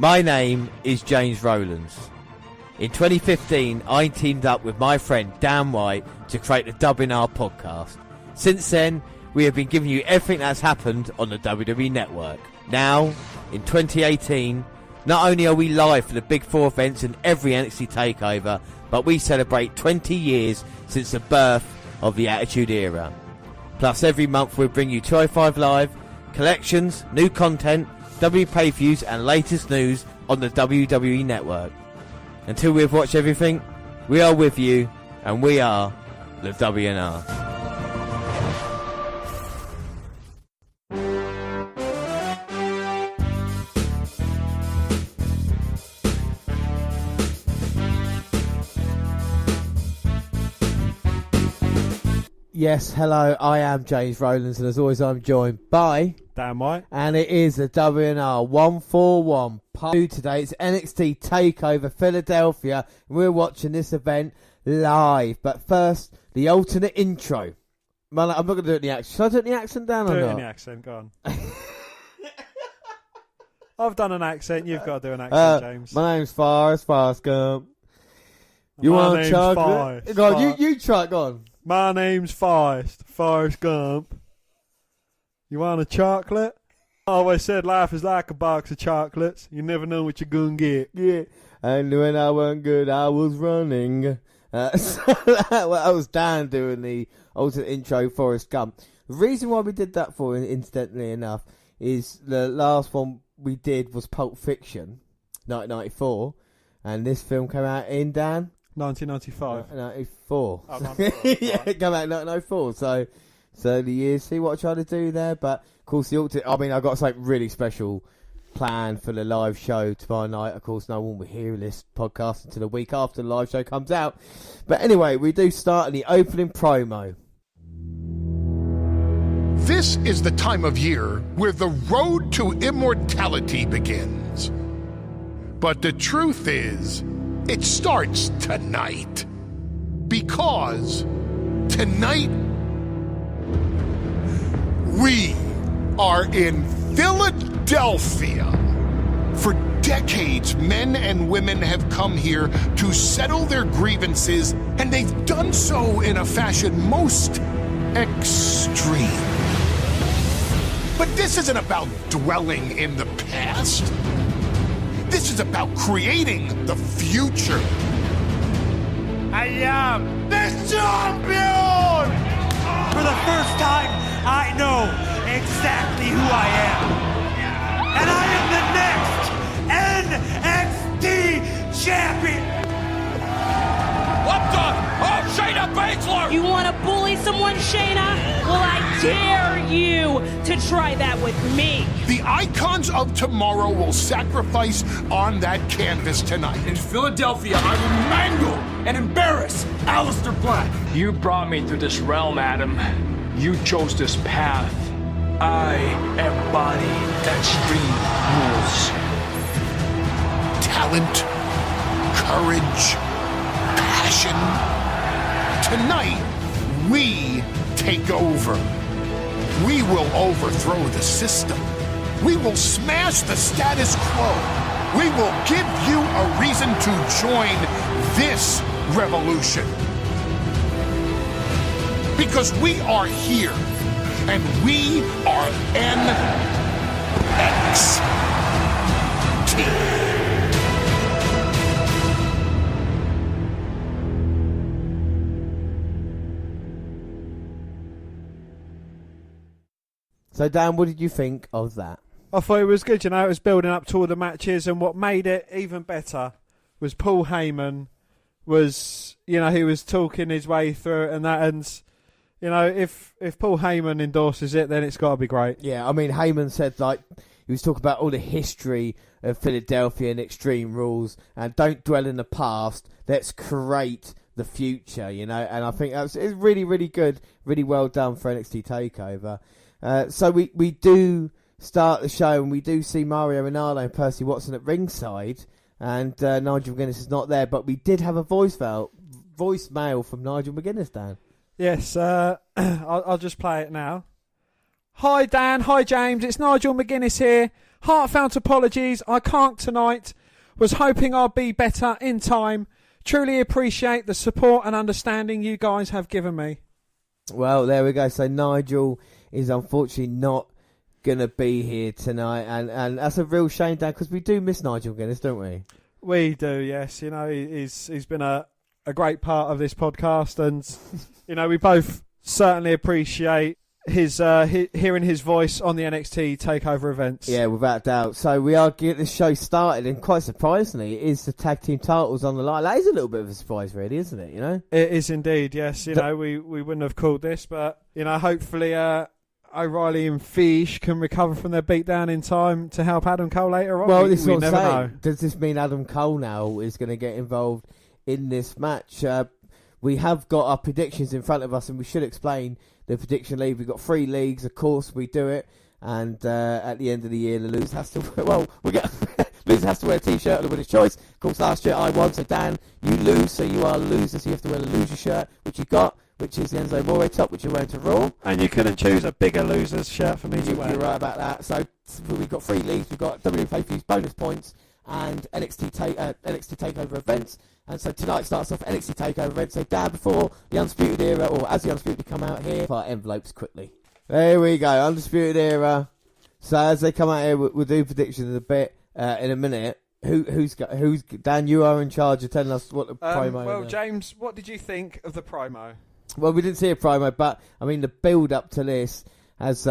My name is James Rowlands. In 2015, I teamed up with my friend Dan White to create the WNR podcast. Since then, we have been giving you everything that's happened on the WWE Network. Now, in 2018, not only are we live for the Big Four events in every NXT Takeover, but we celebrate 20 years since the birth of the Attitude Era. Plus, every month we'll bring you 205 Live, collections, new content, W pay-per-views and latest news on the WWE Network. Until we've watched everything, we are with you, and we are the WNR. Yes, hello, I am James Rowlands, and as always I'm joined by Dan White. And it is the WNR141 part 2 today. It's NXT Takeover Philadelphia, and we're watching this event live. But first, the alternate intro. Man, I'm not going to do it in the accent. Should I do it in the accent, Dan, or not? Do it in the accent, go on. I've done an accent, you've got to do an accent, James. My name's Forrest Gump. You want chocolate? Go on, you try it, go on. My name's Forrest Gump. You want a chocolate? I always said life is like a box of chocolates. You never know what you're going to get. Yeah. And when I wasn't good, I was running. So that was Dan doing the alternate intro, Forrest Gump. The reason why we did that for, incidentally enough, is the last one we did was Pulp Fiction, 1994. And this film came out in, Dan? 1995. 94. Oh, 94. Yeah, it came out in 1994. So the years, see what I tried to do there? But, of course, I've got something really special planned for the live show tomorrow night. Of course, no one will hear this podcast until the week after the live show comes out. But anyway, we do start in the opening promo. This is the time of year where the road to immortality begins. But the truth is, it starts tonight. Because tonight, we are in Philadelphia. For decades, men and women have come here to settle their grievances, and they've done so in a fashion most extreme. But this isn't about dwelling in the past. This is about creating the future. I am the champion! For the first time, I know exactly who I am. And I am the next NXT champion! What the? Oh, Shayna Baszler! You want to bully someone, Shayna? Well, I dare you to try that with me. The icons of tomorrow will sacrifice on that canvas tonight. In Philadelphia, I will mangle and embarrass Alister Black. You brought me to this realm, Adam. You chose this path. I embody extreme rules. Talent, courage, passion. Tonight, we take over. We will overthrow the system. We will smash the status quo. We will give you a reason to join this revolution. Because we are here, and we are NXT. So, Dan, what did you think of that? I thought it was good, it was building up to all the matches, and what made it even better was Paul Heyman was, he was talking his way through it and that, and, if Paul Heyman endorses it, then it's got to be great. Yeah, I mean, Heyman said, he was talking about all the history of Philadelphia and Extreme Rules, and don't dwell in the past, let's create the future, and I think it's really, really good, really well done for NXT TakeOver. So we do start the show, and we do see Mario Ronaldo and Percy Watson at ringside, and Nigel McGuinness is not there, but we did have a voicemail from Nigel McGuinness, Dan. Yes, I'll just play it now. Hi Dan, hi James, it's Nigel McGuinness here. Heartfelt apologies, I can't tonight. Was hoping I'd be better in time. Truly appreciate the support and understanding you guys have given me. Well, there we go. So Nigel is unfortunately not going to be here tonight. And that's a real shame, Dan, because we do miss Nigel McGuinness, don't we? We do, yes. You know, he's been a great part of this podcast. And, you know, we both certainly appreciate his hearing his voice on the NXT Takeover events. Yeah, without doubt. So we are getting this show started, and quite surprisingly, it is the tag team titles on the line. That is a little bit of a surprise, really, isn't it? You know, it is indeed. Yes, you know, we wouldn't have called this, but you know, hopefully, O'Reilly and Fish can recover from their beatdown in time to help Adam Cole later on. Well, this is what I'm never saying. know. Does this mean Adam Cole now is going to get involved in this match? We have got our predictions in front of us, and we should explain the prediction league. We've got 3 leagues, of course, we do it. And at the end of the year, the loser has to loser has to wear a t-shirt of the winner's choice. Of course, last year I won, so Dan, you lose, so you are a loser, so you have to wear the loser shirt, which you got, which is the Enzo Amore top, which you're wearing to Raw. And you couldn't choose a bigger loser's shirt for me to wear. You're right about that. So we've got 3 leagues. We've got WWE pay-per-views, bonus points, and NXT Takeover events. And so tonight starts off NXT Takeover event. So Dan, before the Undisputed Era, or as the Undisputed come out here, our envelopes quickly. There we go, Undisputed Era. So as they come out here, we'll do predictions in a bit, in a minute. Who's Dan? You are in charge of telling us what the promo. Well, James, what did you think of the promo? Well, we didn't see a promo, but I mean the build up to this has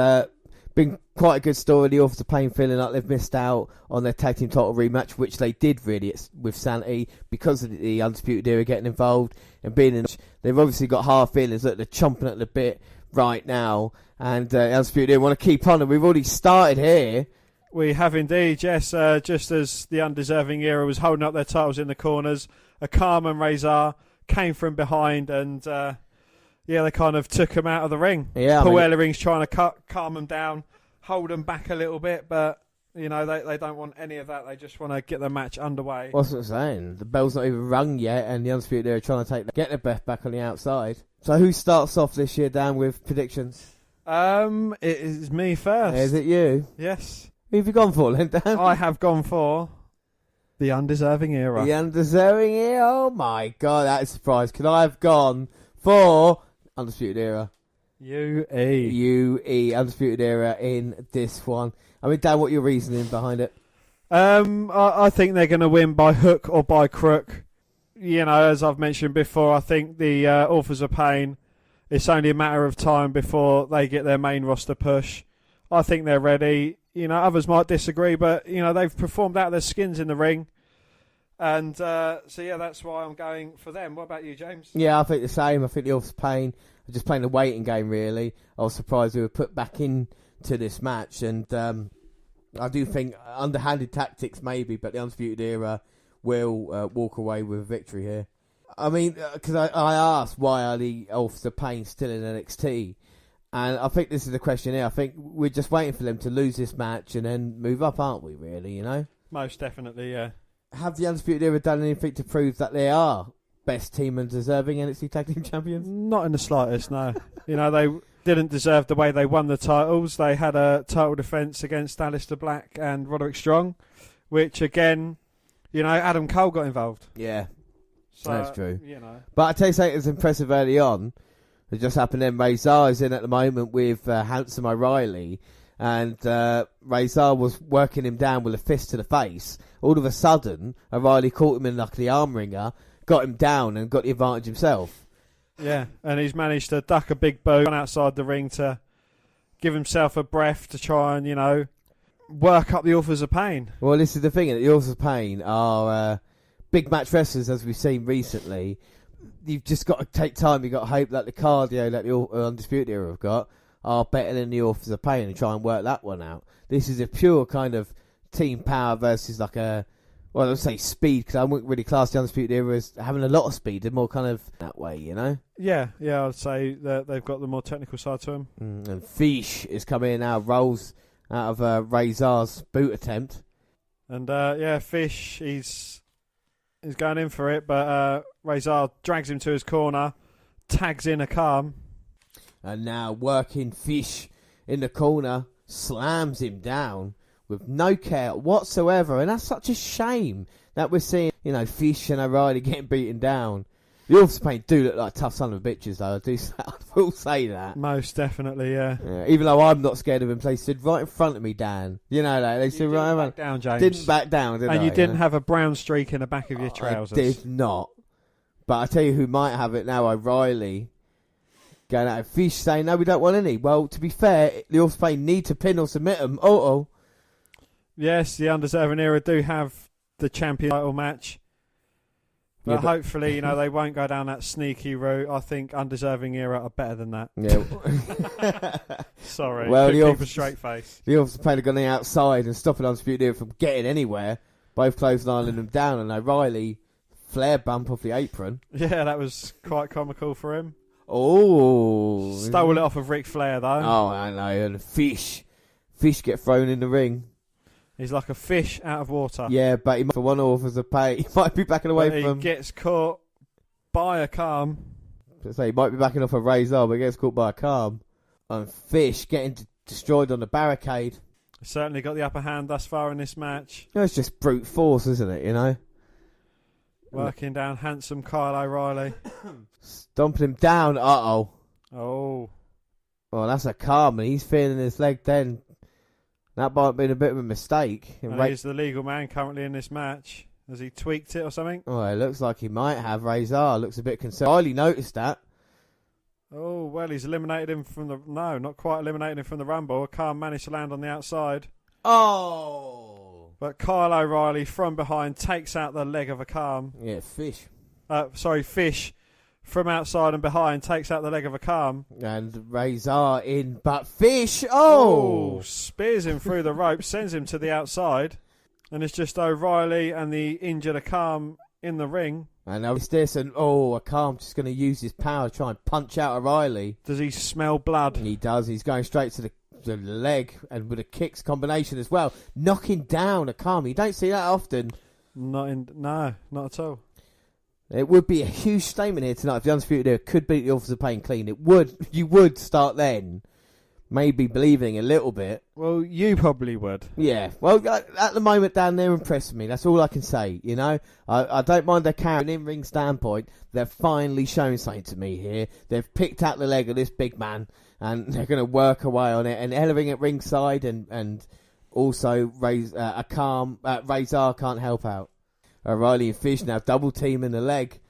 been quite a good story. The Authors of Pain feeling like they've missed out on their tag team title rematch, which they did really with Sanity because of the Undisputed Era getting involved and being in. They've obviously got hard feelings that they're chomping at the bit right now, and Undisputed Era want to keep on, and we've already started here. We have indeed, yes. Just as the Undeserving Era was holding up their titles in the corners, Akam and Razor came from behind and they kind of took him out of the ring. Yeah, Paul Ellering's trying to calm them down, hold them back a little bit, but you know they don't want any of that. They just want to get the match underway. What's what I'm saying? The bell's not even rung yet, and the Undisputed Era are trying to get their breath back on the outside. So who starts off this year, Dan, with predictions? It is me first. Is it you? Yes. Who have you gone for, then, Dan? I have gone for the Undeserving Era. The Undeserving Era? Oh my god, that is a surprise. Could I have gone for Undisputed Era? UE, Undisputed Era in this one. I mean, Dan, what are your reasoning behind it? I think they're going to win by hook or by crook. You know, as I've mentioned before, I think the Authors of Pain, it's only a matter of time before they get their main roster push. I think they're ready. You know, others might disagree, but, you know, they've performed out their skins in the ring. And, that's why I'm going for them. What about you, James? Yeah, I think the same. I think the Authors of Pain are just playing the waiting game, really. I was surprised they were put back into this match. And I do think underhanded tactics, maybe, but the Undisputed Era will walk away with a victory here. I mean, because I asked why are the Authors of Pain still in NXT? And I think this is the question here. I think we're just waiting for them to lose this match and then move up, aren't we, really, you know? Most definitely, yeah. Have the Undisputed Era done anything to prove that they are best team and deserving NXT Tag Team Champions? Not in the slightest, no. You know, they didn't deserve the way they won the titles. They had a title defence against Alister Black and Roderick Strong, which, again, you know, Adam Cole got involved. Yeah, so, that's true. You know. But I tell you something that's impressive early on. It just happened then. Razor is in at the moment with Handsome O'Reilly, and Razor was working him down with a fist to the face. All of a sudden, O'Reilly caught him in like the arm wringer, got him down, and got the advantage himself. Yeah, and he's managed to duck a big boot outside the ring to give himself a breath to try and, you know, work up the Authors of Pain. Well, this is the thing. The Authors of Pain are big match wrestlers, as we've seen recently. You've just got to take time. You've got to hope that the cardio that the Undisputed Era have got are better than the Authors of Pain and try and work that one out. This is a pure kind of team power versus like a, well, I would say speed, because I wouldn't really class the Undisputed Era as having a lot of speed. They're more kind of that way, you know? Yeah, I'd say that they've got the more technical side to them. And Fish is coming in now, rolls out of Razor's boot attempt. And, Fish, he's going in for it, but Razor drags him to his corner, tags in Akam. And now working Fish in the corner, slams him down with no care whatsoever. And that's such a shame that we're seeing, Fish and O'Reilly getting beaten down. The Authors of Pain do look like tough son of bitches, though. I will say that. Most definitely, yeah. Even though I'm not scared of him, they stood right in front of me, Dan. They stood right in front. Down, James. Didn't back down, did I? And you didn't have a brown streak in the back of your trousers. I did not. But I tell you who might have it now, O'Reilly. Going out of Fish saying, no, we don't want any. Well, to be fair, the Authors of Pain need to pin or submit them. Yes, the Undeserving Era do have the champion title match. But hopefully, they won't go down that sneaky route. I think Undeserving Era are better than that. Yeah. Sorry. Well, keep a straight face. The Authors of Pain have gone outside and stopping Undisputed Era from getting anywhere. Both clotheslining them down, and O'Reilly flare bump off the apron. Yeah, that was quite comical for him. Oh. Stole it off of Ric Flair, though. Oh, I know. And Fish get thrown in the ring. He's like a fish out of water. Yeah, but he might, for one Authors of Pain, he might be backing away from... He gets caught by a calm. He might be backing off a Razor, but he gets caught by a calm. And Fish getting destroyed on the barricade. Certainly got the upper hand thus far in this match. It's just brute force, isn't it, Working down handsome Kyle O'Reilly. Stomping him down. Uh-oh. Oh. Well, that's a calm, and he's feeling his leg then. That might have been a bit of a mistake. And he's the legal man currently in this match. Has he tweaked it or something? Oh, it looks like he might have. Razor looks a bit concerned. I hardly noticed that. Oh, well, he's eliminated him from the... No, not quite eliminated him from the Rumble. Khan managed to land on the outside. Oh! But Kyle O'Reilly from behind takes out the leg of a Khan. Yeah, Fish. Fish from outside and behind takes out the leg of a Khan. And Razor in, but Fish, oh! Spears him through the rope, sends him to the outside. And it's just O'Reilly and the injured Akam in the ring. And now it's this, and Akam just going to use his power to try and punch out O'Reilly. Does he smell blood? He does. He's going straight to the leg, and with a kicks combination as well, knocking down Akam. You don't see that often. No, not at all. It would be a huge statement here tonight if the Undisputed Era could beat the Authors of Pain clean. You would start then, maybe believing a little bit. Well, you probably would. Yeah. Well, at the moment, Dan, they're impressing me. That's all I can say. I don't mind their carrying in-ring standpoint. They're finally showing something to me here. They've picked out the leg of this big man, and they're going to work away on it. And elevating at ringside, and also Razor can't help out. O'Reilly and Fish now double teaming the leg,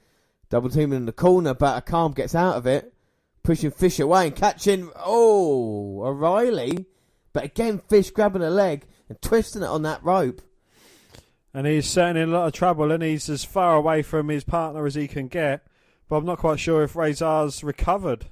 double teaming in the corner, but Akam gets out of it, pushing Fish away and catching O'Reilly, but again Fish grabbing a leg and twisting it on that rope. And he's certainly in a lot of trouble, and he's as far away from his partner as he can get. But I'm not quite sure if Razor's recovered.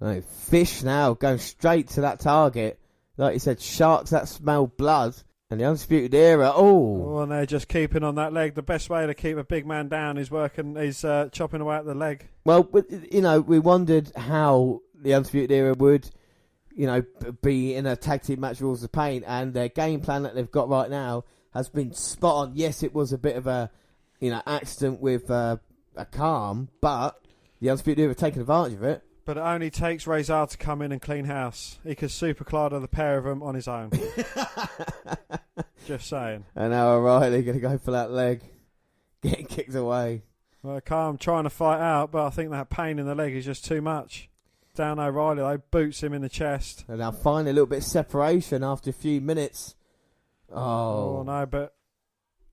No, Fish now going straight to that target, like you said, sharks that smell blood. And the Undisputed Era, and they're just keeping on that leg. The best way to keep a big man down is chopping away at the leg. Well, we wondered how the Undisputed Era would, be in a tag team match with Authors of Pain, and their game plan that they've got right now has been spot on. Yes, it was a bit of a, accident with a calm, but the Undisputed Era have taken advantage of it. But it only takes Razor to come in and clean house. He could superclad the pair of them on his own. Just saying. And now O'Reilly going to go for that leg. Getting kicked away. Well, Calm trying to fight out, but I think that pain in the leg is just too much. Down O'Reilly, though, boots him in the chest. And now finally a little bit of separation after a few minutes. Oh no, but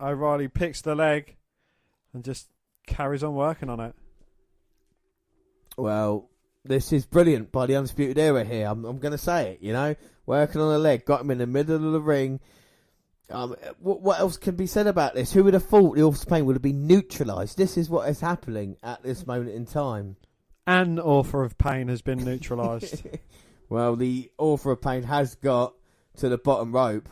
O'Reilly picks the leg and just carries on working on it. Well, this is brilliant by the Undisputed Era here. I'm going to say it, Working on the leg, got him in the middle of the ring. What else can be said about this? Who would have thought the Authors of Pain would have been neutralised? This is what is happening at this moment in time. An Author of Pain has been neutralised. Well, the Author of Pain has got to the bottom rope.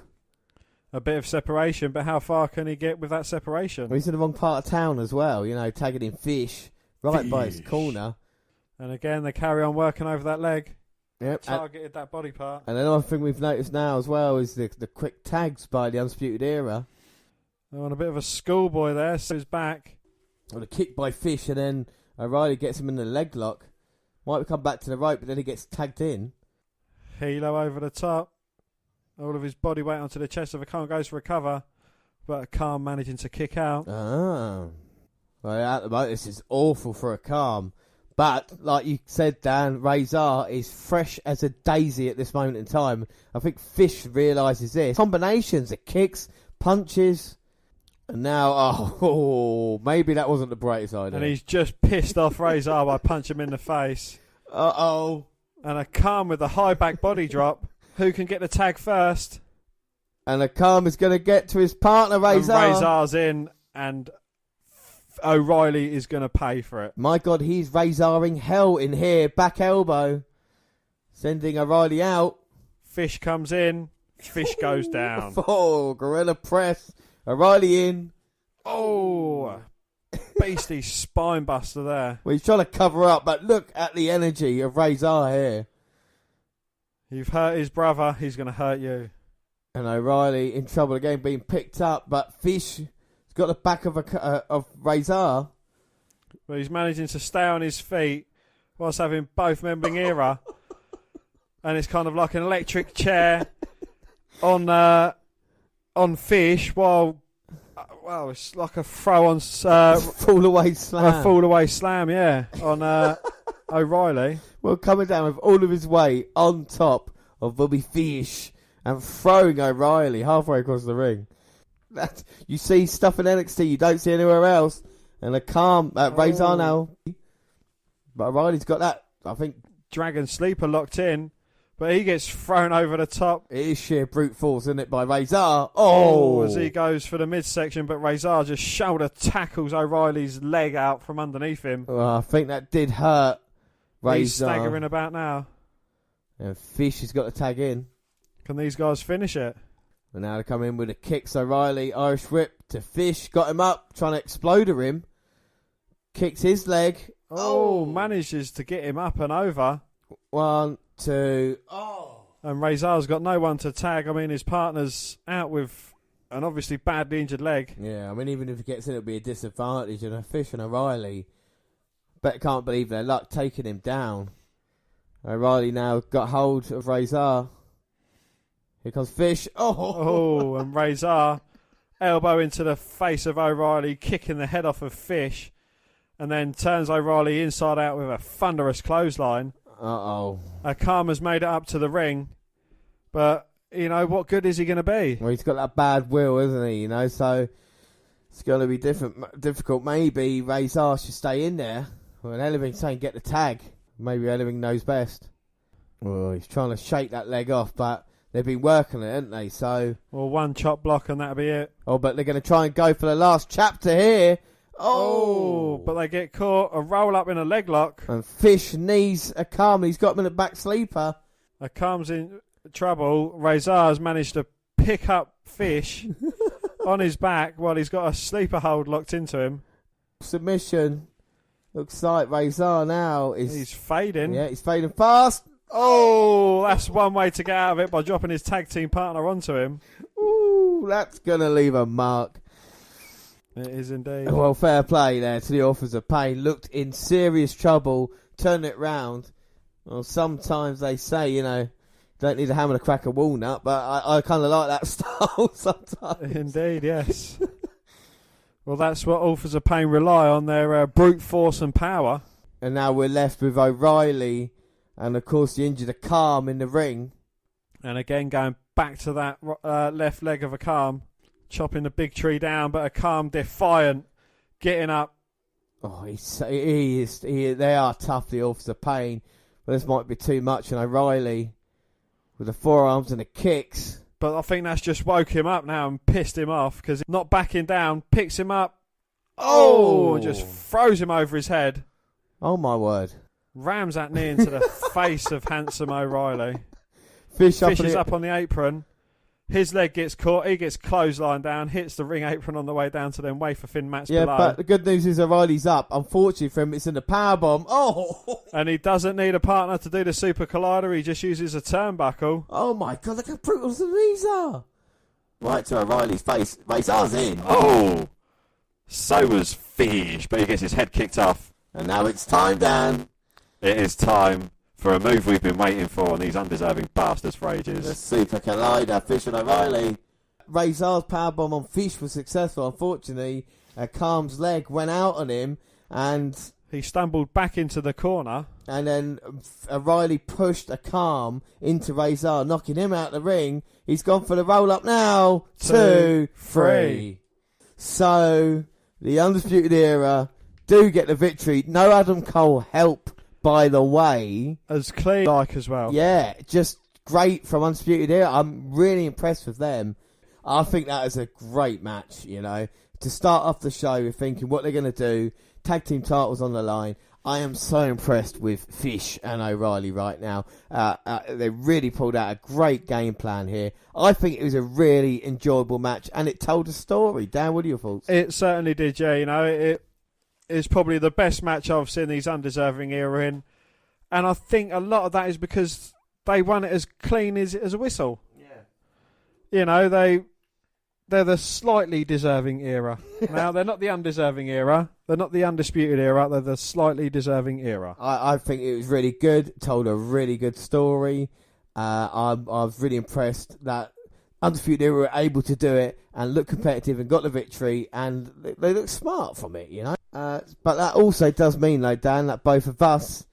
A bit of separation, but how far can he get with that separation? Well, he's in the wrong part of town as well, tagging in Fish right by his corner. And again, they carry on working over that leg. Yep. Targeted that body part. And another thing we've noticed now as well is the quick tags by the Undisputed Era. They're on a bit of a schoolboy there, so he's back. Well, a kick by Fish, and then O'Reilly gets him in the leg lock. Might come back to the rope, but then he gets tagged in. Hilo over the top. All of his body weight onto the chest of Akam, goes for a cover, but Akam managing to kick out. Well, at the moment, this is awful for Akam. But, like you said, Dan, Razor is fresh as a daisy at this moment in time. I think Fish realises this. Combinations of kicks, punches, and now, maybe that wasn't the brightest idea. And he's just pissed off Razor by punching him in the face. Uh-oh. And Akam with a high back body drop. Who can get the tag first? And Akam is going to get to his partner, Razor. And Razor's in, and O'Reilly is going to pay for it. My God, he's Razoring hell in here. Back elbow. Sending O'Reilly out. Fish comes in. Fish goes down. Oh, gorilla press. O'Reilly in. Oh, beastly spine buster there. Well, he's trying to cover up, but look at the energy of Razor here. You've hurt his brother, he's going to hurt you. And O'Reilly in trouble again, being picked up, but Fish has got the back of Razor. But he's managing to stay on his feet whilst having both men being era. And it's kind of like an electric chair on Fish, while it's like a throw on fall away slam. A fall away slam, yeah, on O'Reilly. Well, coming down with all of his weight on top of Bobby Fish and throwing O'Reilly halfway across the ring. That you see stuff in NXT you don't see anywhere else. And Razor now. But O'Reilly's got that, I think. Dragon Sleeper locked in. But he gets thrown over the top. It is sheer brute force, isn't it, by Razor? Oh! As he goes for the midsection, but Razor just shoulder tackles O'Reilly's leg out from underneath him. Well, I think that did hurt Razor. He's staggering about now. And Fish has got to tag in. Can these guys finish it? And now they come in with the kicks. O'Reilly, Irish whip to Fish. Got him up, trying to explode him. Kicks his leg. Oh, manages to get him up and over. 1, 2. And Razor's got no one to tag. I mean, his partner's out with an obviously badly injured leg. Yeah, I mean, even if he gets in, it'll be a disadvantage. And Fish and O'Reilly, but can't believe their luck taking him down. O'Reilly now got hold of Razor. Here comes Fish. Oh, and Razor elbow into the face of O'Reilly, kicking the head off of Fish, and then turns O'Reilly inside out with a thunderous clothesline. Akama's made it up to the ring, but, what good is he going to be? Well, he's got that bad will, isn't he? So it's going to be difficult. Maybe Razor should stay in there. Well, Ellering saying get the tag. Maybe Ellering knows best. Well, he's trying to shake that leg off, but they've been working it, haven't they? So, well, one chop block and that'll be it. Oh, but they're going to try and go for the last chapter here. Oh, but they get caught. A roll up in a leg lock. And Fish knees Akam. He's got him in a back sleeper. Akam's in trouble. Razor's managed to pick up Fish on his back while he's got a sleeper hold locked into him. Submission. Looks like Razor now is... He's fading. Yeah, he's fading fast. Oh, that's one way to get out of it, by dropping his tag team partner onto him. Ooh, that's going to leave a mark. It is indeed. Well, fair play there to the Authors of Pain. Looked in serious trouble, turned it round. Well, sometimes they say, don't need a hammer to crack a walnut, but I kind of like that style sometimes. Indeed, yes. Well, that's what Authors of Pain rely on, their brute force and power. And now we're left with O'Reilly and, of course, the injured Akam in the ring. And again, going back to that left leg of Akam. Chopping the big tree down, but Akam defiant, getting up. Oh, they are tough, the Authors of Pain. But this might be too much. And O'Reilly with the forearms and the kicks. But I think that's just woke him up now and pissed him off, because not backing down, picks him up. And just throws him over his head. Oh, my word. Rams that knee into the face of handsome O'Reilly. Fish is up on the apron. His leg gets caught. He gets clotheslined down, hits the ring apron on the way down to them wafer thin mats below. Yeah, but the good news is O'Reilly's up. Unfortunately for him, it's in the powerbomb. Oh! And he doesn't need a partner to do the super collider. He just uses a turnbuckle. Oh, my God, look how brutal these are. Right to O'Reilly's face. Razor's in. Oh! So was Fish, but he gets his head kicked off. And now it's time, Dan. It is time for a move we've been waiting for on these undeserving bastards for ages. The Super Collider, Fish and O'Reilly. Razor's powerbomb on Fish was successful. Unfortunately, Khan's leg went out on him, and he stumbled back into the corner. And then O'Reilly pushed a Khan into Razor, knocking him out of the ring. He's gone for the roll-up now. 2, 3. So, the Undisputed Era do get the victory. No Adam Cole help, by the way. As clean like as well. Yeah, just great from Undisputed Era. I'm really impressed with them. I think that is a great match, you know. To start off the show, we're thinking what they're going to do. Tag team titles on the line. I am so impressed with Fish and O'Reilly right now. They really pulled out a great game plan here. I think it was a really enjoyable match, and it told a story. Dan, what are your thoughts? It certainly did, yeah. You know, it is probably the best match I've seen these Undeserving Era in, and I think a lot of that is because they won it as clean as a whistle. Yeah. You know, they're the slightly deserving era. Now, they're not the undeserving era. They're not the undisputed era. They're the slightly deserving era. I think it was really good. Told a really good story. I was really impressed that Undisputed Era were able to do it and look competitive and got the victory, and they look smart from it, you know. But that also does mean, though, Dan, that both of us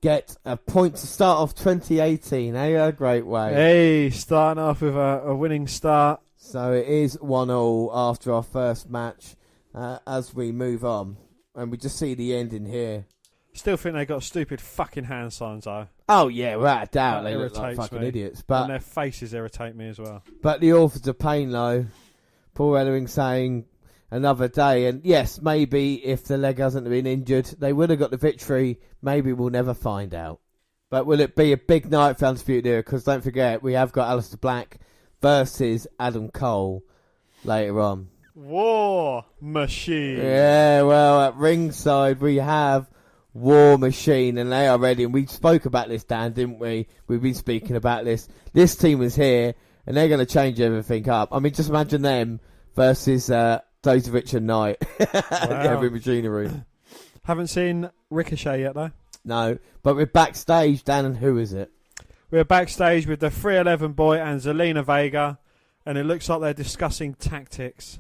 get a point to start off 2018. A great way. Hey, starting off with a winning start. So it is 1-1 after our first match as we move on. And we just see the ending here. Still think they got stupid fucking hand signs, though. Oh, yeah, without a doubt. That They look like fucking me. idiots. But, and their faces irritate me as well. But the authors of pain, though, Paul Ellering saying another day. And yes, maybe if the leg hasn't been injured, they would have got the victory. Maybe we'll never find out. But will it be a big night for Undisputed Era? Because don't forget, we have got Alister Black versus Adam Cole later on. War Machine. Yeah, well, at ringside we have War Machine, and they are ready. And we spoke about this, Dan, didn't we? We've been speaking about this. This team is here, and they're going to change everything up. I mean, just imagine them versus those Richard Knight. Every machinery. Haven't seen Ricochet yet, though. No, but we're backstage, Dan, and who is it? We're backstage with the 311 boy and Zelina Vega, and it looks like they're discussing tactics.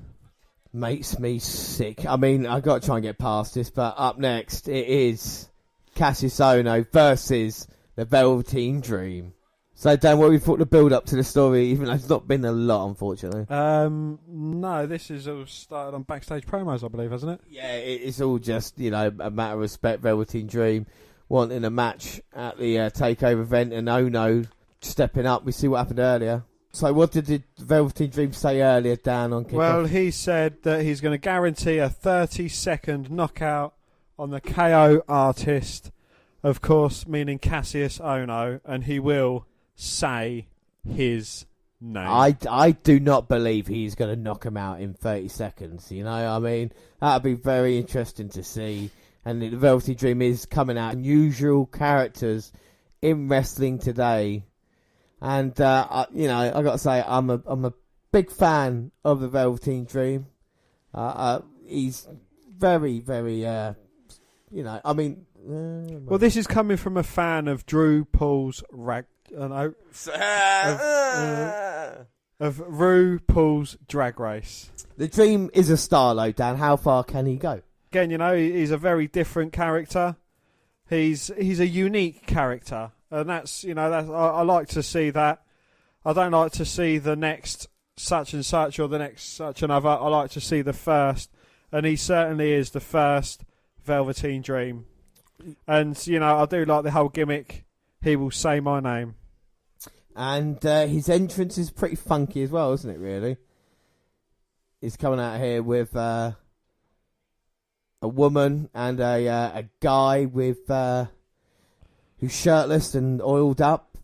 Makes me sick. I mean, I've got to try and get past this, but up next it is Cassius Ohno versus the Velveteen Dream. So, Dan, what we thought the build-up to the story, even though it's not been a lot, unfortunately? No, this is all started on backstage promos, I believe, hasn't it? Yeah, it's all just, you know, a matter of respect. Velveteen Dream wanting a match at the Takeover event, and Ohno stepping up. We see what happened earlier. So what did the Velveteen Dream say earlier, Dan, on kickoff? Well, he said that he's going to guarantee a 30-second knockout on the KO artist, of course, meaning Cassius Ohno, and he will say his name. I do not believe he's going to knock him out in 30 seconds, you know? I mean, that would be very interesting to see. And the Velveteen Dream is coming out unusual characters in wrestling today. And, you know, I got to say, I'm a big fan of the Velveteen Dream. He's very, very, you know, I mean... well, this is coming from a fan of Drew Paul's of RuPaul's Drag Race. The Dream is a star, though, Dan. How far can he go? Again, you know, he's a very different character. He's a unique character, and that's, you know, I like to see that. I don't like to see the next such and such or the next such another. I like to see the first, and he certainly is the first Velveteen Dream. And, you know, I do like the whole gimmick. He will say my name. And his entrance is pretty funky as well, isn't it, really? He's coming out here with a woman and a guy with who's shirtless and oiled up.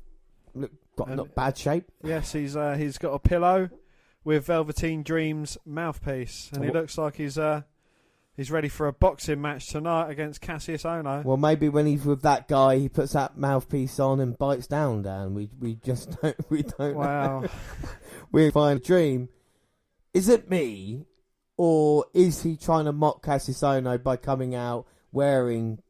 Got not bad shape. Yes, he's got a pillow with Velveteen Dream's mouthpiece, and he looks like he's ready for a boxing match tonight against Cassius Ohno. Well, maybe when he's with that guy, he puts that mouthpiece on and bites down. Dan, we just don't. Wow. Know. We find a Dream. Is it me, or is he trying to mock Cassius Ohno by coming out wearing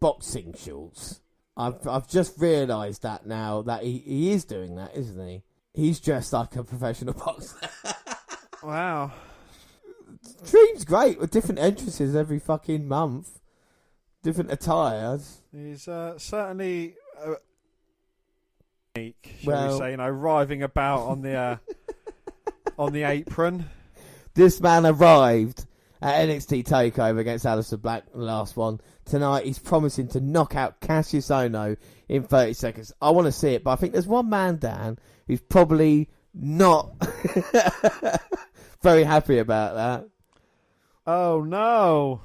boxing shorts? I've just realised that now that he is doing that, isn't he? He's dressed like a professional boxer. Wow. Dream's great with different entrances every fucking month, different attires. He's certainly unique, shall Well, we say? Writhing about on the on the apron. This man arrived at NXT Takeover against Alister Black, the last one. Tonight he's promising to knock out Cassius Ohno in 30 seconds. I want to see it, but I think there's one man, Dan, who's probably not very happy about that. Oh, no.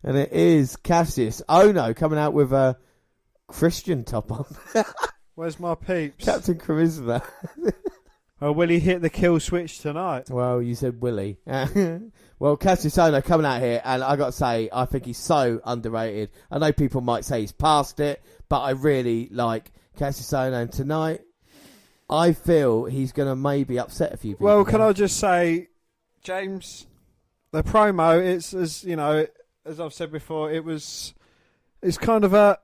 And it is Cassius Ohno coming out with a Christian top on. Where's my peeps? Captain Charisma. Oh, will he hit the kill switch tonight? Well, you said Willie. Well, Cassius Ohno coming out here, and I got to say, I think he's so underrated. I know people might say he's past it, but I really like Cassius Ohno. And tonight, I feel he's going to maybe upset a few people. Well, can I just say, James, the promo, it's as I've said before, it's kind of a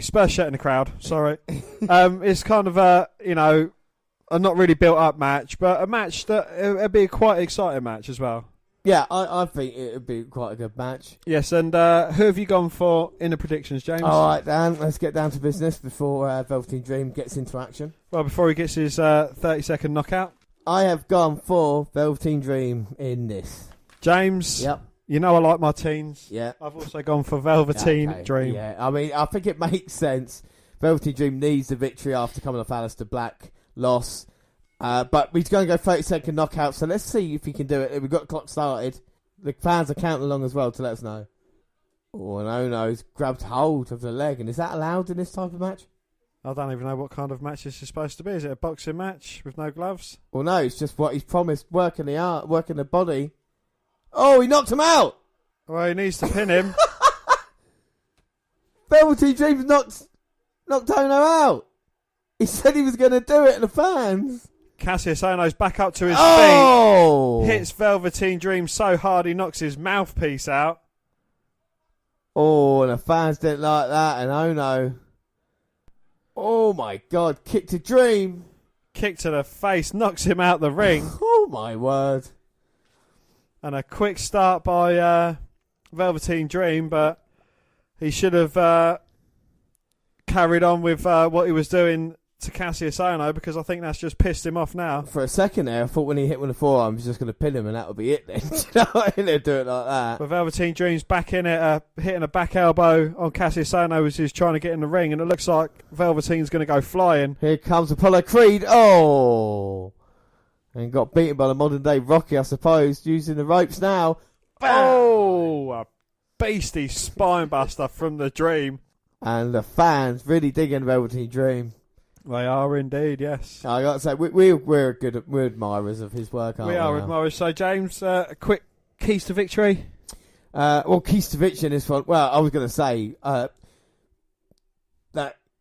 Spurs shirt in the crowd. Sorry, it's kind of a not really built up match, but a match that it'd be a quite exciting match as well. Yeah, I think it would be quite a good match. Yes, and who have you gone for in the predictions, James? All right, Dan, let's get down to business before Velveteen Dream gets into action. Well, before he gets his 30-second knockout. I have gone for Velveteen Dream in this. James? Yep. You know I like my teens. Yeah. I've also gone for Velveteen Dream. Yeah, I mean, I think it makes sense. Velveteen Dream needs the victory after coming off Alister Black loss. But he's going to go 30-second knockout, so let's see if he can do it. We've got the clock started. The fans are counting along as well to let us know. Oh, and Ohno's grabbed hold of the leg, and is that allowed in this type of match? I don't even know what kind of match this is supposed to be. Is it a boxing match with no gloves? Well, no, it's just what he's promised, working the body. Oh, he knocked him out! Well, he needs to pin him. Velveteen Dream's knocked Ohno out! He said he was going to do it, and the fans... Cassius Ohno's back up to his feet. Hits Velveteen Dream so hard he knocks his mouthpiece out. Oh, and the fans didn't like that, and Ohno... Oh my God, kick to Dream. Kick to the face, knocks him out the ring. Oh my word. And a quick start by Velveteen Dream, but he should have carried on with what he was doing to Cassius Ohno, because I think that's just pissed him off now. For a second there, I thought when he hit with the forearm, he was just going to pin him and that would be it then. You know, they'd do it like that. But Velveteen Dream's back in it, hitting a back elbow on Cassius Ohno as he's trying to get in the ring, and it looks like Velveteen's going to go flying. Here comes Apollo Creed. Oh! And got beaten by the modern day Rocky, I suppose, using the ropes now. Oh! A beastly spine buster from the Dream. And the fans really digging Velveteen Dream. They are indeed, yes. I got to say, we're admirers of his work, aren't we? We are admirers. So, James, a quick keys to victory? Well, keys to victory in this one. Well, I was going to say that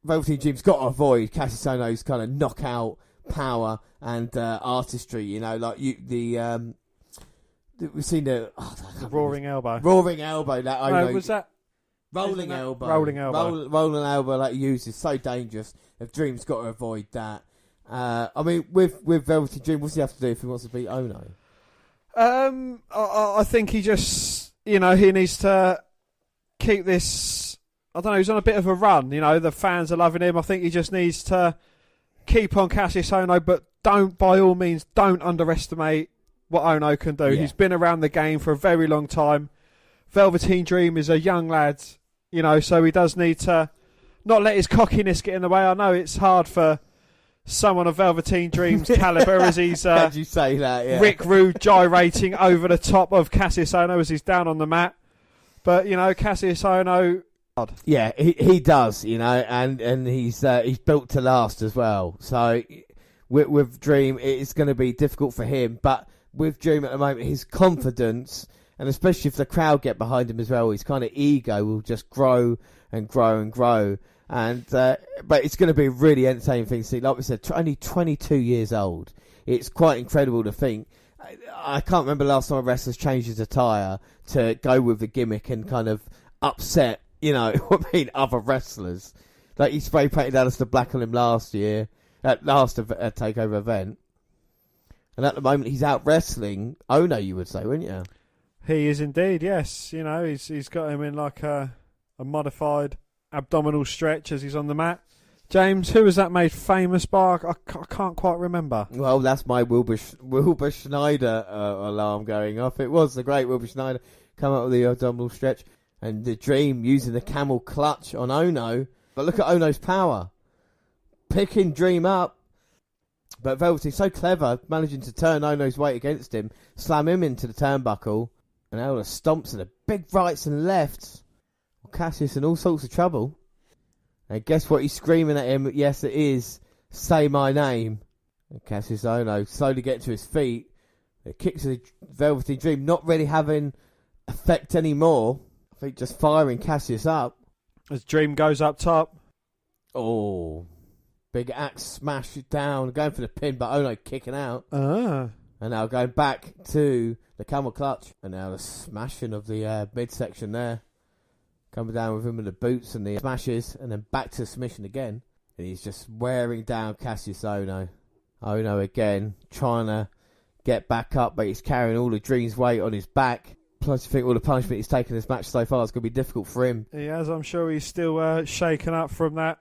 Velveteen Dream's got to avoid Cassius Ohno's kind of knockout power and artistry. You know, like we've seen the roaring elbow. Roaring elbow. That Ohno, was that? Rolling elbow. Rolling elbow. Rolling elbow that he uses, so dangerous. If Dream's got to avoid that. I mean, with Velveteen Dream, what's he have to do if he wants to beat Ohno? I think he just, he needs to keep this. I don't know, he's on a bit of a run. The fans are loving him. I think he just needs to keep on Cassius Ohno, but by all means, don't underestimate what Ohno can do. Yeah. He's been around the game for a very long time. Velveteen Dream is a young lad, so he does need to not let his cockiness get in the way. I know it's hard for someone of Velveteen Dream's calibre as he's how'd you say that? Yeah. Rick Rude gyrating over the top of Cassius Ohno as he's down on the mat. But, Cassius Ohno... Yeah, he does, and he's built to last as well. So with Dream, it's going to be difficult for him. But with Dream at the moment, his confidence... And especially if the crowd get behind him as well, his kind of ego will just grow and grow and grow. And but it's going to be a really entertaining thing to see. Like we said, only 22 years old. It's quite incredible to think. I can't remember the last time a wrestler's changed his attire to go with the gimmick and kind of upset other wrestlers. Like, he spray painted Alister Black on him last year, at last takeover event. And at the moment, he's out wrestling Ono, you would say, wouldn't you? He is indeed, yes. He's got him in like a modified abdominal stretch as he's on the mat. James, who was that made famous by? I can't quite remember. Well, that's my Wilbur Schneider alarm going off. It was the great Wilbur Schneider come up with the abdominal stretch. And the Dream using the camel clutch on Ono. But look at Ono's power. Picking Dream up. But Velvety's so clever, managing to turn Ono's weight against him, slam him into the turnbuckle, and Ola stomps to the big rights and lefts. Well, Cassius in all sorts of trouble. And guess what he's screaming at him? Yes, it is. Say my name. And Cassius Ono slowly getting to his feet. It kicks the Velveteen Dream, not really having effect anymore. I think just firing Cassius up. As Dream goes up top. Oh. Big axe smash down, going for the pin, but Ono kicking out. And now going back to the camel clutch. And now the smashing of the midsection there. Coming down with him with the boots and the smashes, and then back to submission again. And he's just wearing down Cassius Ono. Ono again, trying to get back up, but he's carrying all the Dream's weight on his back. Plus, I think all the punishment he's taken in this match so far is going to be difficult for him. He has, I'm sure he's still shaken up from that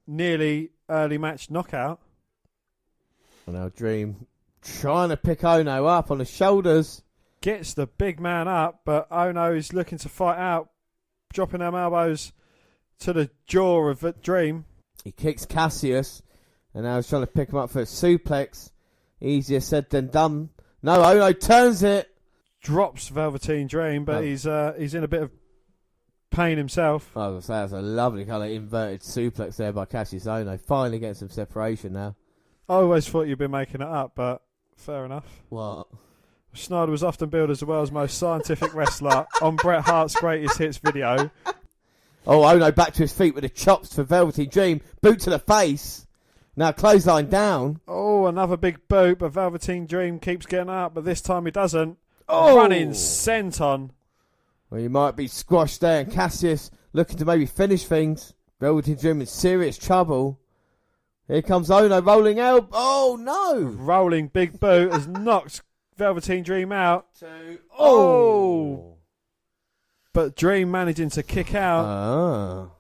nearly early match knockout. And now Dream trying to pick Ono up on the shoulders. Gets the big man up, but Ono is looking to fight out, dropping them elbows to the jaw of Dream. He kicks Cassius, and now he's trying to pick him up for a suplex. Easier said than done. No, Ono turns it. Drops Velveteen Dream, but he's in a bit of pain himself. I was going to say, that's a lovely kind of inverted suplex there by Cassius Ono. Finally getting some separation now. I always thought you'd been making it up, but fair enough. What? Schneider was often billed as the world's most scientific wrestler on Bret Hart's Greatest Hits video. Oh, Ono back to his feet with the chops for Velveteen Dream. Boot to the face. Now clothesline down. Oh, another big boot, but Velveteen Dream keeps getting up, but this time he doesn't. Oh! Running senton. Well, he might be squashed there, and Cassius looking to maybe finish things. Velveteen Dream in serious trouble. Here comes Ono rolling out. Oh, no! Rolling big boot has knocked Velveteen Dream out. Oh! But Dream managing to kick out.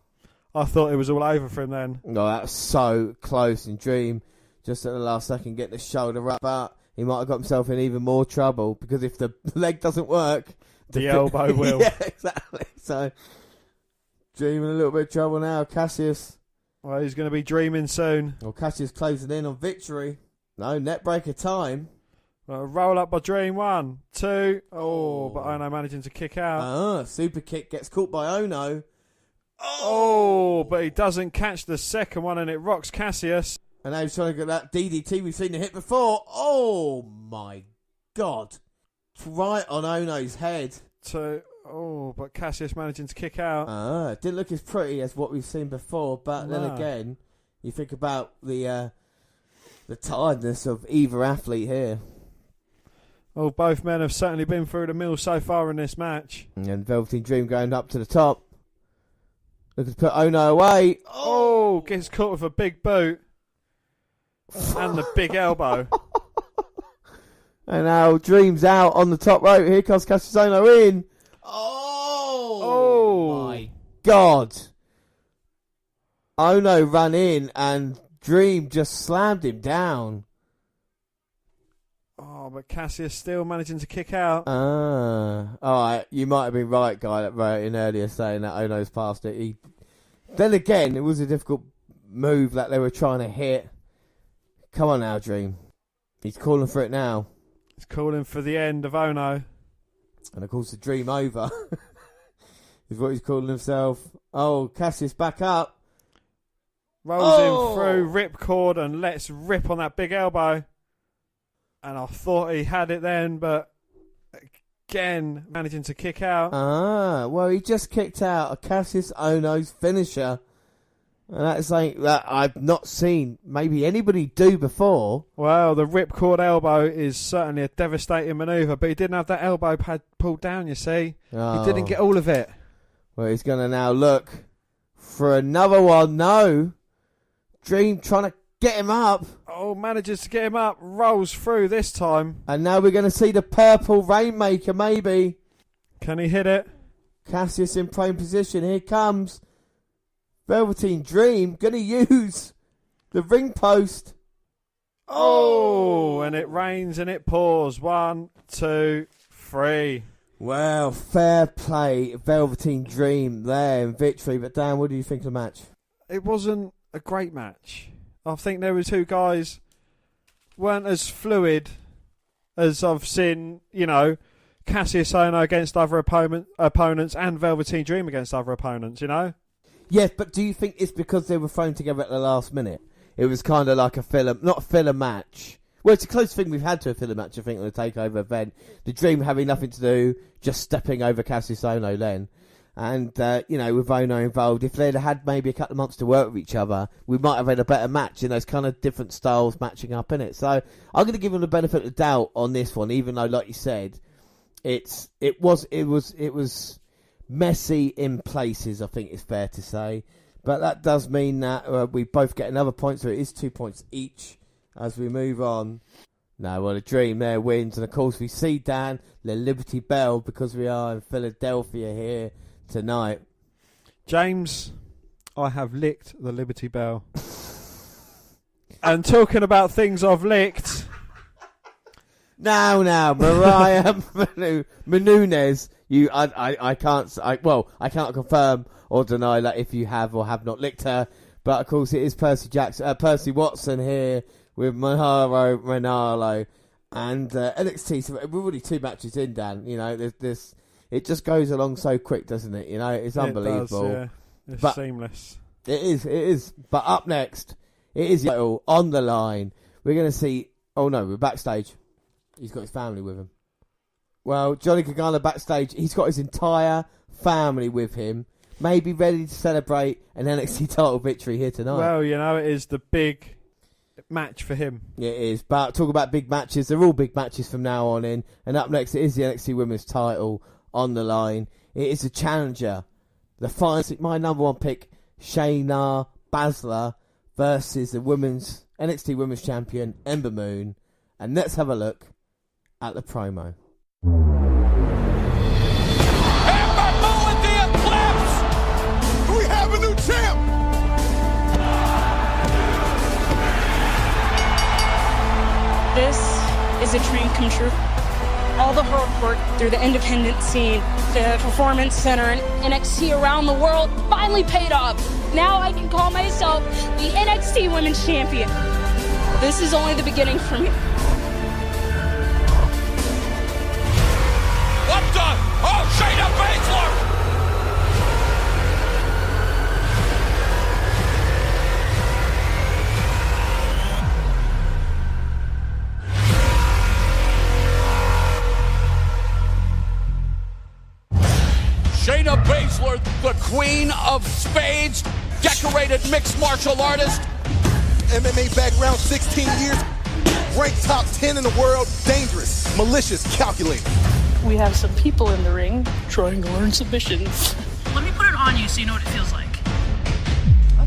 I thought it was all over for him then. No, that was so close. And Dream, just at the last second, getting the shoulder up. But he might have got himself in even more trouble, because if the leg doesn't work, the elbow will. Yeah, exactly. So, Dream in a little bit of trouble now. Cassius. Well, he's going to be dreaming soon. Well, Cassius closing in on victory. No, net breaker time. Roll up by Dream. 1, 2. Oh, but Ono managing to kick out. Super kick gets caught by Ono. Oh, but he doesn't catch the second one, and it rocks Cassius. And now he's trying to get that DDT we've seen the hit before. Oh, my God. Right on Ono's head. But Cassius managing to kick out. It didn't look as pretty as what we've seen before, but then again, you think about the tiredness of either athlete here. Well, both men have certainly been through the mill so far in this match. And Velveteen Dream going up to the top. Looking to put Ono away. Oh, gets caught with a big boot. And the big elbow. And now Dream's out on the top rope. Here comes Cassius Ono in. Oh my God. Ono ran in and Dream just slammed him down. Oh, but Cassius still managing to kick out. Alright, you might have been right, guy that wrote in earlier saying that Ono's past it. Then again, it was a difficult move that they were trying to hit. Come on now, Dream. He's calling for it now. He's calling for the end of Ono. And of course, the Dream over is what he's calling himself. Oh, Cassius back up. Rolls him through, ripcord, and lets rip on that big elbow. And I thought he had it then, but again, managing to kick out. Well, he just kicked out a Cassius Ono's finisher. And that's something that I've not seen maybe anybody do before. Well, the ripcord elbow is certainly a devastating manoeuvre, but he didn't have that elbow pad pulled down, you see. He didn't get all of it. Well, he's going to now look for another one. No. Dream trying to get him up. Oh, manages to get him up. Rolls through this time. And now we're going to see the purple Rainmaker, maybe. Can he hit it? Cassius in prone position. Here comes Velveteen Dream. Going to use the ring post. Oh, and it rains and it pours. 1, 2, 3. Well, fair play. Velveteen Dream there in victory. But Dan, what do you think of the match? It wasn't a great match. I think there were two guys weren't as fluid as I've seen, Cassius Ohno against other opponents and Velveteen Dream against other opponents, Yes, but do you think it's because they were thrown together at the last minute? It was kind of like a filler, not a filler match. Well, it's a close thing we've had to a filler match, I think, on the Takeover event. The Dream having nothing to do, just stepping over Cassius Ohno then. And, with Ohno involved, if they'd had maybe a couple of months to work with each other, we might have had a better match in those kind of different styles matching up in it. So I'm going to give them the benefit of the doubt on this one, even though, like you said, it was messy in places, I think it's fair to say. But that does mean that we both get another point, so it is 2 points each as we move on. Now, well, the Dream there wins, and of course we see, Dan, the Liberty Bell, because we are in Philadelphia here tonight. James, I have licked the Liberty Bell. And talking about things I've licked... Now, Mariah Menounos, I can't confirm or deny that if you have or have not licked her, but of course it is Percy Watson here with Maharo Renalo, and NXT. So we're already 2 matches in, Dan. There's this. It just goes along so quick, doesn't it? It's unbelievable. It does, yeah. It's seamless. It is. But up next, it is on the line. We're going to see. Oh no, we're backstage. He's got his family with him. Well, Johnny Gargano backstage. He's got his entire family with him. Maybe ready to celebrate an NXT title victory here tonight. Well, it is the big match for him. It is. But talk about big matches. They're all big matches from now on in. And up next, it is the NXT Women's title on the line. It is a challenger. The final, my number 1 pick, Shayna Baszler versus the NXT Women's Champion, Ember Moon. And let's have a look at the promo. Ember Moon, the Eclipse! We have a new champ! This is a dream come true. All the hard work through the independent scene, the performance center, and NXT around the world finally paid off. Now I can call myself the NXT Women's Champion. This is only the beginning for me. What the? Oh, Shayna Baszler! Shayna Baszler, the queen of spades, decorated mixed martial artist. MMA background, 16 years, ranked top 10 in the world, dangerous, malicious, calculated. We have some people in the ring trying to learn submissions. Let me put it on you so you know what it feels like.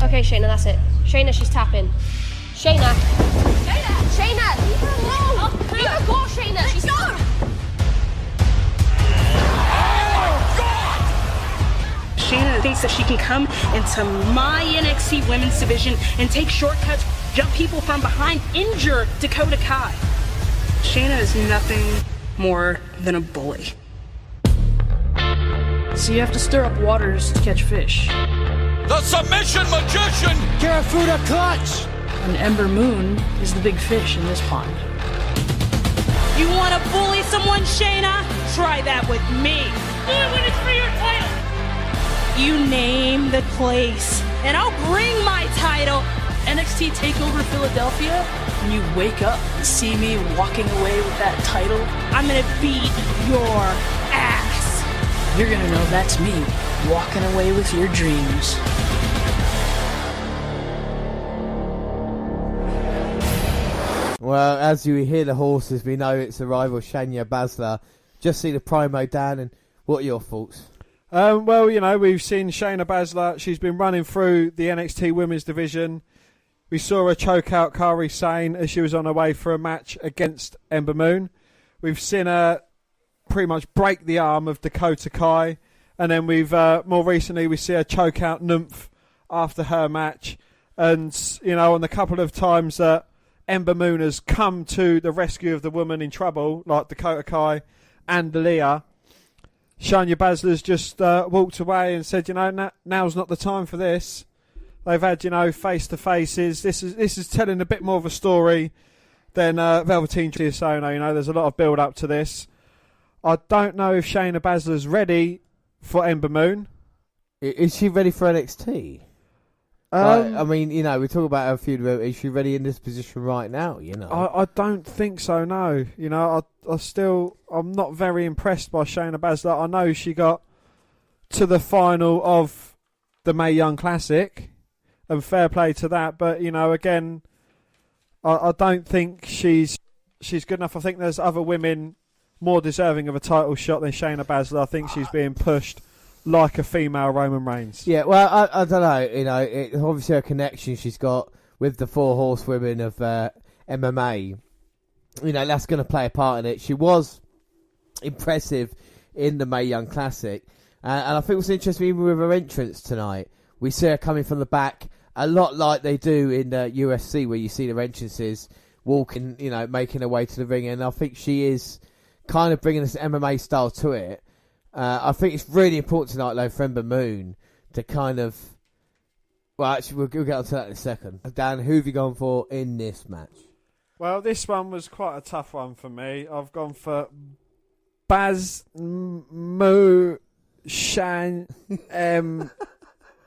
Okay, Shayna, that's it. Shayna, she's tapping. Shayna, leave her alone. Leave her go, Shayna. She's tapping. Shayna thinks that she can come into my NXT Women's division and take shortcuts, jump people from behind, injure Dakota Kai. Shayna is nothing more than a bully. So you have to stir up waters to catch fish. The submission magician! Karafuda clutch! And Ember Moon is the big fish in this pond. You want to bully someone, Shayna? Try that with me. When it's for your title. You name the place, and I'll bring my title. NXT Takeover Philadelphia, when you wake up and see me walking away with that title, I'm gonna beat your ass. You're gonna know that's me walking away with your dreams. Well, as you hear the horses, we know it's the rival Shayna Baszler. Just see the promo, Dan, and what are your thoughts? Well, we've seen Shayna Baszler. She's been running through the NXT Women's Division. We saw her choke out Kairi Sane as she was on her way for a match against Ember Moon. We've seen her pretty much break the arm of Dakota Kai. And then we've, more recently, we see her choke out Nymph after her match. And, on the couple of times that Ember Moon has come to the rescue of the woman in trouble, like Dakota Kai and Leah, Shayna Baszler's just walked away and said, now's not the time for this. They've had, face-to-faces. This is telling a bit more of a story than Velveteen Dream Sono. There's a lot of build-up to this. I don't know if Shayna Baszler's ready for Ember Moon. Is she ready for NXT? We talk about her feud. Is she ready in this position right now? I don't think so. No. I'm not very impressed by Shayna Baszler. I know she got to the final of the Mae Young Classic, and fair play to that. But again, I don't think she's good enough. I think there's other women more deserving of a title shot than Shayna Baszler. I think she's being pushed like a female Roman Reigns. Yeah, well, I don't know. Obviously her connection she's got with the 4 horsewomen of MMA, that's going to play a part in it. She was impressive in the Mae Young Classic. And I think what's interesting, even with her entrance tonight, we see her coming from the back, a lot like they do in UFC, where you see their entrances walking, making her way to the ring. And I think she is kind of bringing this MMA style to it. I think it's really important tonight, though, for Ember Moon to kind of... Well, actually, we'll get onto that in a second. Dan, who have you gone for in this match? Well, this one was quite a tough one for me. I've gone for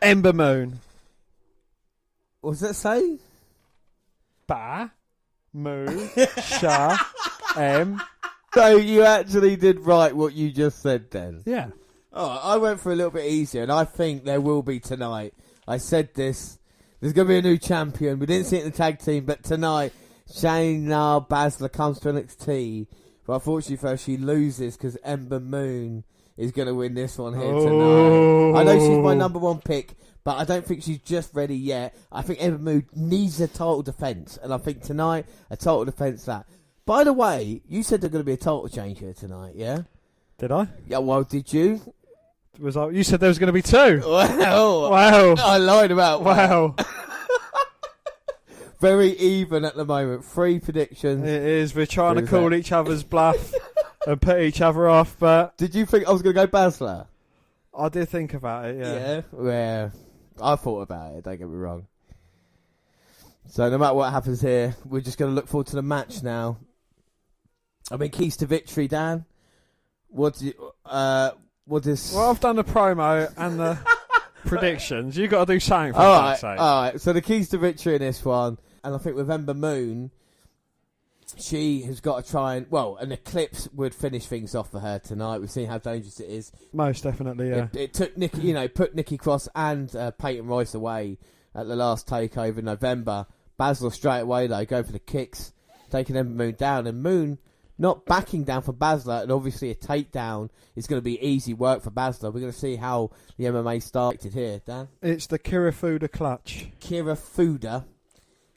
Ember Moon. What does that say? So you actually did write what you just said then? Yeah. Oh, I went for a little bit easier, and I think there will be tonight. I said this. There's going to be a new champion. We didn't see it in the tag team, but tonight, Shayna Baszler comes to NXT. But unfortunately for her, she loses because Ember Moon is going to win this one here tonight. I know she's my number 1 pick, but I don't think she's just ready yet. I think Ember Moon needs a title defence, and I think tonight, a title defence that. By the way, you said there's going to be a title change here tonight, yeah? Did I? Yeah, well, did you? You said there was going to be 2. Wow. I lied about that. Wow. Very even at the moment. 3 predictions. It is. We're trying to call each other's bluff and put each other off, but... Did you think I was going to go Baszler? I did think about it, yeah. Yeah? Well, I thought about it, don't get me wrong. So no matter what happens here, we're just going to look forward to the match now. I mean, keys to victory, Dan. What is? Well, I've done the promo and the predictions. You've got to do something for God's sake. All right. So the keys to victory in this one, and I think with Ember Moon, she has got to try and an eclipse would finish things off for her tonight. We've seen how dangerous it is. Most definitely, yeah. It took Nikki, put Nikki Cross and Peyton Royce away at the last takeover in November. Baszler straight away though, going for the kicks, taking Ember Moon down, and Moon not backing down for Baszler, and obviously a takedown is going to be easy work for Baszler. We're going to see how the MMA started here, Dan. It's the Kirifuda clutch. Kirifuda.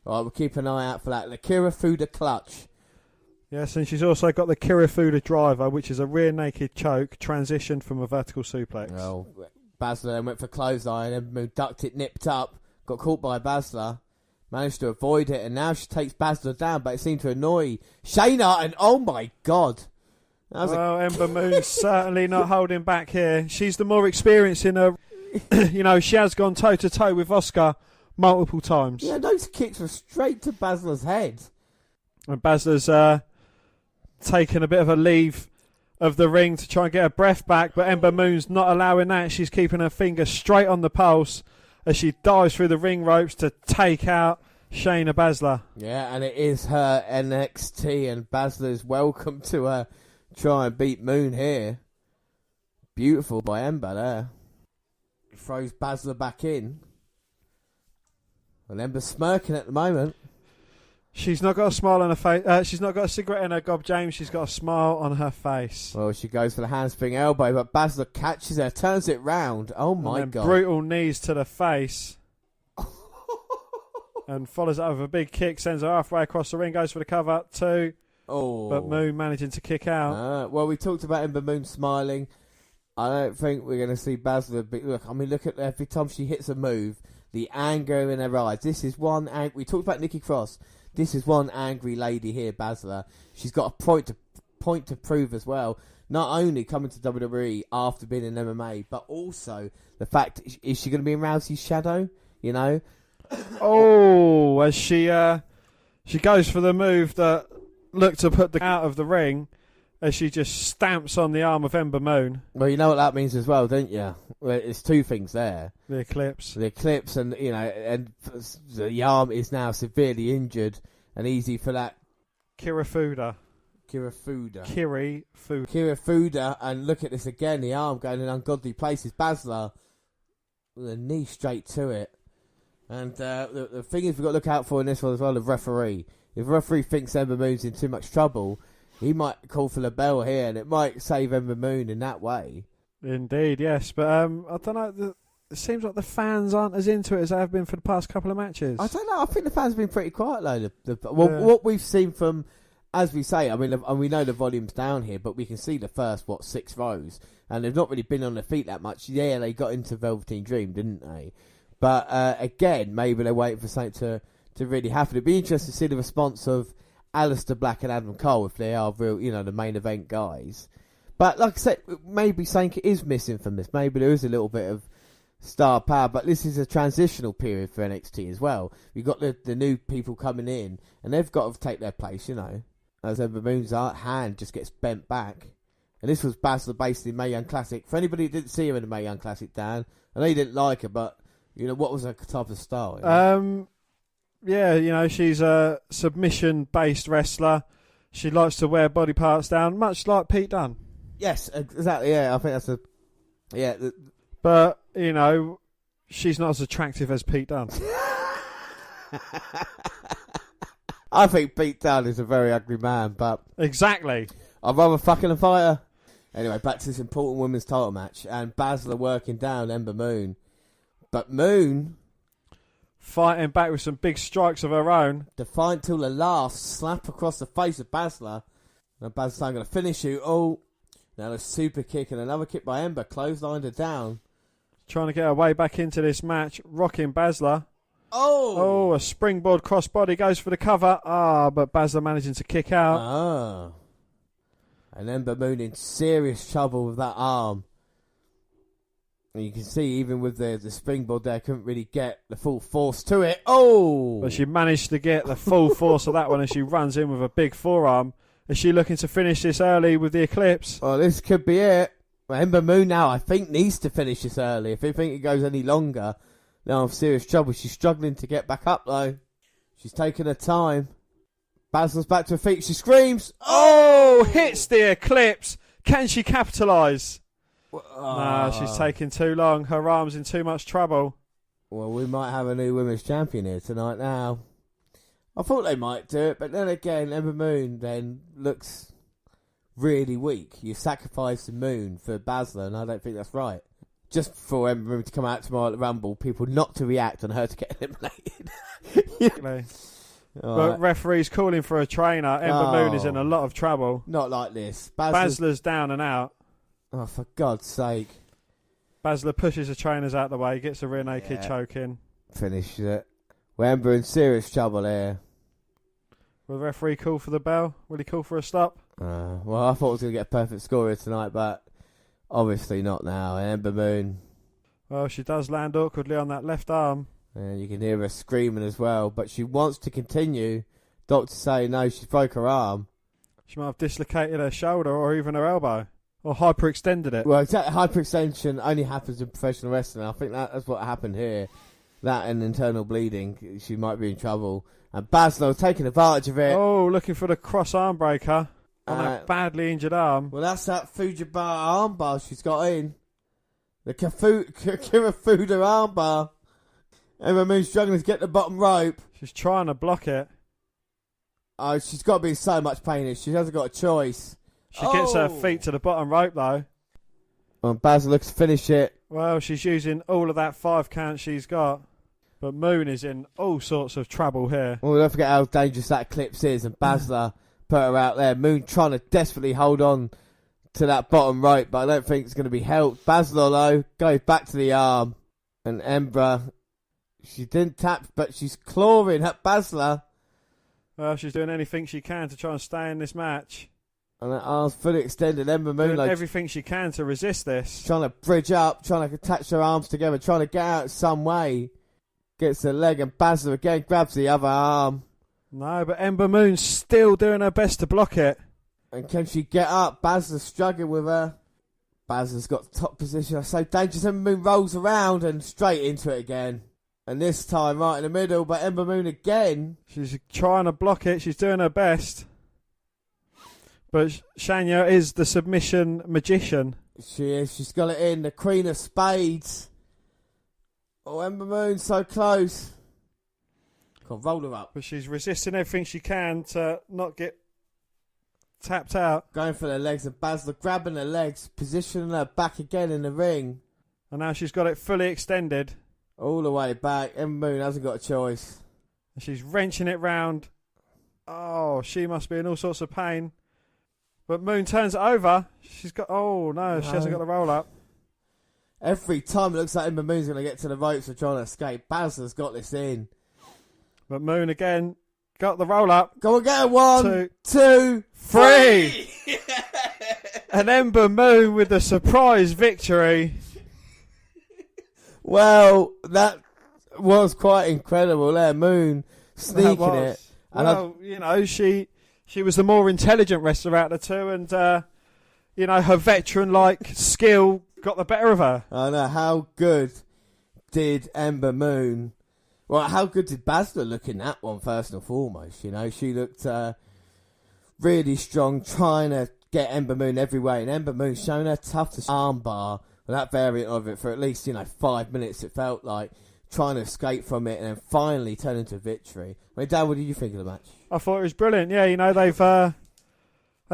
All right, we'll keep an eye out for that. The Kirifuda clutch. Yes, and she's also got the Kirifuda driver, which is a rear naked choke transitioned from a vertical suplex. Oh, Baszler then went for clothesline, Ember Moon ducked it, nipped up, got caught by Baszler. Managed to avoid it, and now she takes Baszler down, but it seemed to annoy Shayna, and oh my God. Ember Moon's certainly not holding back here. She's the more experienced in her... she has gone toe-to-toe with Asuka multiple times. Yeah, those kicks were straight to Baszler's head. And Baszler's taken a bit of a leave of the ring to try and get her breath back, but Ember Moon's not allowing that. She's keeping her finger straight on the pulse as she dives through the ring ropes to take out Shayna Baszler. Yeah, and it is her NXT, and Baszler's welcome to try and beat Moon here. Beautiful by Ember there. Throws Baszler back in. And Ember's smirking at the moment. She's not got a smile on her face. She's not got a cigarette in her gob, James. She's got a smile on her face. Well, she goes for the handspring elbow, but Baszler catches her, turns it round. Oh, my God. Brutal knees to the face. And follows it up with a big kick, sends her halfway across the ring, goes for the cover, 2. Oh. But Moon managing to kick out. Well, we talked about Ember Moon smiling. I don't think we're going to see Baszler. Look at every time she hits a move, the anger in her eyes. This is one. We talked about Nikki Cross. This is one angry lady here, Baszler. She's got a point to prove as well. Not only coming to WWE after being in MMA, but also the fact, is she going to be in Rousey's shadow? You know? Oh, as she goes for the move that looked to put the out of the ring, as she just stamps on the arm of Ember Moon. Well, you know what that means as well, don't you? Well, it's two things there. The eclipse, and and the arm is now severely injured, and easy for that. Kirifuda, and look at this again. The arm going in ungodly places. Baszler with a knee straight to it. And the thing is, we've got to look out for in this one as well, the referee. If the referee thinks Ember Moon's in too much trouble, he might call for the bell here, and it might save Ember Moon in that way. Indeed, yes. But I don't know. It seems like the fans aren't as into it as they have been for the past couple of matches. I don't know. I think the fans have been pretty quiet, though. What we've seen from, as we say, I mean, and we know the volume's down here, but we can see the first, 6 rows, and they've not really been on their feet that much. Yeah, they got into Velveteen Dream, didn't they? But again, maybe they're waiting for something to really happen. It'd be interesting to see the response of Alister Black and Adam Cole if they are real, the main event guys. But like I said, maybe something is missing from this. Maybe there is a little bit of star power, but this is a transitional period for NXT as well. You've got the new people coming in, and they've got to take their place, as Ember Moon's hand just gets bent back. And this was Baszler based in Mae Young Classic. For anybody who didn't see her in the Mae Young Classic, Dan, I know you didn't like her, but what was her type of style? Yeah, she's a submission-based wrestler. She likes to wear body parts down, much like Pete Dunne. Yes, exactly. Yeah, I think that's But she's not as attractive as Pete Dunne. I think Pete Dunne is a very ugly man, but exactly. I'd rather fucking a fighter. Anyway, back to this important women's title match, and Baszler working down Ember Moon, but Moon fighting back with some big strikes of her own. Defiant till the last, slap across the face of Baszler. Now Baszler's going to finish you. Oh, now a super kick and another kick by Ember, clotheslined her down. Trying to get her way back into this match, rocking Baszler. Oh, a springboard crossbody, goes for the cover. But Baszler managing to kick out. And Ember Moon in serious trouble with that arm. And you can see even with the springboard there, couldn't really get the full force to it. Oh! But she managed to get the full force of that one as she runs in with a big forearm. Is she looking to finish this early with the Eclipse? Well, this could be it. Ember Moon now, I think, needs to finish this early. If you think it goes any longer, now I'm serious trouble. She's struggling to get back up, though. She's taking her time. Baszler's back to her feet. She screams. Oh! Hits the Eclipse. Can she capitalise? Nah, she's taking too long. Her arm's in too much trouble. Well, we might have a new women's champion here tonight now. I thought they might do it, but then again, Ember Moon then looks really weak. You sacrifice the Moon for Baszler, and I don't think that's right. Just for Ember Moon to come out tomorrow at the Rumble, people not to react and her to get eliminated. But referee's calling for a trainer. Ember Moon is in a lot of trouble. Not like this. Baszler's down and out. Oh, for God's sake. Baszler pushes the trainers out the way, gets a rear naked choke in. Finishes it. We're Ember in serious trouble here. Will the referee call for the bell? Will he call for a stop? Well, I thought I was going to get a perfect score here tonight, but obviously not now. Ember Moon. Well, she does land awkwardly on that left arm. And you can hear her screaming as well, but she wants to continue. Doctor say no, she's broke her arm. She might have dislocated her shoulder or even her elbow. Or hyperextended it. Well, exactly. Hyperextension only happens in professional wrestling. I think that's what happened here. That and internal bleeding. She might be in trouble. And Baszler taking advantage of it. Oh, looking for the cross arm breaker on that badly injured arm. Well, that's that Fujibar armbar she's got in. The Kirifuda armbar. Ember Moon struggling to get the bottom rope. She's trying to block it. Oh, she's got to be in so much pain here. She hasn't got a choice. She gets her feet to the bottom rope, though. Well, Baszler looks to finish it. Well, she's using all of that 5 count she's got. But Moon is in all sorts of trouble here. Well, don't forget how dangerous that Eclipse is, and Baszler put her out there. Moon trying to desperately hold on to that bottom rope, but I don't think it's going to be helped. Baszler, though, goes back to the arm. And Ember, she didn't tap, but she's clawing at Baszler. Well, she's doing anything she can to try and stay in this match. And that arm's fully extended. Ember Moon, doing everything she can to resist this. Trying to bridge up, trying to attach her arms together, trying to get out some way. Gets the leg, and Baszler again grabs the other arm. No, but Ember Moon's still doing her best to block it. And can she get up? Baszler's struggling with her. Baszler's got the top position. That's so dangerous. Ember Moon rolls around and straight into it again. And this time right in the middle, but Ember Moon again. She's trying to block it. She's doing her best. But Shania is the submission magician. She is. She's got it in. The Queen of Spades. Oh, Ember Moon, so close. Come on, roll her up. But she's resisting everything she can to not get tapped out. Going for the legs, and Baszler grabbing the legs, positioning her back again in the ring. And now she's got it fully extended. All the way back. Ember Moon hasn't got a choice. And she's wrenching it round. Oh, she must be in all sorts of pain. But Moon turns it over. She's got... Oh, no, she hasn't got the roll up. Every time it looks like Ember Moon's going to get to the ropes and trying to escape, Baszler's got this in. But Moon again got the roll up. Go and get her. 1, 2, 3. And Ember Moon with the surprise victory. Well, that was quite incredible there. Moon sneaking it. And well, you know, she was the more intelligent wrestler out of the two, and, you know, her veteran-like skill got the better of her. I know. How good did Ember Moon... Well, how good did Baszler look in that one, first and foremost? You know, she looked really strong, trying to get Ember Moon every way. And Ember Moon showing her toughest armbar, that variant of it, for at least, 5 minutes, it felt like, trying to escape from it, and then finally turn into victory. I mean, Dan, what did you think of the match? I thought it was brilliant. Yeah, you know, they've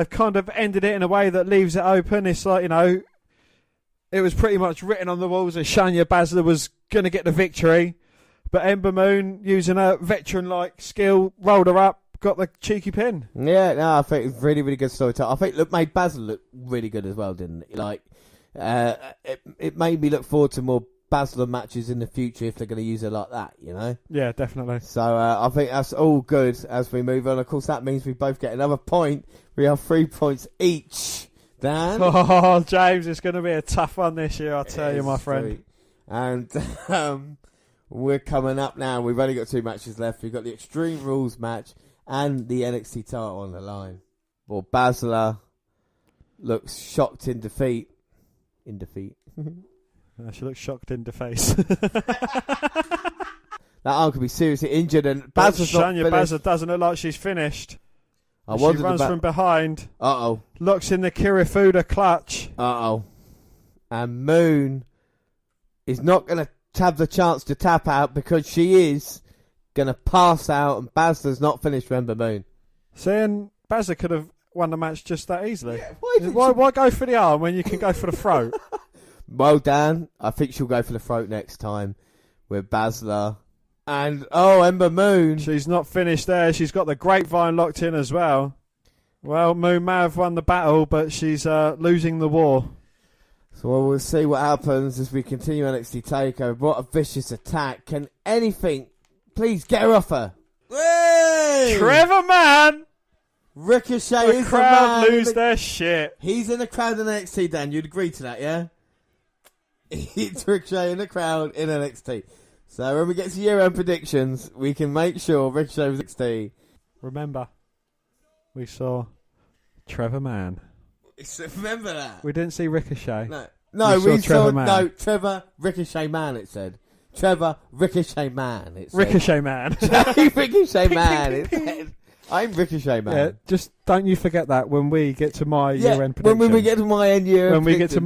kind of ended it in a way that leaves it open. It's like, you know, it was pretty much written on the walls that Shania Baszler was going to get the victory. But Ember Moon, using her veteran-like skill, rolled her up, got the cheeky pin. Yeah, no, I think it was really, really good storytelling. I think it made Baszler look really good as well, didn't it? Like, it made me look forward to more Baszler matches in the future if they're going to use her like that, you know? Yeah, definitely. So I think that's all good as we move on. Of course, that means we both get another point. We have 3 points each. Dan? Oh, James, it's going to be a tough one this year, I'll tell you, my friend. And we're coming up now. We've only got 2 matches left. We've got the Extreme Rules match and the NXT title on the line. Well, Baszler looks shocked in defeat. She looks shocked in the face. That arm could be seriously injured, and Baszler's not Shania Baszler doesn't look like she's finished. She runs from behind. Uh-oh. Locks in the Kirifuda clutch. Uh-oh. And Moon is not going to have the chance to tap out because she is going to pass out, and Baszler's not finished for Ember Moon. Saying Baszler could have won the match just that easily. Yeah, why go for the arm when you can go for the throat? Well, Dan, I think she'll go for the throat next time with Baszler. And, Ember Moon. She's not finished there. She's got the grapevine locked in as well. Well, Moon may have won the battle, but she's losing the war. So we'll see what happens as we continue NXT Takeover. What a vicious attack. Can anything please get her off her? Hey! Trevor Mann! Ricochet the is the crowd man. lose their shit. He's in the crowd in NXT, Dan. You'd agree to that, yeah? It's Ricochet in the crowd in NXT. So when we get to year-end predictions, we can make sure Ricochet was NXT. Remember, we saw Trevor Mann. Remember that? We didn't see Ricochet. No, we saw Mann. No, Trevor Ricochet Man, it said. Trevor Ricochet Man, it said. Ricochet Man. Ricochet Man, it said. I'm Ricochet Man. Yeah, just don't you forget that when we get to my year-end prediction. When we get to my year-end prediction.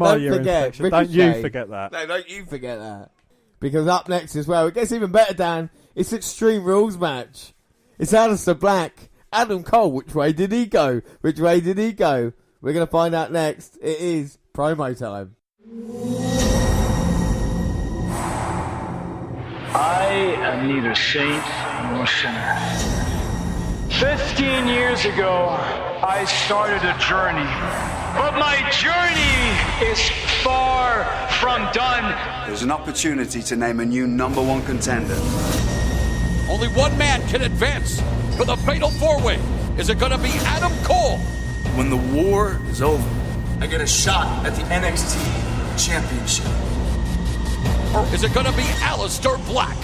Don't you forget that. No, don't you forget that. Because up next as well, it gets even better, Dan. It's Extreme Rules match. It's Alister Black Adam Cole, which way did he go? Which way did he go? We're going to find out next. It is promo time. I am neither saint nor sinner. 15 years ago, I started a journey. But my journey is far from done. There's an opportunity to name a new #1 contender. Only one man can advance for the Fatal 4-Way. Is it going to be Adam Cole? When the war is over, I get a shot at the NXT Championship. Or is it going to be Alister Black?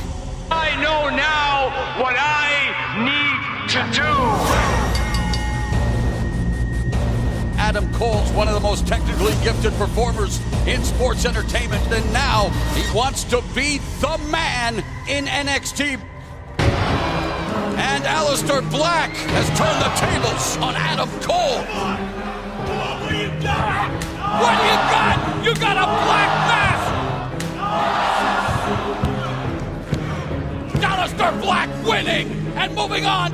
I know now what I need to do. Adam Cole's one of the most technically gifted performers in sports entertainment, and now he wants to be the man in NXT. And Alister Black has turned the tables on Adam Cole. What do you got? What do you got? You got a black mask! Alister Black winning and moving on.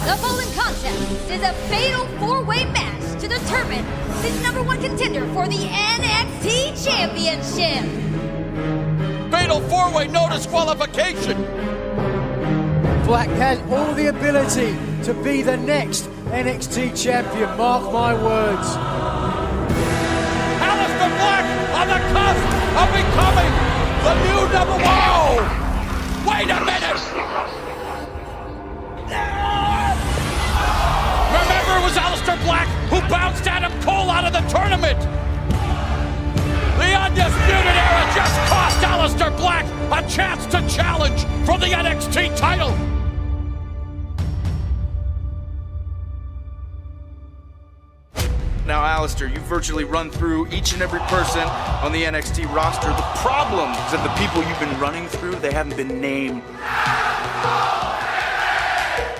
The following contest is a fatal 4-way match to determine the #1 contender for the NXT Championship. Fatal 4-Way, no disqualification. Black has all the ability to be the next NXT champion, mark my words. Alister Black on the cusp of becoming the new #1. Wait a minute! Remember, it was Alister Black who bounced Adam Cole out of the tournament. The Undisputed Era just cost Alister Black a chance to challenge for the NXT title. Now, Alister, you've virtually run through each and every person on the NXT roster. The problem is that the people you've been running through, they haven't been named.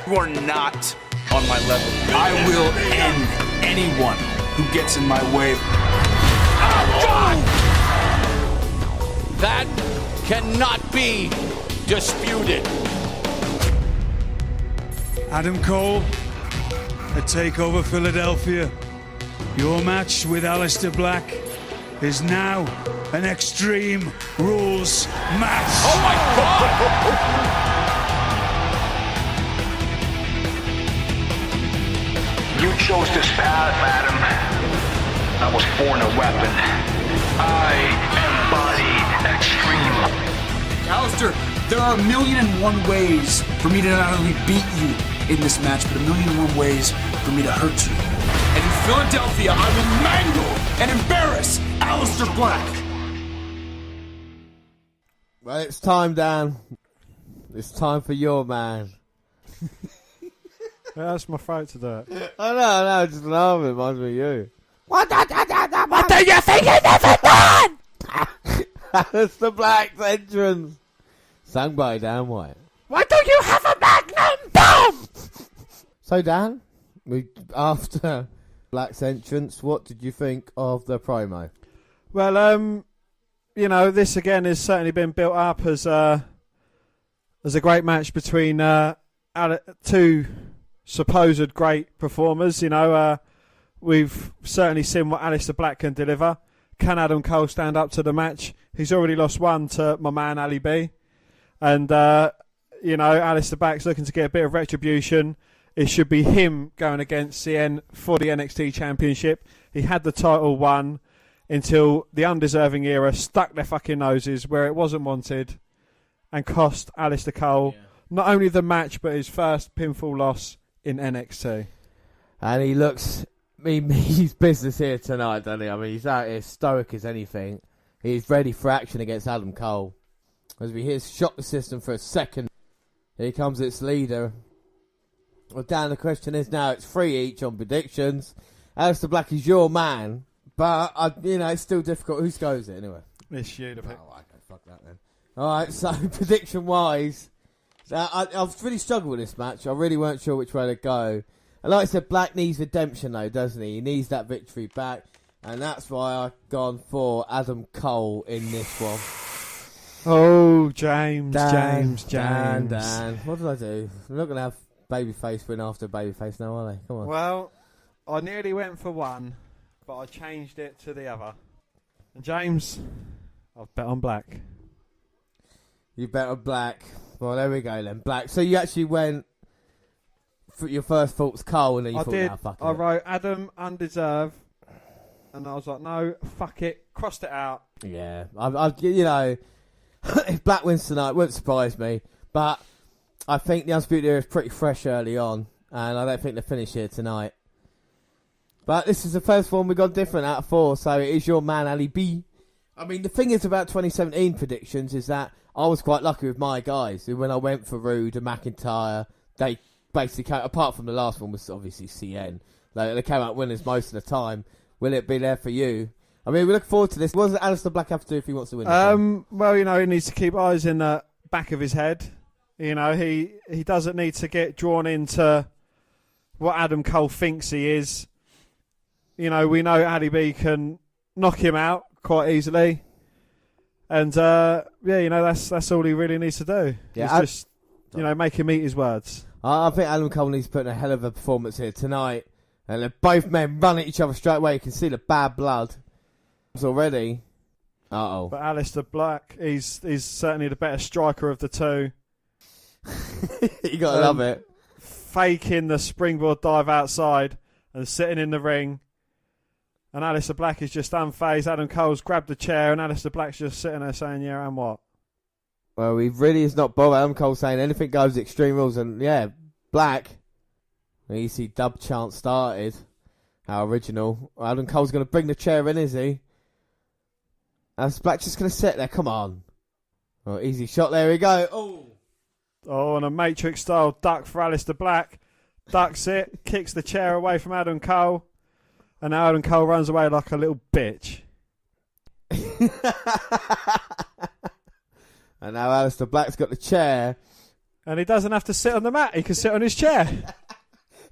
You are not on my level. I will end anyone who gets in my way. Oh, God! That cannot be disputed. Adam Cole, at Takeover Philadelphia. Your match with Alister Black is now an Extreme Rules match. Oh my God! You chose this path, Adam. I was born a weapon. I embody Extreme. Alister, there are 1,000,001 ways for me to not only beat you in this match, but 1,000,001 ways for me to hurt you. And in Philadelphia, I will mangle and embarrass Alister Black. Well, it's time, Dan. It's time for your man. That's my throat to do it. I know, just love it. Reminds me of you. What do you think you've never done? Alister Black's entrance. Sung by Dan White. Why don't you have a magnum bomb? So, Dan, after Black's entrance, what did you think of the promo? Well, this again has certainly been built up as a great match between two supposed great performers. We've certainly seen what Alister Black can deliver. Can Adam Cole stand up to the match? He's already lost one to my man Ali B. And, Alister Black's looking to get a bit of retribution. It should be him going against CN for the NXT Championship. He had the title won until the Undeserving Era stuck their fucking noses where it wasn't wanted and cost Alister Cole not only the match but his first pinfall loss in NXT. And he looks... he's business here tonight, doesn't he? I mean, he's out here stoic as anything. He's ready for action against Adam Cole. As we hear shock the system for a second. Here comes its leader. Well, Dan, the question is now, it's 3 each on predictions. Alister Black is your man, but, it's still difficult. Who goes it, anyway? It's you to pick. Oh, okay, fuck that then. All right, so prediction-wise, I've really struggled with this match. I really weren't sure which way to go. And like I said, Black needs redemption, though, doesn't he? He needs that victory back, and that's why I've gone for Adam Cole in this one. Oh, James. Dan. What did I do? I'm not going to have babyface win after babyface now, are they? Come on. Well, I nearly went for one, but I changed it to the other. And James, I've bet on Black. You bet on Black. Well, there we go then. Black. So you actually went for your first thought's Cole, and then you thought, fuck it. I wrote Adam undeserved, and I was like, no, fuck it. Crossed it out. Yeah. If Black wins tonight, it wouldn't surprise me. But I think the Undisputed Era is pretty fresh early on, and I don't think they'll finish here tonight. But this is the first one we got different out of 4, so it is your man, Ali B. I mean, the thing is about 2017 predictions is that I was quite lucky with my guys. When I went for Rude and McIntyre, they basically came, apart from the last one was obviously CN. They came out winners most of the time. Will it be there for you? I mean, we look forward to this. What does Alister Black have to do if he wants to win? Well, he needs to keep eyes in the back of his head. He doesn't need to get drawn into what Adam Cole thinks he is. We know Ali B can knock him out quite easily. And, that's all he really needs to do. Yeah, just make him eat his words. I think Adam Cole needs to put in a hell of a performance here tonight. And both men run at each other straight away. You can see the bad blood already. Uh-oh. But Alister Black, he's certainly the better striker of the two. You got to love it. Faking the springboard dive outside and sitting in the ring. And Alister Black is just unfazed. Adam Cole's grabbed the chair and Alister Black's just sitting there saying, yeah, and what? Well, he really is not bothered. Adam Cole saying anything goes, Extreme Rules. And, yeah, Black. You see dub chant started. How original. Adam Cole's going to bring the chair in, is he? Alister Black just going to sit there. Come on. Oh, easy shot. There we go. Oh, and a Matrix-style duck for Alister Black. Ducks it. Kicks the chair away from Adam Cole. And now Adam Cole runs away like a little bitch. And now Alister Black's got the chair. And he doesn't have to sit on the mat. He can sit on his chair.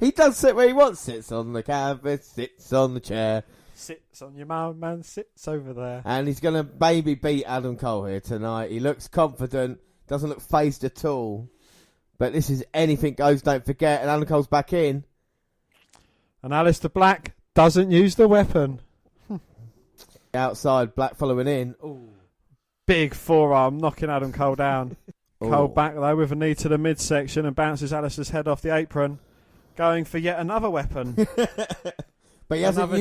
He does sit where he wants. Sits on the canvas, sits on the chair. Sits on your man, sits over there. And he's going to maybe beat Adam Cole here tonight. He looks confident. Doesn't look phased at all. But this is anything goes, don't forget. And Adam Cole's back in. And Alister Black doesn't use the weapon. Outside, Black following in. Ooh. Big forearm knocking Adam Cole down. Cole back though with a knee to the midsection and bounces Alistair's head off the apron. Going for yet another weapon. But he hasn't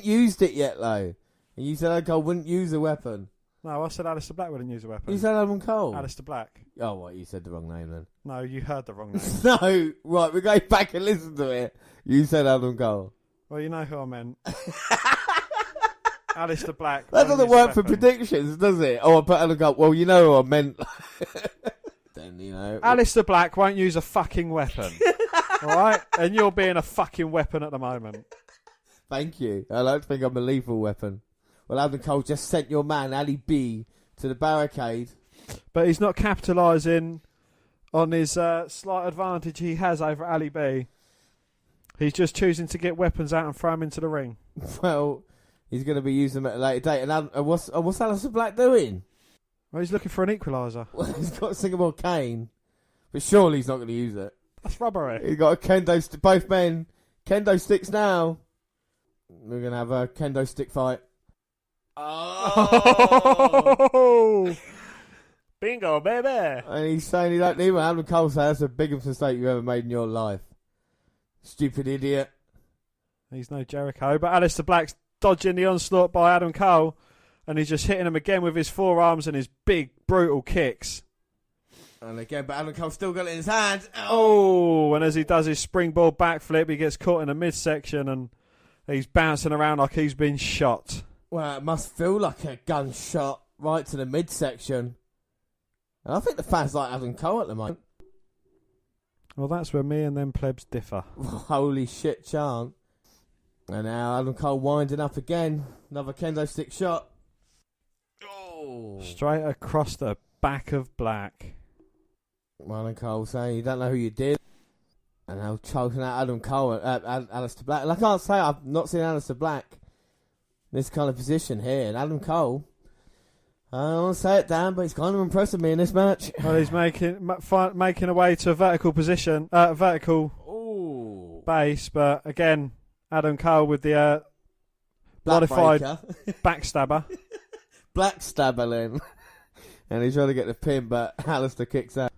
used it yet though. And you said Adam Cole wouldn't use a weapon. No, I said Alister Black wouldn't use a weapon. You said Adam Cole? Alister Black. Oh, what? You said the wrong name then? No, you heard the wrong name. No, right, we're going back and listen to it. You said Adam Cole. Well, you know who I meant. Alister Black. That doesn't work for predictions, does it? Oh, I put Adam Cole. Well, you know who I meant. Then, Alister Black won't use a fucking weapon. Alright? And you're being a fucking weapon at the moment. Thank you. I like to think I'm a lethal weapon. Well, Adam Cole just sent your man, Ali B, to the barricade. But he's not capitalising on his slight advantage he has over Ali B. He's just choosing to get weapons out and throw them into the ring. Well, he's going to be using them at a later date. And what's Alister Black doing? Well, he's looking for an equaliser. Well, he's got a Singapore cane. But surely he's not going to use it. That's robbery. He's got a kendo stick. Both men. Kendo sticks now. We're going to have a kendo stick fight. Oh! Bingo, baby! And he's saying he don't need one. Adam Cole says that's the biggest mistake you ever made in your life. Stupid idiot. He's no Jericho, but Alister Black's dodging the onslaught by Adam Cole, and he's just hitting him again with his forearms and his big, brutal kicks. And again, but Adam Cole's still got it in his hand. Oh, and as he does his springboard backflip, he gets caught in the midsection, and he's bouncing around like he's been shot. Well, it must feel like a gunshot right to the midsection. And I think the fans like Adam Cole at the moment. Well, that's where me and them plebs differ. Holy shit, chant. And now Adam Cole winding up again. Another kendo stick shot. Oh. Straight across the back of Black. Adam Cole saying, you don't know who you did. And now choking out Adam Cole, Alister Black. And I can't say I've not seen Alister Black in this kind of position here. And Adam Cole, I don't want to say it, Dan, but he's kind of impressing me in this match. Well, he's making a way to a vertical position, vertical base, but again, Adam Cole with the modified backstabber. Blackstabber in. And he's trying to get the pin, but Alister kicks out.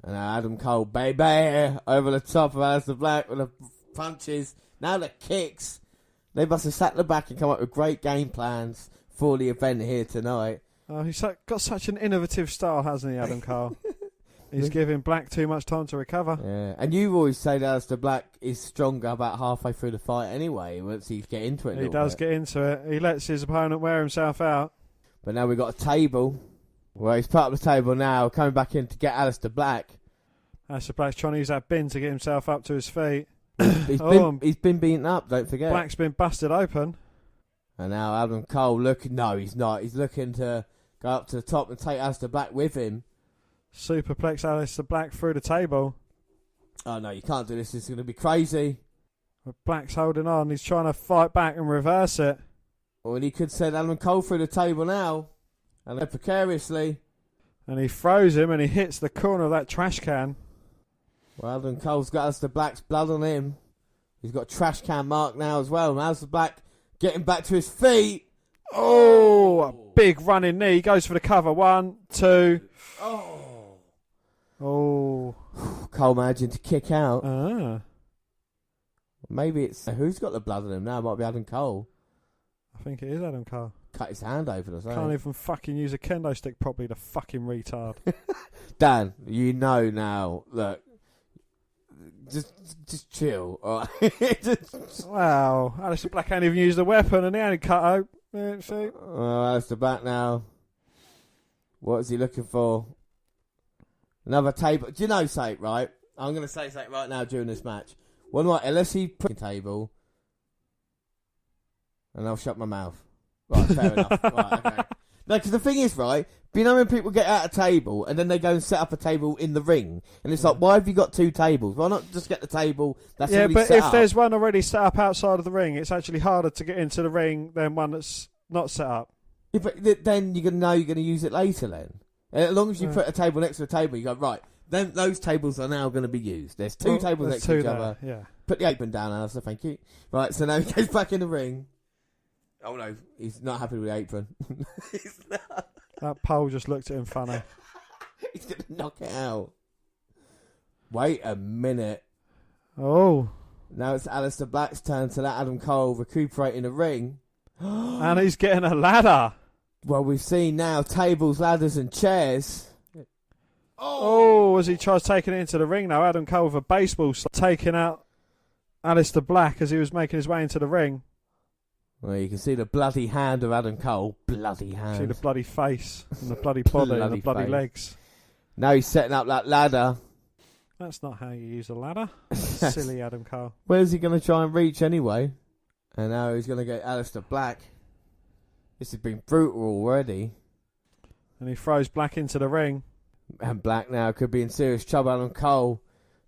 And now Adam Cole, baby, over the top of Alister Black with the punches. Now the kicks. They must have sat in the back and come up with great game plans for the event here tonight. Oh, he's got such an innovative style, hasn't he, Adam Cole? He's giving Black too much time to recover. Yeah, and you always say that Alister Black is stronger about halfway through the fight anyway, once he get into it. He does get into it. He lets his opponent wear himself out. But now we've got a table. Well, he's part of the table now, coming back in to get Alister Black. Alister Black's trying to use that bin to get himself up to his feet. He's been beaten up, don't forget. Black's been busted open. And now Adam Cole no, he's not. He's looking to go up to the top and take Alister Black with him. Superplex Alister Black through the table. Oh no, you can't do this. It's going to be crazy. But Black's holding on. He's trying to fight back and reverse it. Well, and he could send Adam Cole through the table now. And then precariously. And he throws him and he hits the corner of that trash can. Well, Adam Cole's got Alister Black's blood on him. He's got a trash can mark now as well. And Alister Black getting back to his feet. Oh, a big running knee. He goes for the cover. 1, 2. Oh. Cole managing to kick out. Maybe it's... Who's got the blood on him now? It might be Adam Cole. I think it is Adam Cole. Cut his hand open or something. Can't even fucking use a kendo stick properly, the fucking retard. Dan, you know now. Look. Just chill. All right. Wow. Alister Black can't even use the weapon and he only cut out. Yeah, see? Well, Alister Black now. What is he looking for? Another table. Do you know something, right? I'm going to say something right now during this match. One right, unless he put the table, and I'll shut my mouth. Right, fair enough. Right, okay. No, because the thing is, right, you know when people get out a table and then they go and set up a table in the ring, and it's like, why have you got 2 tables? Why not just get the table that's already set up? Yeah, but if there's one already set up outside of the ring, it's actually harder to get into the ring than one that's not set up. Yeah, but then you're going to know you're going to use it later then. And as long as you put a table next to a table, you go, right, then those tables are now going to be used. There's 2 tables next to each other. Yeah. Put the apron down, Alister, thank you. Right, so now he goes back in the ring. Oh no, he's not happy with the apron. He's not. That pole just looked at him funny. He's going to knock it out. Wait a minute. Oh. Now it's Alister Black's turn to let Adam Cole recuperate in the ring. And he's getting a ladder. Well, we've seen now tables, ladders and chairs. Oh, as he tries taking it into the ring now, Adam Cole with a baseball taking out Alister Black as he was making his way into the ring. Well, you can see the bloody hand of Adam Cole. Bloody hand. See the bloody face and the bloody body and the bloody legs. Now he's setting up that ladder. That's not how you use a ladder. Silly Adam Cole. Where's he going to try and reach anyway? And now he's going to get Alister Black. This has been brutal already. And he throws Black into the ring. And Black now could be in serious trouble. Adam Cole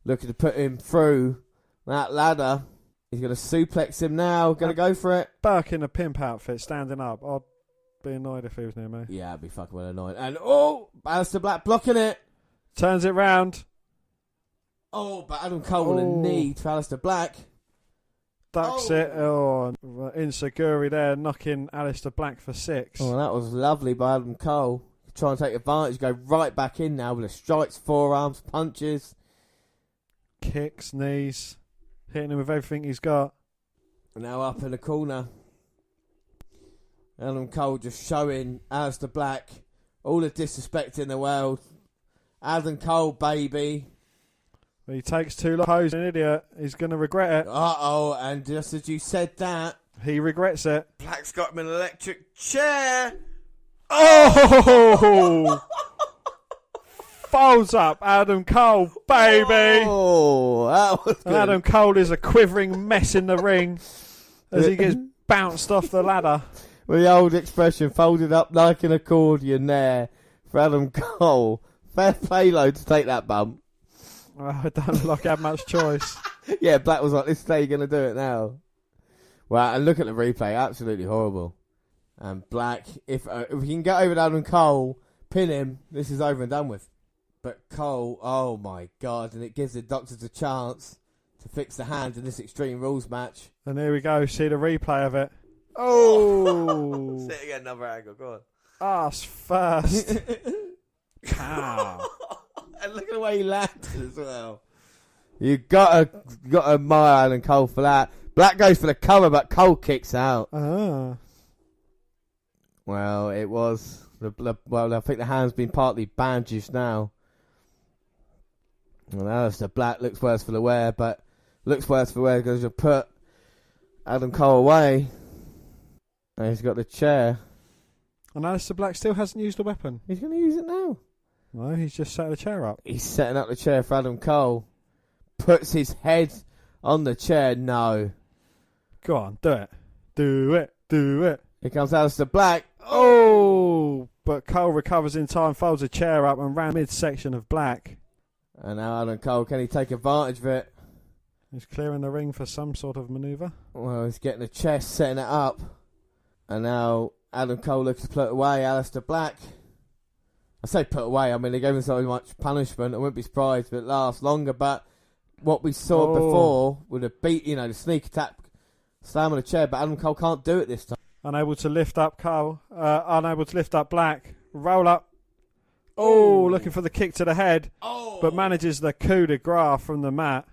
looking to put him through that ladder. He's going to suplex him now. Going to go for it. Burke in a pimp outfit, standing up. I'd be annoyed if he was near me. Yeah, I'd be fucking well annoyed. And, Alister Black blocking it. Turns it round. Oh, but Adam Cole with a knee to Alister Black. Ducks it. Oh, Inseguri there, knocking Alister Black for 6. Oh, that was lovely by Adam Cole. Try and take advantage. Go right back in now with the strikes, forearms, punches. Kicks, knees. Hitting him with everything he's got. Now up in the corner. Adam Cole just showing Alister Black all the disrespect in the world. Adam Cole, baby. He takes 2 lows. An idiot. He's going to regret it. Uh-oh, and just as you said that, he regrets it. Black's got him in an electric chair. Oh! Folds up Adam Cole, baby. Oh, that was good. Adam Cole is a quivering mess in the ring as he gets bounced off the ladder. With the old expression, folded up like an accordion there for Adam Cole. Fair payload to take that bump. Oh, I don't look like I had much choice. Yeah, Black was like, this is how you're going to do it now. Wow, and look at the replay. Absolutely horrible. And Black, if we can get over Adam Cole, pin him, this is over and done with. But Cole, oh my God, and it gives the Doctors a chance to fix the hands in this Extreme Rules match. And here we go, see the replay of it. Oh! Say it again, another angle, go on. Ass first. Cow. And look at the way he landed as well. You gotta admire Adam Cole for that. Black goes for the cover, but Cole kicks out. Well, it was. I think the hand's been partly bandaged now. Well, Alister Black looks worse for the wear, but because you put Adam Cole away. And he's got the chair. And Alister Black still hasn't used the weapon. He's going to use it now. No, he's just set the chair up. He's setting up the chair for Adam Cole. Puts his head on the chair. No. Go on, do it. Do it. Do it. Here comes Alister Black. Oh! But Cole recovers in time, folds a chair up and ran midsection of Black. And now Adam Cole, can he take advantage of it? He's clearing the ring for some sort of manoeuvre. Well, he's getting the chest, setting it up. And now Adam Cole looks to put away Alister Black. I say put away, I mean, they gave him so much punishment. I wouldn't be surprised if it lasts longer. But what we saw before with a beat, the sneak attack, slam on the chair, but Adam Cole can't do it this time. Unable to lift up Cole, unable to lift up Black. Roll up. Oh, looking for the kick to the head. But manages the coup de grace from the mat.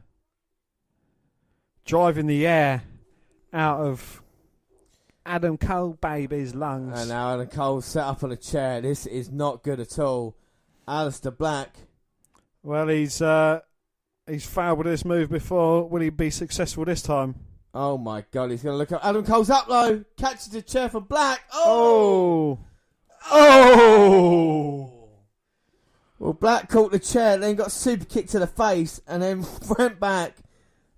Driving the air out of Adam Cole baby's lungs. And now Adam Cole set up on a chair. This is not good at all. Alister Black. Well, he's failed with this move before. Will he be successful this time? Oh my God, he's going to look up. Adam Cole's up low. Catches the chair from Black. Oh! Well, Black caught the chair, then got a super kick to the face, and then went back,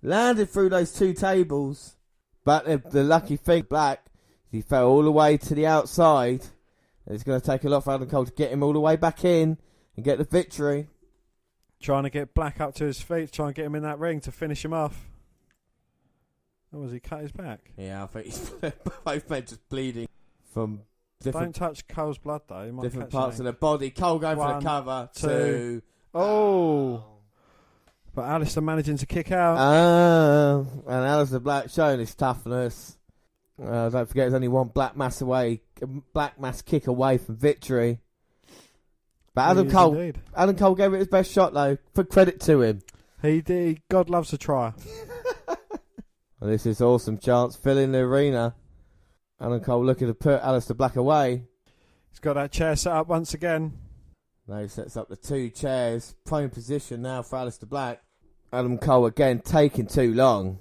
landed through those two tables. But the lucky thing, Black, he fell all the way to the outside. It's going to take a lot for Adam Cole to get him all the way back in and get the victory. Trying to get Black up to his feet, trying to get him in that ring to finish him off. Or was he cut his back? Yeah, I think he's both men just bleeding from different... Don't touch Cole's blood, though. He might different catch parts of the body. Cole going for the cover. 2. Oh! But Alister managing to kick out. And Alister Black showing his toughness. Don't forget, there's only one Black Mass kick away from victory. But Adam Cole gave it his best shot, though. For credit to him. He did. God loves a try. Well, this is awesome chance. Filling the arena. Adam Cole looking to put Alister Black away. He's got that chair set up once again. Now he sets up the 2 chairs. Prime position now for Alister Black. Adam Cole again taking too long.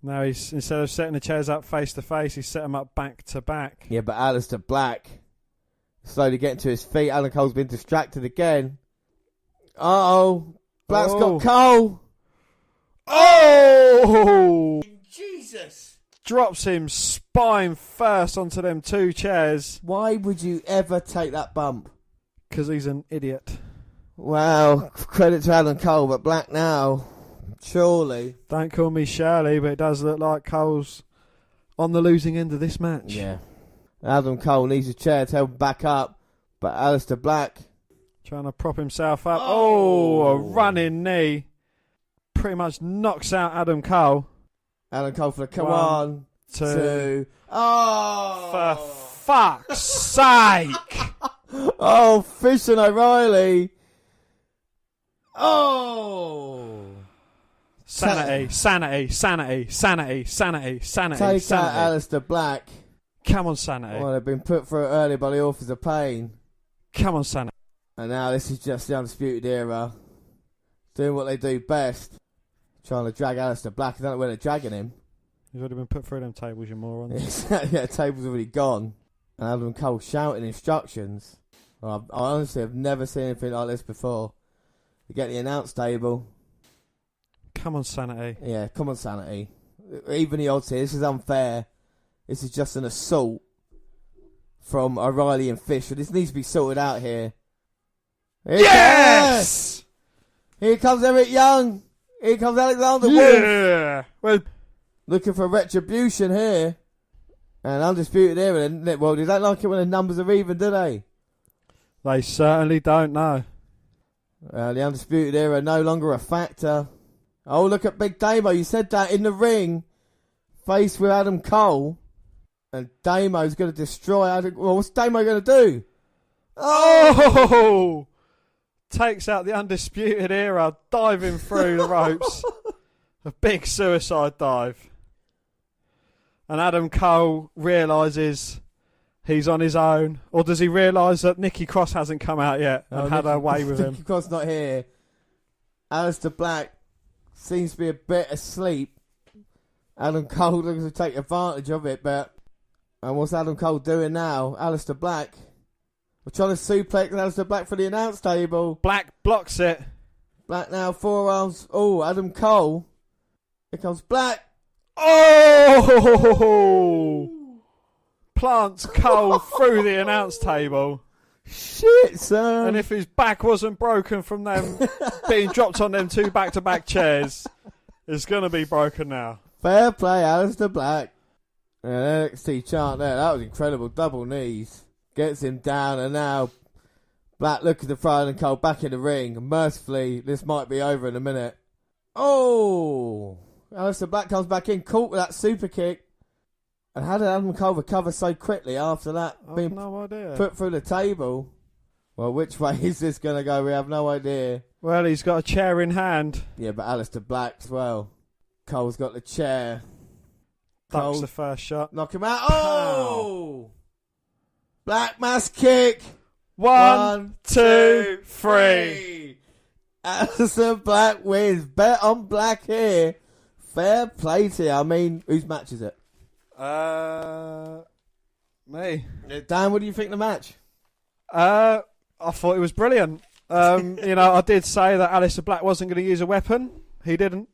Now he's, instead of setting the chairs up face to face, he's set them up back to back. Yeah, but Alister Black slowly getting to his feet. Adam Cole's been distracted again. Black's got Cole. Oh! Jesus! Drops him spine first onto them 2 chairs. Why would you ever take that bump? Because he's an idiot. Well, credit to Adam Cole, but Black now, surely. Don't call me Shirley, but it does look like Cole's on the losing end of this match. Yeah. Adam Cole needs a chair to help him back up, but Alister Black trying to prop himself up. A running knee. Pretty much knocks out Adam Cole. Adam Cole for the come on. 2. For fuck's sake. Fish and O'Reilly. Sanity. Take out Alister Black. Come on, Sanity. Well, they've been put through early by the authors of pain. Come on, Sanity. And now this is just the Undisputed Era. Doing what they do best. Trying to drag Alister Black. I don't know where they're dragging him. He's already been put through them tables, you morons. Yeah, the table's already gone. And Adam Cole shouting instructions. I honestly have never seen anything like this before. You get the announce table. Come on, Sanity. Yeah, come on, Sanity. Even the odds here. This is unfair. This is just an assault from O'Reilly and Fish. So this needs to be sorted out here. Yes! Here comes Eric Young. Here comes Alexander Wolf. Well, looking for retribution here. And Undisputed Era, well, they don't like it when the numbers are even, do they? They certainly don't know. The Undisputed Era no longer a factor. Oh, look at Big Damo. You said that in the ring. Faced with Adam Cole. And Damo's going to destroy Adam. Well, what's Damo going to do? Oh! Takes out the Undisputed Era, diving through the ropes. A big suicide dive. And Adam Cole realises he's on his own. Or does he realise that Nikki Cross hasn't come out yet and had her way with him? Nikki Cross not here. Alistair Black seems to be a bit asleep. Adam Cole looks to take advantage of it, but... And what's Adam Cole doing now? Alistair Black. We're trying to suplex Alistair Black for the announce table. Black blocks it. Black now, forearms. Oh, Adam Cole. Here comes Black. Oh! Plants Cole through the announce table. Shit, son. And if his back wasn't broken from them being dropped on them 2 back-to-back chairs, it's going to be broken now. Fair play, Alistair Black. And NXT chant there. That was incredible. Double knees. Gets him down, and now Black looking to throw Adam Cole back in the ring. Mercifully, this might be over in a minute. Oh! Alistair Black comes back in, caught with that super kick. And how did Adam Cole recover so quickly after that? I've no idea. Put through the table. Well, which way is this going to go? We have no idea. Well, he's got a chair in hand. Yeah, but Alistair Black as well. Cole's got the chair. Ducks the first shot. Knock him out. Oh! Black mass kick. 1, 2, 3. Alistair Black wins. Bet on Black here. Fair play to you. I mean, whose match is it? Me. Dan, what do you think of the match? I thought it was brilliant. I did say that Alistair Black wasn't going to use a weapon. He didn't.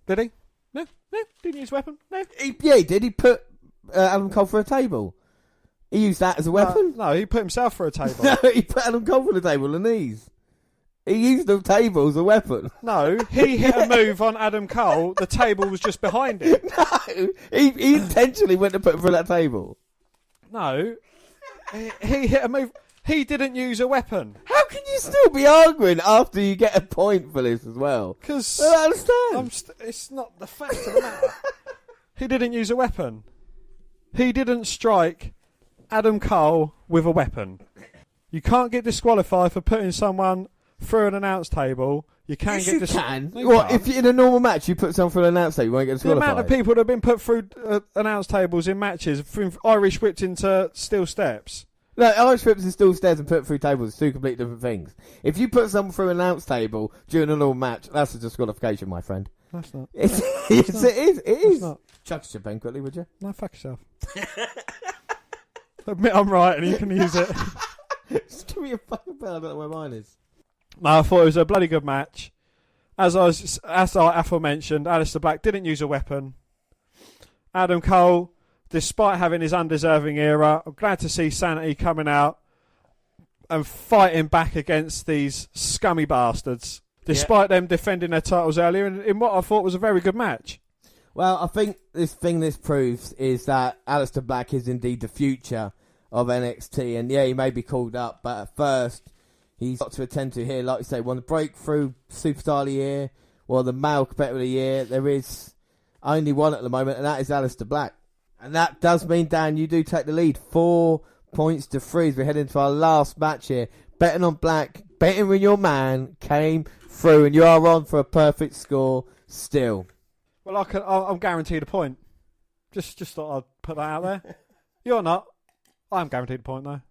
Did he? No, didn't use a weapon. No. He did. He put Adam Cole for a table. He used that as a weapon? No, he put himself for a table. No, he put Adam Cole for the table and knees. He used the table as a weapon. No, he hit a move on Adam Cole. The table was just behind him. No, he intentionally went to put him through that table. No, he hit a move. He didn't use a weapon. How can you still be arguing after you get a point for this as well? Because I don't understand. It's not the fact of the matter. He didn't use a weapon. He didn't strike Adam Cole with a weapon. You can't get disqualified for putting someone through an announce table. You can get disqualified. No, what, if in a normal match you put someone through an announce table, you won't get disqualified? The amount of people that have been put through announce tables in matches, from Irish whipped into steel steps. No, Irish whips and steel steps and put through tables are two completely different things. If you put someone through an announce table during a normal match, that's a disqualification, my friend. That's not. It is. Not. Chuck your pen quickly, would you? No, fuck yourself. Admit I'm right and you can use it. Just give me a fucking pen, I don't know where mine is. No, I thought it was a bloody good match. As I aforementioned, Alistair Black didn't use a weapon. Adam Cole, despite having his undeserving era, I'm glad to see Sanity coming out and fighting back against these scummy bastards, despite them defending their titles earlier in what I thought was a very good match. Well, I think this proves is that Alistair Black is indeed the future of NXT, and yeah, he may be called up, but at first he's got to attend to here, like you say, won the breakthrough superstar of the year, or the male competitor of the year. There is only one at the moment, and that is Alistair Black. And that does mean, Dan, you do take the lead. 4 points to 3 as we head into our last match here. Betting on Black, betting when your man came through, and you are on for a perfect score still. Well, I'm guaranteed a point. Just thought I'd put that out there. You're not. I'm guaranteed a point, though.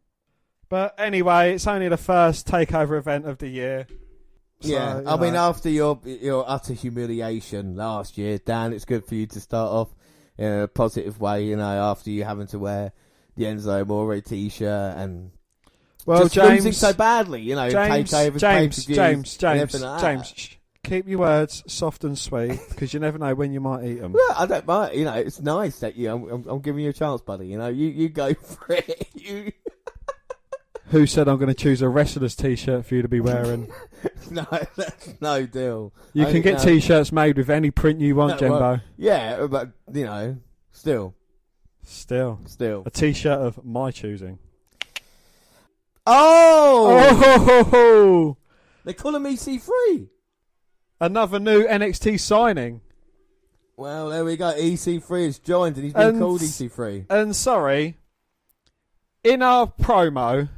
But anyway, it's only the first takeover event of the year. So, yeah, I mean, after your utter humiliation last year, Dan, it's good for you to start off in a positive way, after you having to wear the Enzo Amore t-shirt and just losing so badly, James, keep your words soft and sweet, because you never know when you might eat them. Well, I don't mind, it's nice that I'm giving you a chance, buddy, you go for it, Who said I'm going to choose a wrestler's t-shirt for you to be wearing? No, that's no deal. You can get t-shirts made with any print you want, Jimbo. Well, yeah, but, still. Still. Still. A T-shirt of my choosing. Oh! They call him EC3. Another new NXT signing. Well, there we go. EC3 has joined and he's been called EC3. And sorry, in our promo,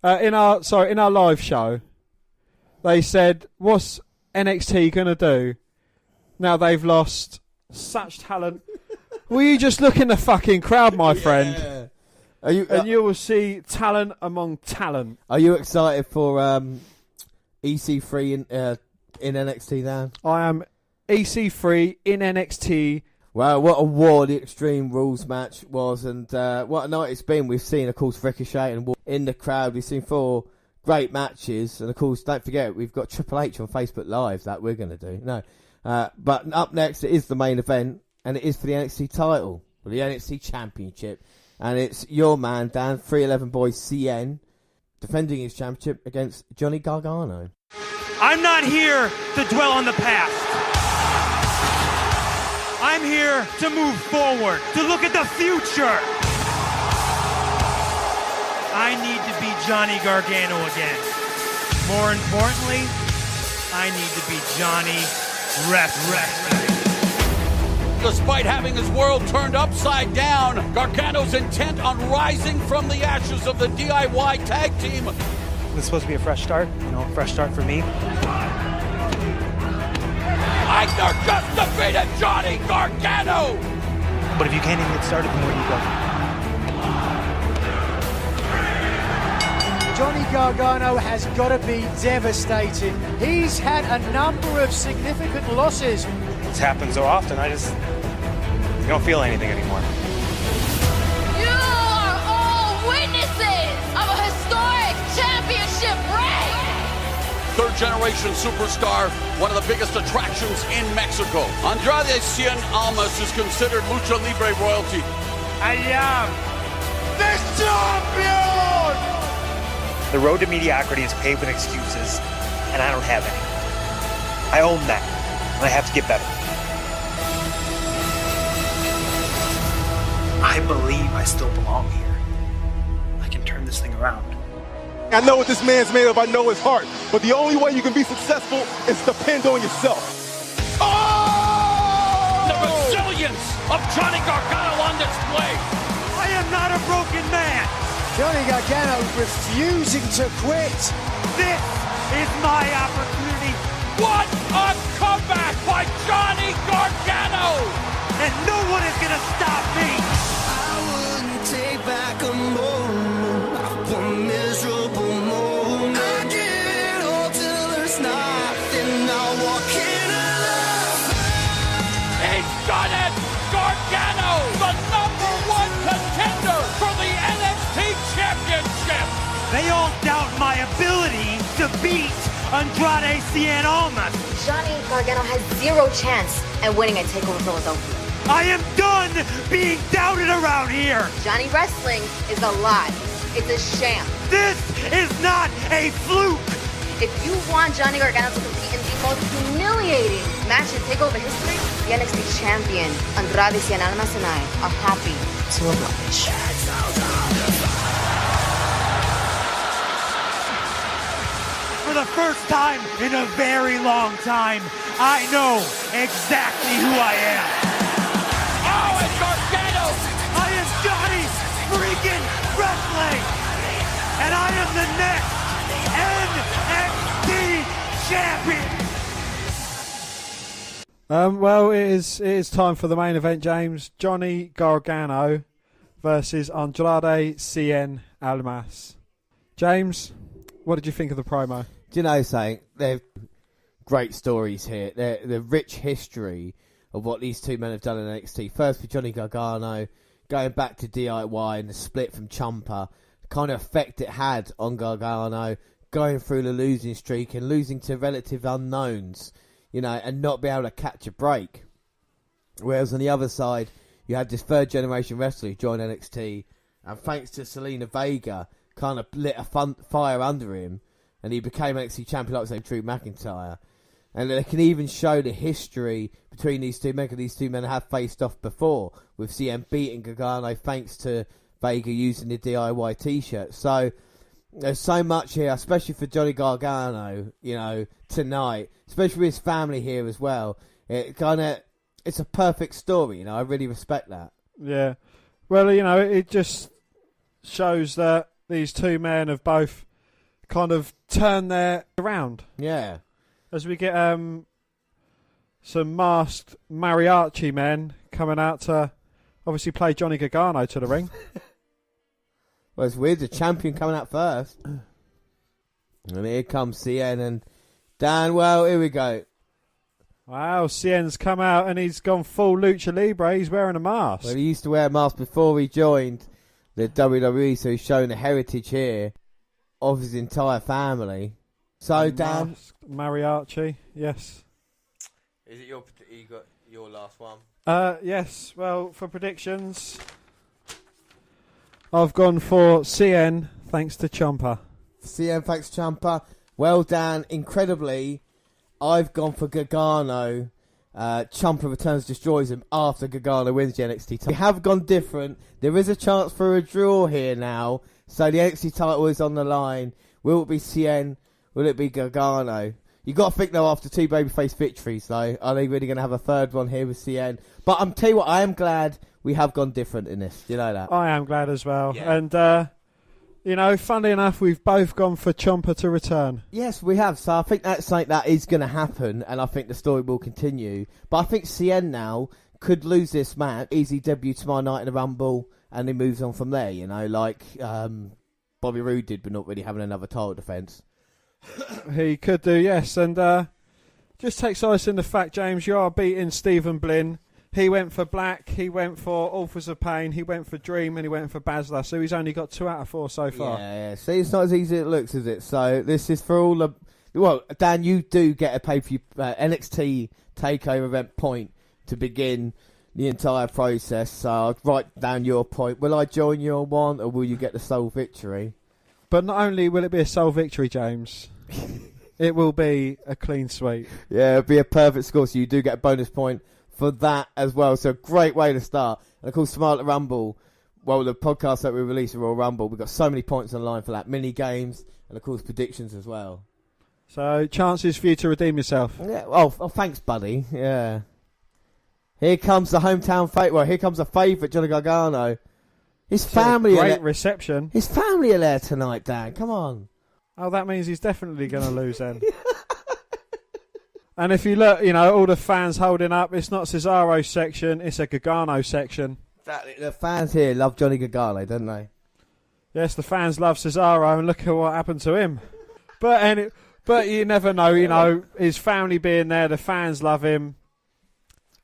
in our live show, they said, what's NXT going to do now they've lost such talent? Will you just look in the fucking crowd, my friend? Are you, and you will see talent among talent. Are you excited for EC3 in NXT now? I am EC3 in NXT. Well, what a war the Extreme Rules match was, and what a night it's been. We've seen, of course, Ricochet and in the crowd. We've seen 4 great matches, and of course, don't forget, we've got Triple H on Facebook Live that we're going to do. No, but up next, it is the main event, and it is for the NXT title, for the NXT Championship, and it's your man, Dan, 311 Boys CN, defending his championship against Johnny Gargano. I'm not here to dwell on the past. I'm here to move forward, to look at the future. I need to be Johnny Gargano again. More importantly, I need to be Johnny Wrestling. Despite having his world turned upside down, Gargano's intent on rising from the ashes of the DIY tag team. This is supposed to be a fresh start, fresh start for me. Eichner just defeated Johnny Gargano! But if you can't even get started, then where do you go? Johnny Gargano has got to be devastated. He's had a number of significant losses. It's happened so often, I don't feel anything anymore. You are all witnesses of a historic championship reign! Third-generation superstar, one of the biggest attractions in Mexico. Andrade Cien Almas is considered Lucha Libre royalty. I am the champion! The road to mediocrity is paved with excuses, and I don't have any. I own that, and I have to get better. I believe I still belong here. I can turn this thing around. I know what this man's made of. I know his heart. But the only way you can be successful is to depend on yourself. Oh! The resilience of Johnny Gargano on display. I am not a broken man. Johnny Gargano refusing to quit. This is my opportunity. What a comeback by Johnny Gargano! And no one is going to stop me. I wouldn't take back a moment, one miserable moment. I give it all till there's nothing. I'll walk into the He's done it! Gargano, the #1 contender for the NXT Championship! They all doubt my ability to beat Andrade Cien Almas. Johnny Gargano has 0 chance at winning at TakeOver Philadelphia. I am done being doubted around here. Johnny Wrestling is a lie. It's a sham. This is not a fluke. If you want Johnny Gargano to compete in the most humiliating match in TakeOver history, the NXT champion, Andrade Cien Almas, and I are happy to oblige. For the first time in a very long time, I know exactly who I am. Oh, and Gargano! I am Johnny freaking Wrestling! And I am the next NXT champion! Well, it is time for the main event, James. Johnny Gargano versus Andrade Cien Almas. James, what did you think of the promo? Do you know something? They're great stories here. They're rich history of what these two men have done in NXT. First with Johnny Gargano, going back to DIY and the split from Ciampa, the kind of effect it had on Gargano, going through the losing streak and losing to relative unknowns, and not be able to catch a break. Whereas on the other side, you had this third-generation wrestler who joined NXT, and thanks to Selena Vega, kind of lit a fire under him, and he became NXT champion like Drew McIntyre. And they can even show the history between these two men, because these two men have faced off before, with CM beating Gargano thanks to Vega using the DIY t-shirt. So there's so much here, especially for Johnny Gargano, tonight, especially with his family here as well. It's a perfect story, I really respect that. Yeah. Well, it just shows that these two men have both kind of turned their around. Yeah. As we get some masked mariachi men coming out to obviously play Johnny Gargano to the ring. Well, it's weird, the champion coming out first. And here comes CN and Dan. Well, here we go. Wow, CN's come out and he's gone full Lucha Libre. He's wearing a mask. Well, he used to wear a mask before he joined the WWE, so he's showing the heritage here of his entire family. So, Dan. Masked mariachi, yes. Is it you got your last one? Yes. Well, for predictions, I've gone for CN thanks to Ciampa. CN thanks to Ciampa. Well, Dan, incredibly, I've gone for Gargano. Ciampa returns, destroys him after Gargano wins the NXT title. We have gone different. There is a chance for a draw here now. So the NXT title is on the line. Will it be CN? Will it be Gargano? You got to think, though, after two babyface victories, though, are they really going to have a third one here with CN? But I'm tell you what, I am glad we have gone different in this. Do you know that? I am glad as well. Yeah. And, funnily enough, we've both gone for Ciampa to return. Yes, we have. So I think that's something that is going to happen, and I think the story will continue. But I think CN now could lose this match, easy debut tomorrow night in the Rumble, and he moves on from there, like Bobby Roode did, but not really having another title defence. He could do, yes. And just take solace in the fact, James, you are beating Stephen Blinn. He went for Black, he went for Authors of Pain, he went for Dream, and he went for Baszler. So he's only got 2 out of 4 so far. Yeah. See, it's not as easy as it looks, is it? So this is for all the... Well, Dan, you do get a pay-per-view NXT Takeover event point to begin the entire process. So I'll write down your point. Will I join your one, or will you get the sole victory? But not only will it be a sole victory, James, it will be a clean sweep. Yeah, it'll be a perfect score, so you do get a bonus point for that as well. So a great way to start. And of course, tomorrow at Rumble, well, the podcast that we released at Royal Rumble, we've got so many points on the line for that. Mini games and of course predictions as well. So chances for you to redeem yourself. Yeah. Oh, thanks, buddy. Yeah. Here comes the hometown favourite. Well, here comes the favourite, Johnny Gargano. His family great reception. His family are there tonight, Dan. Come on. Oh, that means he's definitely going to lose then. And if you look, all the fans holding up, it's not Cesaro's section, it's a Gargano section. Exactly. The fans here love Johnny Gargano, don't they? Yes, the fans love Cesaro, and look at what happened to him. But you never know, his family being there, the fans love him.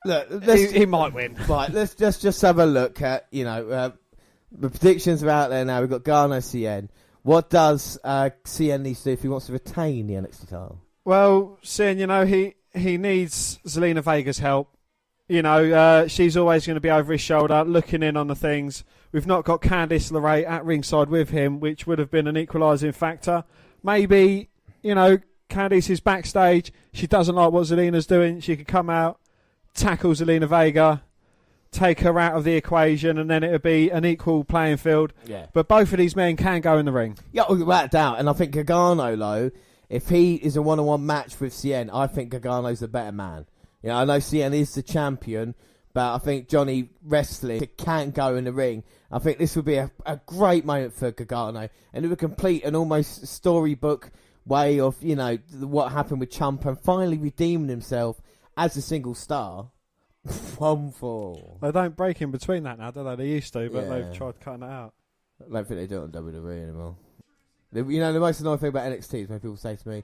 Look, he might win. Right, let's just have a look at, the predictions are out there now. We've got Gargano, CN. What does CN need to do if he wants to retain the NXT title? Well, CN, he needs Zelina Vega's help. She's always going to be over his shoulder, looking in on the things. We've not got Candice LeRae at ringside with him, which would have been an equalising factor. Maybe, Candice is backstage. She doesn't like what Zelina's doing. She could come out, tackle Zelina Vega, take her out of the equation, and then it would be an equal playing field. Yeah. But both of these men can go in the ring. Yeah, without doubt. And I think Gargano, though, if he is a one-on-one match with CN, I think Gargano's the better man. I know CN is the champion, but I think Johnny wrestling can't go in the ring. I think this would be a great moment for Gargano, and it would complete an almost storybook way of, what happened with Ciampa and finally redeeming himself as a single star. 1-4. They don't break in between that now, do they? They used to, but Yeah. they've tried cutting it out. I don't think they do it on WWE anymore. The most annoying thing about NXT is when people say to me,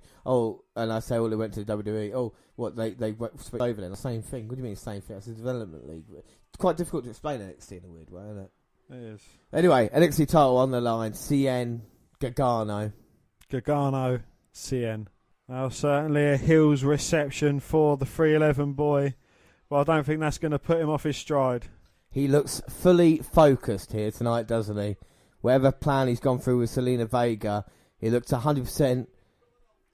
and I say, they went to the WWE. They switched over then. The same thing. What do you mean the same thing? It's a development league. It's quite difficult to explain NXT in a weird way, isn't it? It is. Anyway, NXT title on the line. CN, Gargano, CN. Well, certainly a heels reception for the 311 boy. Well, I don't think that's going to put him off his stride. He looks fully focused here tonight, doesn't he? Whatever plan he's gone through with Zelina Vega, he looks 100%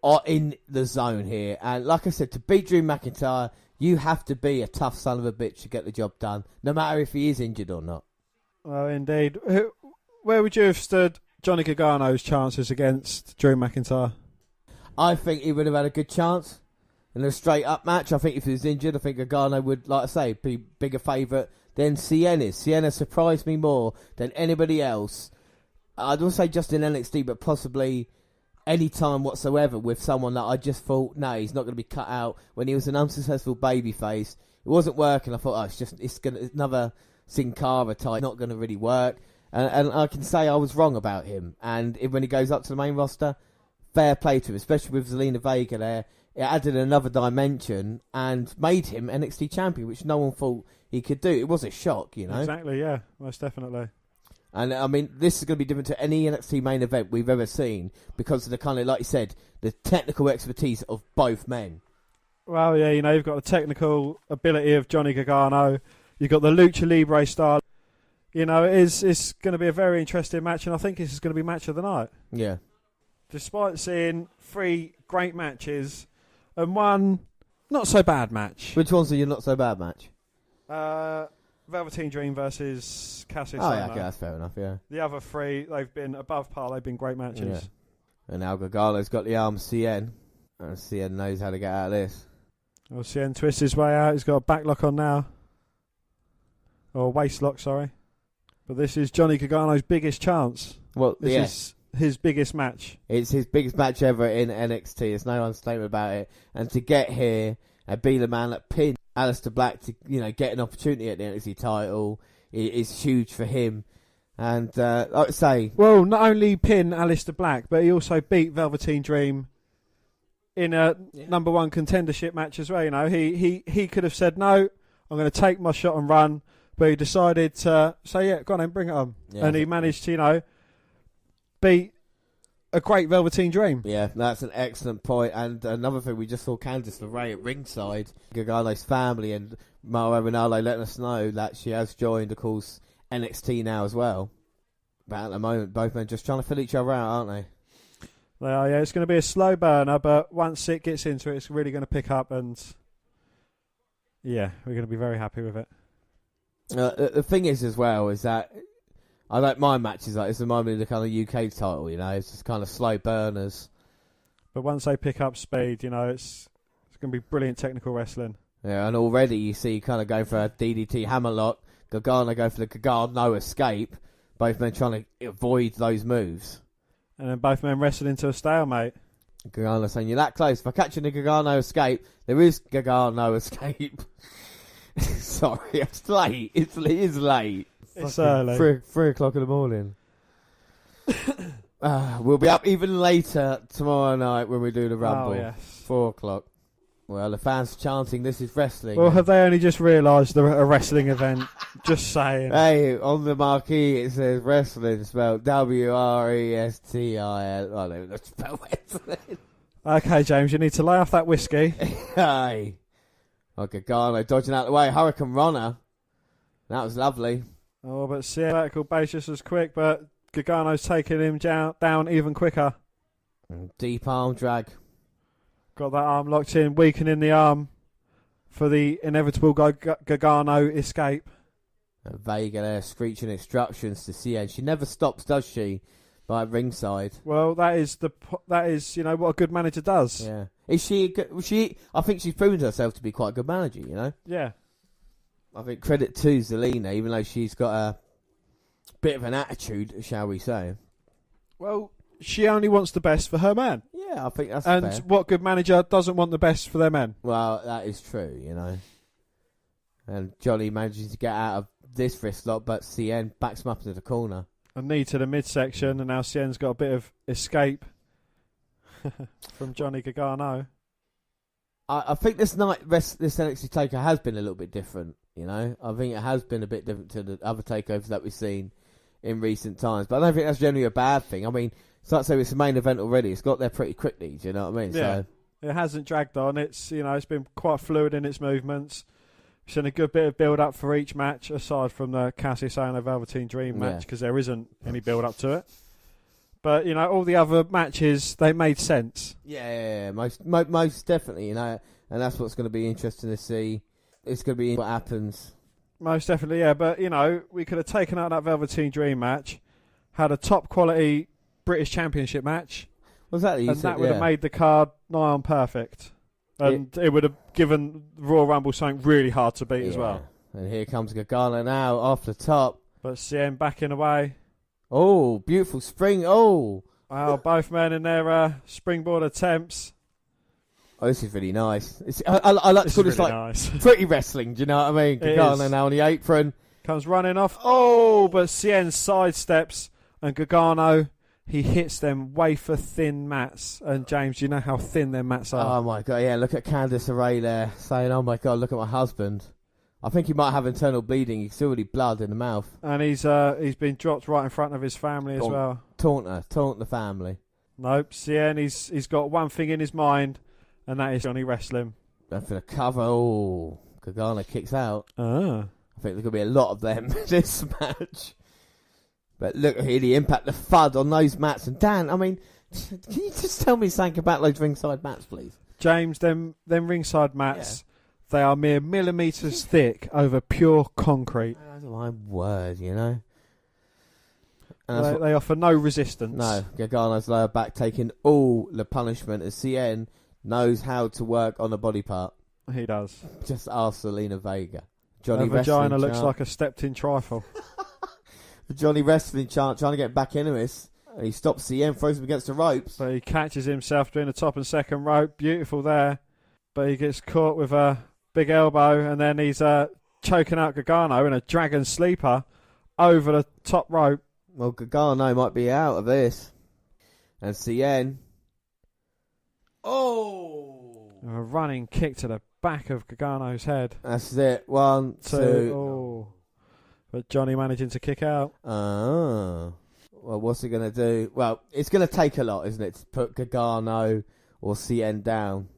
are in the zone here. And like I said, to beat Drew McIntyre, you have to be a tough son of a bitch to get the job done, no matter if he is injured or not. Well, indeed. Where would you have stood Johnny Gargano's chances against Drew McIntyre? I think he would have had a good chance in a straight-up match. I think if he was injured, I think Gargano would, like I say, be bigger favourite than Cien is. Cien surprised me more than anybody else. I don't say just in NXT, but possibly any time whatsoever with someone that I just thought, no, he's not going to be cut out. When he was an unsuccessful babyface, it wasn't working. I thought, it's another Sin Cara type, not going to really work. And I can say I was wrong about him. And when he goes up to the main roster, fair play to him, especially with Zelina Vega there. It added another dimension and made him NXT champion, which no one thought he could do. It was a shock, you know. Exactly, yeah, most definitely. And I mean, this is going to be different to any NXT main event we've ever seen because of the kind of, like you said, the technical expertise of both men. Well, yeah, you know, you've got the technical ability of Johnny Gargano. You've got the Lucha Libre style. You know, it's going to be a very interesting match, and I think this is going to be match of the night. Yeah. Despite seeing 3 great matches and 1 not so bad match. Which one's your not so bad match? Velveteen Dream versus Cassius. Oh, yeah, okay, that's fair enough, yeah. The other 3, they've been above par. They've been great matches. Yeah. And now Gargano's got the arm of Cien. And Cien knows how to get out of this. Well, Cien twists his way out. He's got a back lock on now. Or a waist lock, sorry. But this is Johnny Gargano's biggest chance. Well, this is his biggest match. It's his biggest match ever in NXT. There's no understatement about it. And to get here and be the man that pinned Alister Black to, you know, get an opportunity at the NXT title is huge for him. And like I say, well, not only pin Alister Black, but he also beat Velveteen Dream in a number 1 contendership match as well. You know, he could have said no, I'm going to take my shot and run. But he decided to say, yeah, go on then, bring it on. Yeah, and he managed to, you know, beat a great Velveteen Dream. Yeah, that's an excellent point. And another thing, we just saw Candice LeRae at ringside, Gargano's family, and Mauro Ranallo letting us know that she has joined, of course, NXT now as well. But at the moment, both men just trying to fill each other out, aren't they? They are, yeah. It's going to be a slow burner, but once it gets into it, it's really going to pick up. And, yeah, we're going to be very happy with it. The thing is, as well, is that I like my matches like this remind me of the kind of UK title, you know, it's just kind of slow burners. But once they pick up speed, you know, it's going to be brilliant technical wrestling. Yeah, and already you see kind of go for a DDT hammerlock, Gargano go for the Gargano escape, both men trying to avoid those moves. And then both men wrestle into a stalemate. Gargano saying, you're that close. If I catch you in the Gargano escape, there is Gargano escape. Sorry, it's late. It is late. It's early. 3 o'clock in the morning. We'll be up even later tomorrow night when we do the Rumble. Oh, yes. 4 o'clock. Well, the fans chanting, this is wrestling. Well, have they only just realised they're at a wrestling event? Just saying. Hey, on the marquee it says wrestling, spelled W-R-E-S-T-I-L. I don't know, that's spelled wrestling. Okay, James, you need to lay off that whiskey. Hey. Okay, Gargano dodging out the way. Hurricane Runner. That was lovely. Oh, but see, vertical base just as quick, but Gargano's taking him down even quicker. Deep arm drag. Got that arm locked in, weakening the arm for the inevitable Gargano escape. And Vega there screeching instructions to Cien. She never stops, does she? By ringside. Well, that is you know what a good manager does. Yeah. Is she? I think she's proven herself to be quite a good manager. You know. Yeah. I think credit to Zelina, even though she's got a bit of an attitude, shall we say. Well, she only wants the best for her man. Yeah, I think that's fair. And what good manager doesn't want the best for their men? Well, that is true, you know. And Johnny manages to get out of this wrist lock, but Cien backs him up into the corner. A knee to the midsection, and now Cien's got a bit of escape from Johnny Gargano. I think this NXT Takeover has been a little bit different, you know. I think it has been a bit different to the other takeovers that we've seen in recent times. But I don't think that's generally a bad thing. I mean, it's like say it's the main event already. It's got there pretty quickly, do you know what I mean? Yeah. So it hasn't dragged on. It's, you know, it's been quite fluid in its movements. We've seen a good bit of build-up for each match, aside from the Cassius and Velveteen Dream match, because there isn't any build-up to it. But, you know, all the other matches, they made sense. Yeah, most definitely, you know, and that's what's going to be interesting to see. It's going to be what happens. Most definitely, yeah. But, you know, we could have taken out that Velveteen Dream match, had a top-quality British Championship match, and that would have made the card nigh on perfect. And it would have given Royal Rumble something really hard to beat as well. And here comes Gargano now off the top. But CM backing away. Oh, beautiful spring. Oh. Wow, both men in their springboard attempts. Oh, this is really nice. I like to call this really like nice. pretty wrestling, do you know what I mean? Gargano now on the apron. Comes running off. Oh, but CN sidesteps. And Gargano, he hits them wafer thin mats. And James, you know how thin their mats are. Oh my God, yeah, look at Candice LeRae there saying, oh my God, look at my husband. I think he might have internal bleeding. He's still really blood in the mouth. And he's been dropped right in front of his family as well. Taunt the family. Nope, CN, he's got one thing in his mind, and that is Johnny wrestling. And for the cover, Gargano kicks out. Ah. I think there's going to be a lot of them in this match. But look at the impact, the thud on those mats. And Dan, I mean, can you just tell me something about those ringside mats, please? James, them ringside mats, they are mere millimetres thick over pure concrete. That's my word, you know. And they offer no resistance. No, Gargano's lower back taking all the punishment as CN knows how to work on a body part. He does. Just ask Selena Vega. Her vagina looks like a stepped-in trifle. The Johnny Wrestling chant trying to get back into this. And he stops CM, throws him against the ropes. But he catches himself doing the top and second rope. Beautiful there. But he gets caught with a big elbow, and then he's choking out Gargano in a dragon sleeper over the top rope. Well, Gargano might be out of this. And CN. Oh! A running kick to the back of Gargano's head. That's it. 1, 2. Oh. But Johnny managing to kick out. Well, what's he going to do? Well, it's going to take a lot, isn't it, to put Gargano or CN down.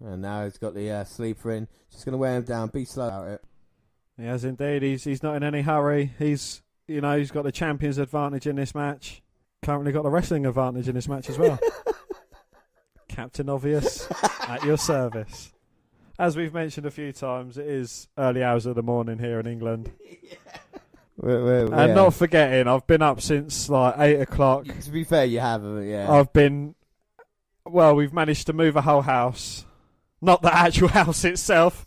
And now he's got the sleeper in. Just going to wear him down. Be slow about it. He has indeed. He's not in any hurry. He's got the champion's advantage in this match. Currently got the wrestling advantage in this match as well. Captain Obvious at your service. As we've mentioned a few times, it is early hours of the morning here in England. And not forgetting, I've been up since like 8 o'clock. To be fair, you haven't, yeah. We've managed to move a whole house. Not the actual house itself,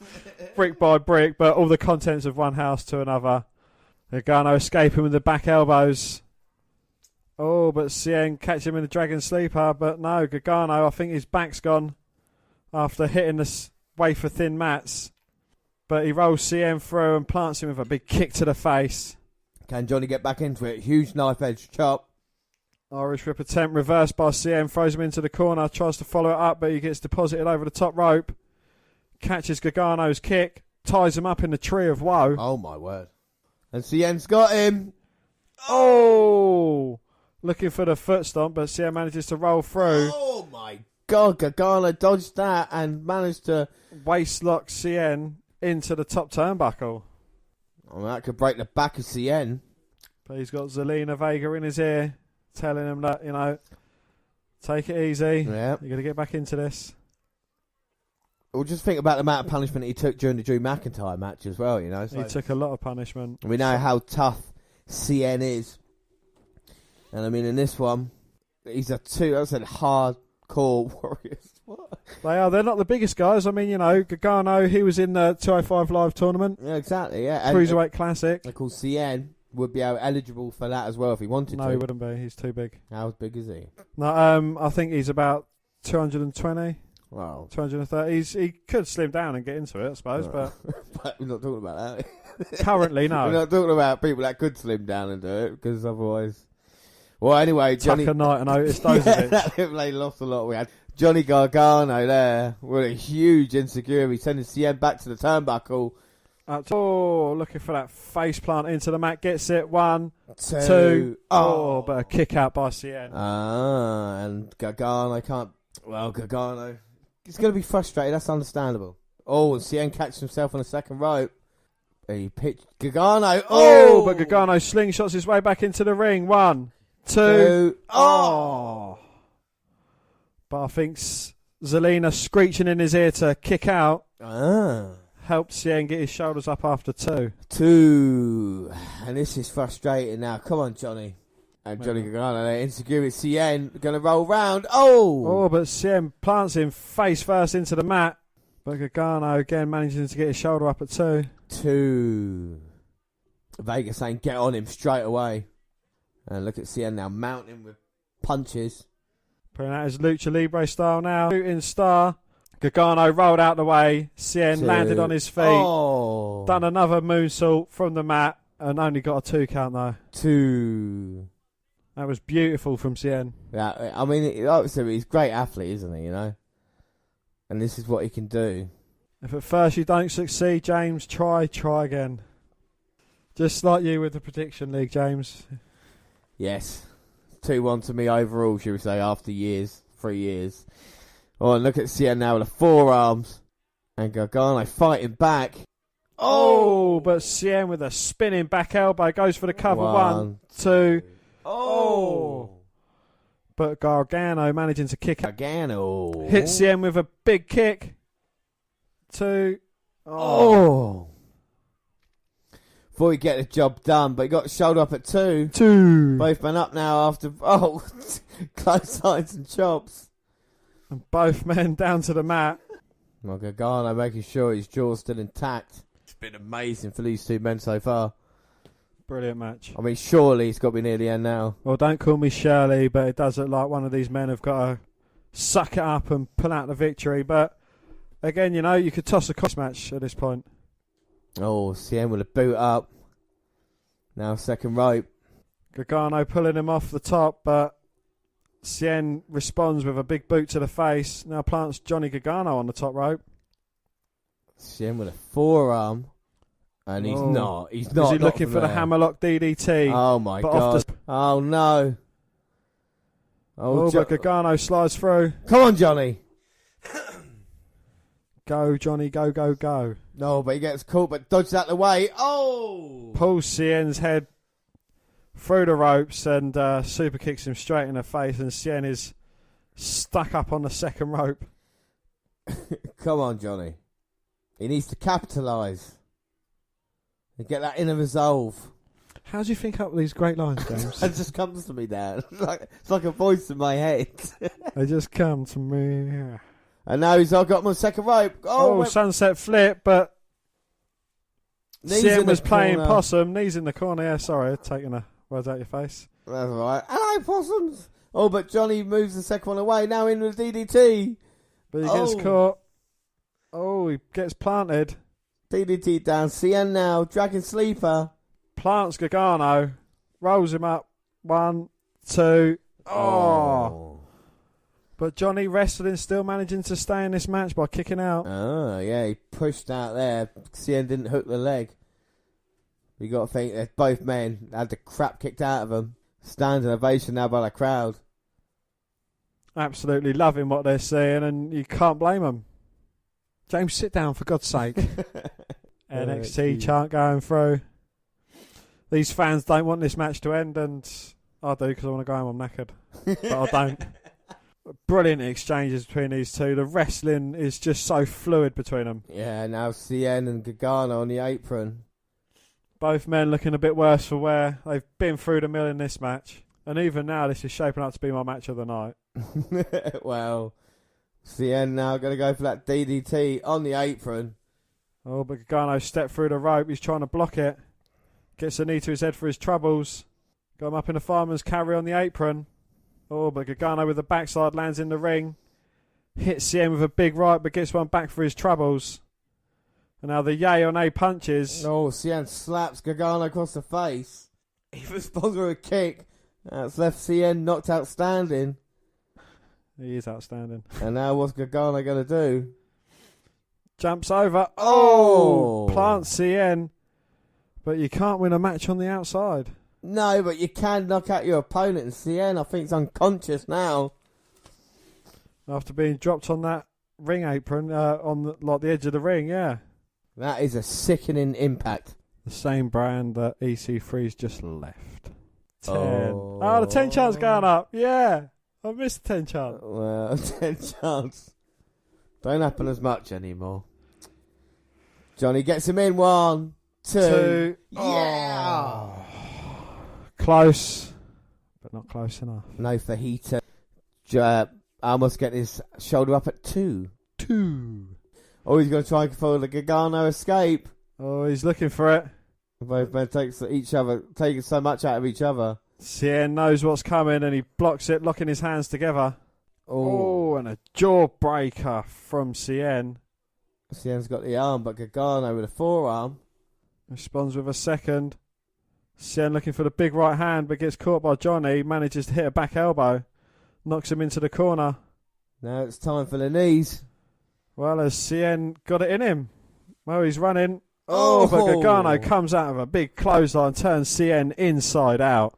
brick by brick, but all the contents of one house to another. Gargano escaping with the back elbows. Oh, but CN catch him in the dragon sleeper. But no, Gargano, I think his back's gone after hitting the wafer thin mats. But he rolls CN through and plants him with a big kick to the face. Can Johnny get back into it? Huge knife edge chop. Irish Whip attempt reversed by CN, throws him into the corner, tries to follow it up, but he gets deposited over the top rope. Catches Gargano's kick, ties him up in the tree of woe. Oh my word. And CN's got him. Oh! Looking for the foot stomp, but CN manages to roll through. Oh my God, Gargano dodged that and managed to waist lock CN into the top turnbuckle. Oh, that could break the back of CN. But he's got Zelina Vega in his ear, telling him that, take it easy. Yeah. You're going to get back into this. Well, just think about the amount of punishment he took during the Drew McIntyre match as well, He took a lot of punishment. We know how tough CN is. And I mean, in this one, he's hardcore warriors. What? They are. They're not the biggest guys. I mean, Gargano, he was in the 205 Live tournament. Yeah, exactly, yeah. Cruiserweight Classic. Of course, CN would be eligible for that as well if he wanted to. No, he wouldn't be. He's too big. How big is he? No, I think he's about 220. Wow. 230. He could slim down and get into it, I suppose, but we're not talking about that. Currently, no. We're not talking about people that could slim down and do it, because otherwise... Well, anyway, Johnny... Tucker Knight and Otis Dozovich. They lost a lot. We had Johnny Gargano there with a huge insecurity, sending CN back to the turnbuckle. Looking for that face plant into the mat. Gets it. 1, 2. Oh, but a kick out by CN. And Gargano can't... Well, Gargano... He's going to be frustrated. That's understandable. Oh, and CN catches himself on the second rope. He pitched Gargano. Oh, but Gargano slingshots his way back into the ring. 1, 2. Oh. But I think Zelina screeching in his ear to kick out helped Cien get his shoulders up after 2. 2. And this is frustrating now. Come on, Johnny. And Johnny Gargano, they're insecure with Cien. Going to roll round. Oh, but Cien plants him face first into the mat. But Gargano again managing to get his shoulder up at 2. 2. Vega saying get on him straight away. And look at Cien now mounting him with punches. Putting out his Lucha Libre style now. Shooting star. Gargano rolled out the way. Cien landed on his feet. Oh. Done another moonsault from the mat. And only got a 2 count though. 2. That was beautiful from Cien. Yeah, I mean, obviously he's a great athlete, isn't he, you know? And this is what he can do. If at first you don't succeed, James, try again. Just like you with the prediction league, James. Yes. 2-1 to me overall, should we say, after 3 years. Oh, and look at Cien now with the forearms. And Gargano fighting back. Oh, but Cien with a spinning back elbow goes for the cover. 1, 2. Oh. But Gargano managing to kick out. Gargano. Hits Cien with a big kick. 2. Oh. Thought he'd get the job done, but he got the shoulder up at 2. 2. Both men up now after, close lines and chops. And both men down to the mat. Well, Gargano making sure his jaw's still intact. It's been amazing for these 2 men so far. Brilliant match. I mean, surely it's got to be near the end now. Well, don't call me Shirley, but it does look like one of these men have got to suck it up and pull out the victory. But again, you know, you could toss a cross match at this point. Oh, Cien with a boot up. Now second rope. Gargano pulling him off the top, but Cien responds with a big boot to the face. Now plants Johnny Gargano on the top rope. Cien with a forearm. And he's not. He's not. Is he looking for the hammerlock DDT? Oh, my God. Oh, no. But Gargano slides through. Come on, Johnny. Go, Johnny. Go, go, go. No, but he gets caught, but dodges out the way. Oh! Pulls Cien's head through the ropes and super kicks him straight in the face. And Cien is stuck up on the second rope. Come on, Johnny. He needs to capitalise. And get that inner resolve. How do you think up with these great lines, James? It just comes to me now. It's like a voice in my head. They just come to me. And now he's got him on second rope. Oh, sunset flip, but Cien was playing corner. possum. Knees in the corner. Yeah, sorry, taking the words out your face. That's right. Hello, possums. Oh, but Johnny moves the second one away. Now in with DDT. But he gets caught. Oh, he gets planted. DDT down. Cien now. Dragon Sleeper. Plants Gargano. Rolls him up. 1, 2. Oh. But Johnny wrestling still managing to stay in this match by kicking out. Oh, yeah. He pushed out there. Cien didn't hook the leg. You got to think that both men had the crap kicked out of them. Standing ovation now by the crowd. Absolutely loving what they're seeing, and you can't blame them. James, sit down, for God's sake. NXT chant going through. These fans don't want this match to end, and I do because I want to go home. I'm knackered. But I don't. Brilliant exchanges between these two. The wrestling is just so fluid between them. Yeah, now Cien and Gargano on the apron. Both men looking a bit worse for wear. They've been through the mill in this match. And even now, this is shaping up to be my match of the night. Well, Cien now going to go for that DDT on the apron. Oh, but Gargano stepped through the rope. He's trying to block it. Gets a knee to his head for his troubles. Got him up in the fireman's carry on the apron. Oh, but Gargano with the backside lands in the ring. Hits Cien with a big right, but gets one back for his troubles. And now the yay on A punches. Oh, Cien slaps Gargano across the face. He responds with a kick. That's left Cien knocked out standing. He is outstanding. And now what's Gargano going to do? Jumps over. Oh! Plants Cien. But you can't win a match on the outside. No, but you can knock out your opponent. And Cien, I think, is unconscious now. After being dropped on that ring apron, on the edge of the ring, yeah. That is a sickening impact. The same brand that EC3's just left. 10. Oh, the 10 chance going up. Yeah. I missed the 10 chance. Well, 10 chance. Don't happen as much anymore. Johnny gets him in. 1, 2. Yeah. Close, but not close enough. No fajita. Almost getting his shoulder up at 2. Oh, he's going to try and follow the Gargano escape. Oh, he's looking for it. Both men taking so much out of each other. Cien knows what's coming and he blocks it, locking his hands together. Oh, and a jawbreaker from Cien. Cien's got the arm, but Gargano with a forearm. Responds with a second. Cien looking for the big right hand, but gets caught by Johnny. Manages to hit a back elbow. Knocks him into the corner. Now it's time for the knees. Well, has Cien got it in him? Well, he's running. Oh, but Gargano comes out of a big clothesline, turns Cien inside out.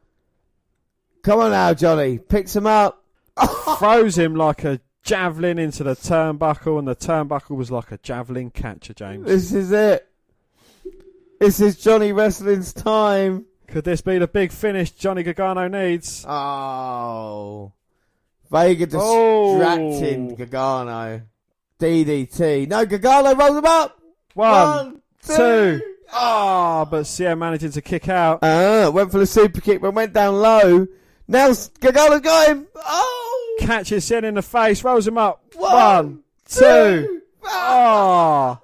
Come on now, Johnny. Picks him up. Throws him like a javelin into the turnbuckle, and the turnbuckle was like a javelin catcher, James. This is it. This is Johnny Wrestling's time. Could this be the big finish Johnny Gargano needs? Oh. Vega distracting Gargano. DDT. No, Gargano rolls him up. 1, 2. Oh, but Cien managing to kick out. Went for the super kick, but went down low. Now Gargano's got him. Oh. Catches Cien in the face, rolls him up. 1, 2. Oh.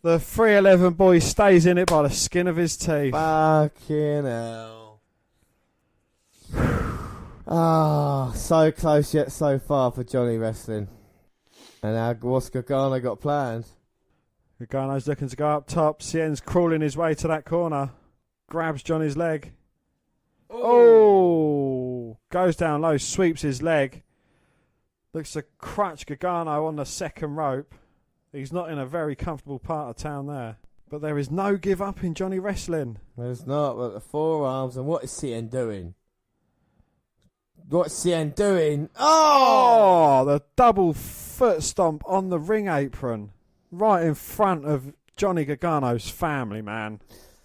The 311 boy stays in it by the skin of his teeth. Fucking hell. So close yet so far for Johnny Wrestling. And now what's Gargano got planned? Gargano's looking to go up top. Cien's crawling his way to that corner. Grabs Johnny's leg. Oh! Goes down low, sweeps his leg. Looks to crutch Gargano on the second rope. He's not in a very comfortable part of town there. But there is no give up in Johnny Wrestling. There's not, but the forearms. And what is Cien doing? What's Cien doing? Oh! The double foot stomp on the ring apron. Right in front of Johnny Gargano's family, man.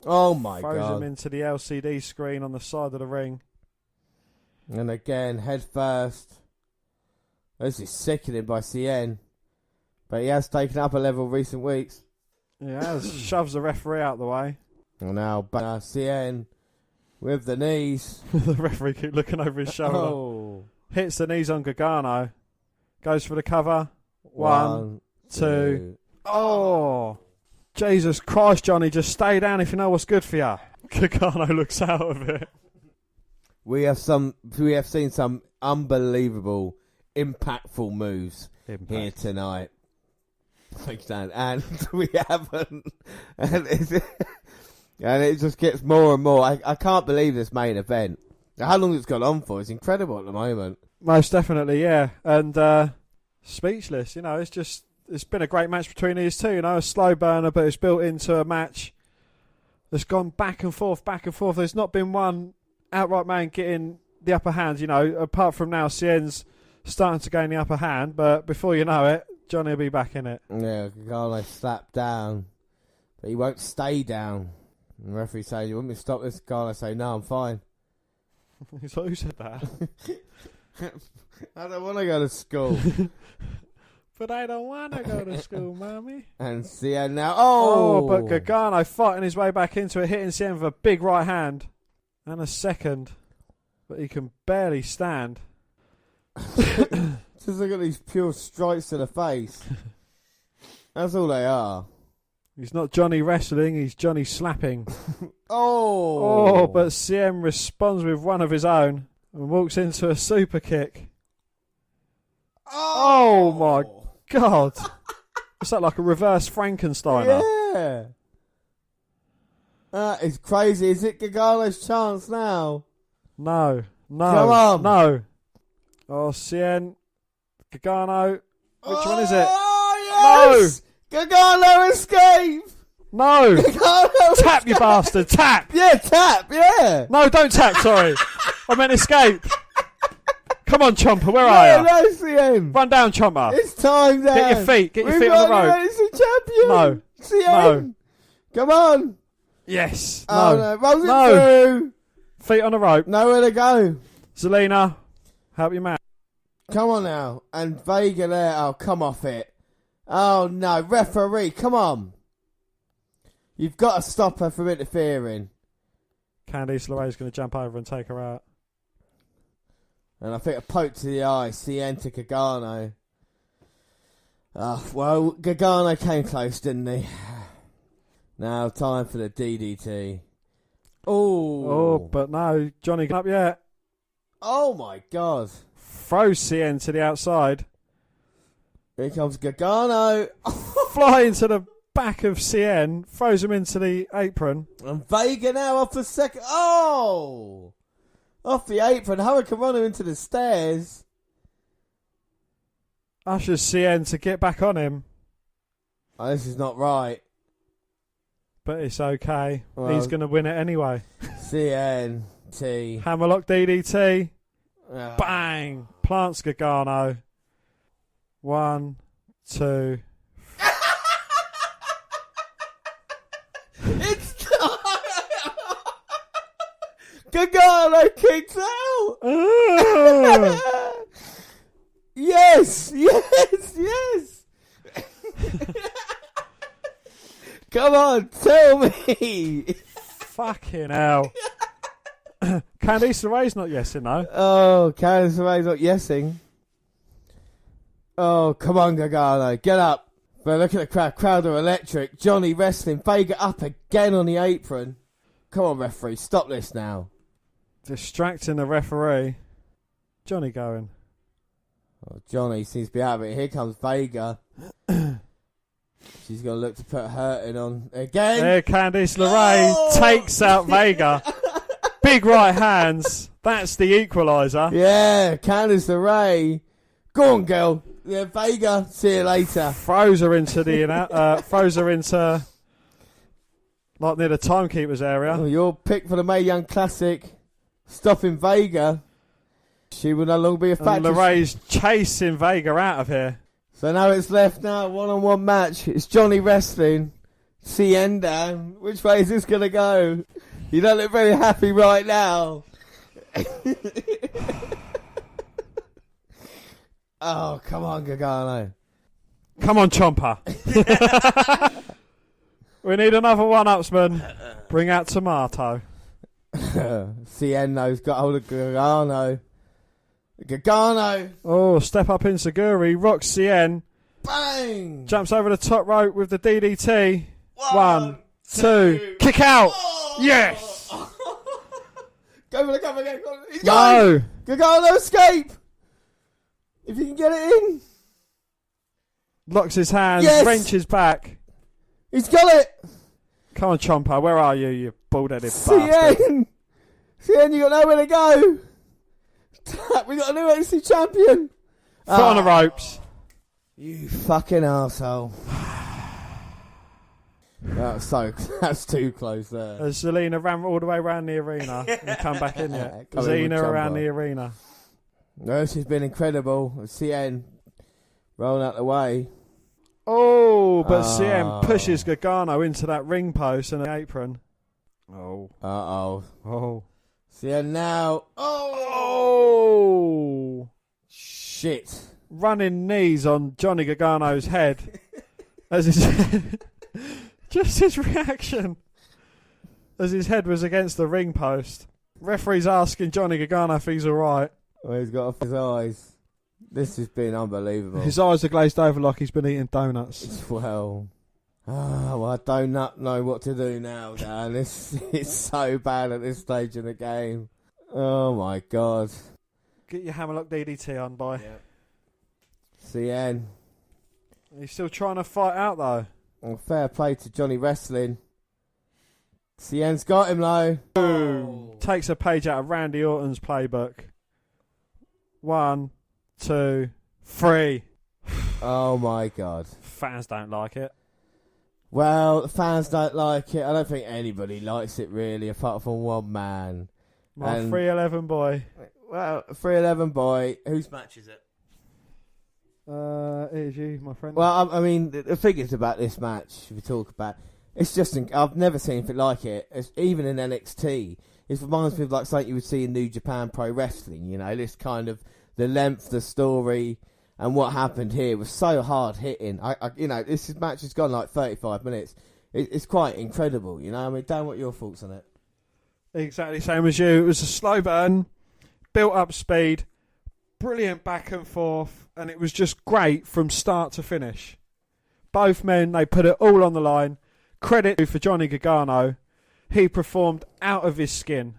Oh, my God. Throws him into the LCD screen on the side of the ring. And again, head first. This is sickening by Cien. But he has taken up a level recent weeks. He has. Shoves the referee out the way. And now Cien with the knees. The referee keep looking over his shoulder. Oh. Hits the knees on Gargano. Goes for the cover. 1, 2. Oh. Jesus Christ, Johnny. Just stay down if you know what's good for you. Gargano looks out of it. We have seen some unbelievable, impactful moves here tonight. And we haven't. And it just gets more and more. I can't believe this main event. How long it's gone on for is incredible at the moment. Most definitely, yeah. And speechless, it's been a great match between these two, a slow burner, but it's built into a match that's gone back and forth. There's not been one outright man getting the upper hand, apart from now Cien's starting to gain the upper hand, but before you know it, Johnny will be back in it. Yeah, Gargano slapped down, but he won't stay down. And the referee saying, "You want me to stop this?" Gargano say, "No, I'm fine." So who said that? I don't want to go to school. But I don't want to go to school, mommy. And Cien now. Oh, but Gargano fighting his way back into it, hitting Cien with a big right hand and a second, but he can barely stand. Just look at these pure strikes to the face. That's all they are. He's not Johnny Wrestling, he's Johnny slapping. Oh, but Cien responds with one of his own and walks into a super kick. Oh my God. What's that, like a reverse Frankensteiner? Yeah. That is crazy. Is it Gargano's chance now? No. Come on. No. Oh, Cien. Gargano. Which one is it? Oh, yes! No! Gargano escape! No! Gargano tap, you bastard! Tap! Yeah, tap, yeah! No, don't tap, sorry. I meant escape. Come on, Chomper, where are you? No, Cien. Run down, Chomper. It's time, Dan. Get your feet on the rope. It's a champion. No. Cien. No. Come on. Yes. Oh, no. Rolls it through. Feet on the rope. Nowhere to go. Zelina, help your man. Come on now. And Vega there. Oh, come off it. Oh, no. Referee, come on. You've got to stop her from interfering. Candice LeRae's going to jump over and take her out. And I think a poke to the eye. CN to Gargano. Well, Gargano came close, didn't he? Now, time for the DDT. Oh, but no. Johnny up yet. Oh, my God. Throws CN to the outside. Here comes Gargano. Flying to the back of CN. Throws him into the apron. And Vega now off the second. Oh! Off the apron. Hurricane Runner into the stairs. Ushers CN to get back on him. Oh, this is not right. But it's okay. Well, he's going to win it anyway. CNT. Hammerlock DDT. Oh. Bang! Plants Gargano. 1, 2. It's Gargano kicks out. Yes. Come on, tell me. Fucking hell. Candice LeRae's not yesing though. Oh, Candice LeRae's not yesing. Oh, come on, Gargano, get up. But look at the crowd. Crowd are electric. Johnny wrestling. Vega up again on the apron. Come on, referee, stop this now. Distracting the referee. Johnny going. Oh, Johnny seems to be out of it. Here comes Vega. She's going to look to put hurting on again. There, Candice LeRae takes out Vega. Big right hands. That's the equaliser. Yeah, Candice LeRae. Go on, girl. Yeah, Vega. See you later. Throws her into like near the timekeeper's area. Oh, your pick for the Mae Young Classic. Stopping Vega. She will no longer be a factor. LeRae's chasing Vega out of here. So now it's left now, one-on-one match. It's Johnny wrestling. CN down. Which way is this going to go? You don't look very happy right now. Oh, come on, Gargano. Come on, Chomper. We need another one-upsman. Bring out Tomato. CN know's got hold of Gargano. Gargano. Oh, step up in Seguri. Rocks CN. Bang. Jumps over the top rope with the DDT. 1, 2. Kick out. Oh. Yes. Go for the cover again. Go. Gargano escape. If you can get it in. Locks his hands. Yes. Wrenches back. He's got it. Come on, Chomper. Where are you, you bald-headed bastard? CN, you got nowhere to go. We got a new NXT champion. Foot on the ropes. You fucking arsehole. That's too close there. Has Zelina ran all the way around the arena and come back in yet? Zelina around the arena. No, she's been incredible. CN rolling out the way. Oh, but CN pushes Gargano into that ring post and an apron. Oh. Oh. CN now. Oh. Shit. Running knees on Johnny Gargano's head. As his just his reaction as his head was against the ring post. Referee's asking Johnny Gargano if he's alright. Well, he's got off his eyes. This has been unbelievable. His eyes are glazed over like he's been eating donuts. Well, I do not know what to do now, Dan. This is so bad at this stage in the game. Oh my God. Get your hammerlock DDT on, boy. Yep. CN. He's still trying to fight out, though. Well, fair play to Johnny Wrestling. CN's got him, though. Boom. Takes a page out of Randy Orton's playbook. 1, 2, 3. Oh my God. Fans don't like it. Well, the fans don't like it. I don't think anybody likes it, really, apart from one man. My 311 boy. Well, 311 boy. Whose match is it? It is you, my friend. Well, I mean, the thing is about this match, if we talk about, it's just, I've never seen anything like it. Even in NXT, it reminds me of like something you would see in New Japan Pro Wrestling. You know, this kind of the length, the story, and what happened here was so hard hitting. This match has gone like 35 minutes. It's quite incredible. You know, I mean, Dan, what are your thoughts on it? Exactly same as you. It was a slow burn, built up speed, brilliant back and forth, and it was just great from start to finish. Both men, they put it all on the line. Credit for Johnny Gargano. He performed out of his skin.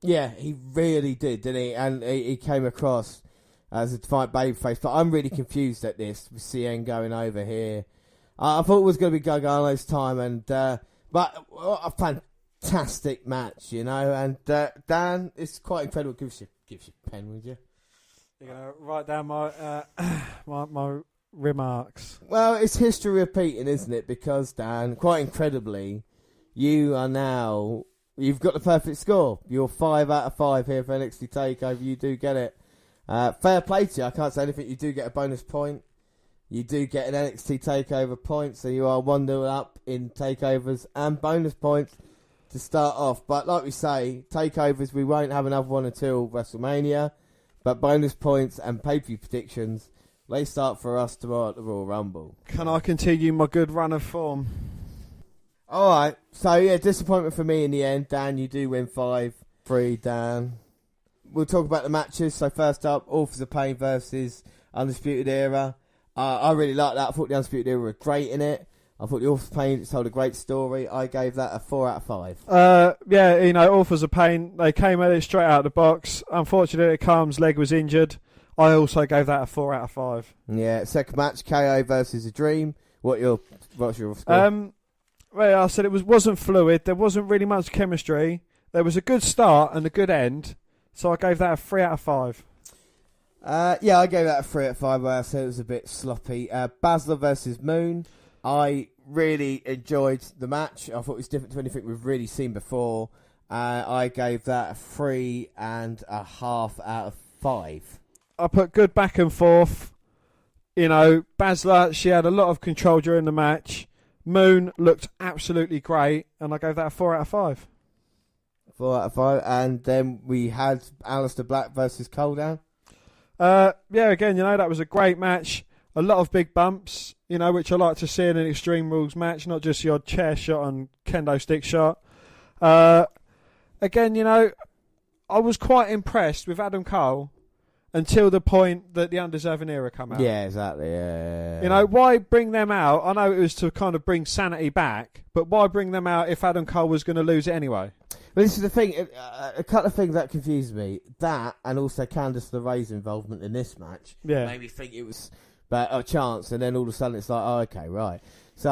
Yeah, he really did, didn't he? And he came across as a defiant babyface. But I'm really confused at this with CN going over here. I thought it was going to be Gargano's time, but what a fantastic match, you know. And Dan, it's quite incredible. Give us your pen, would you? You're going to write down my my remarks. Well, it's history repeating, isn't it? Because, Dan, quite incredibly, you've got the perfect score. You're 5 out of 5 here for NXT TakeOver. You do get it. Fair play to you. I can't say anything. You do get a bonus point. You do get an NXT TakeOver point, so you are 1-0 up in takeovers and bonus points to start off. But like we say, takeovers, we won't have another one until WrestleMania. But bonus points and pay-per-view predictions, they start for us tomorrow at the Royal Rumble. Can I continue my good run of form? All right. So, yeah, disappointment for me in the end. Dan, you do win 5-3, Dan. We'll talk about the matches. So, first up, Authors of Pain versus Undisputed Era. I really liked that. I thought the Undisputed Era were great in it. I thought the Authors of Pain told a great story. I gave that a 4 out of 5. Yeah, you know, Authors of Pain, they came at it straight out of the box. Unfortunately, Khan's leg was injured. I also gave that a 4 out of 5. Yeah, second match, KO versus A Dream. What's your score? Well, I said it wasn't fluid. There wasn't really much chemistry. There was a good start and a good end. So I gave that a 3 out of 5. Yeah, I gave that a 3 out of 5. Where I said it was a bit sloppy. Baszler versus Moon. I really enjoyed the match. I thought it was different to anything we've really seen before. I gave that a 3.5 out of 5. I put good back and forth. You know, Baszler, she had a lot of control during the match. Moon looked absolutely great, and I gave that a 4 out of 5. 4 out of 5. And then we had Alister Black versus Coledown. Yeah, again, you know, that was a great match. A lot of big bumps, you know, which I like to see in an Extreme Rules match, not just your chair shot and kendo stick shot. Again, you know, I was quite impressed with Adam Cole until the point that the Undeserving Era come out. Yeah, exactly. Yeah. You know, why bring them out? I know it was to kind of bring sanity back, but why bring them out if Adam Cole was going to lose it anyway? Well, this is the thing. A couple of things that confused me. That, and also Candice LeRae's involvement in this match, made me think it was a chance, and then all of a sudden it's like, oh, okay, right. So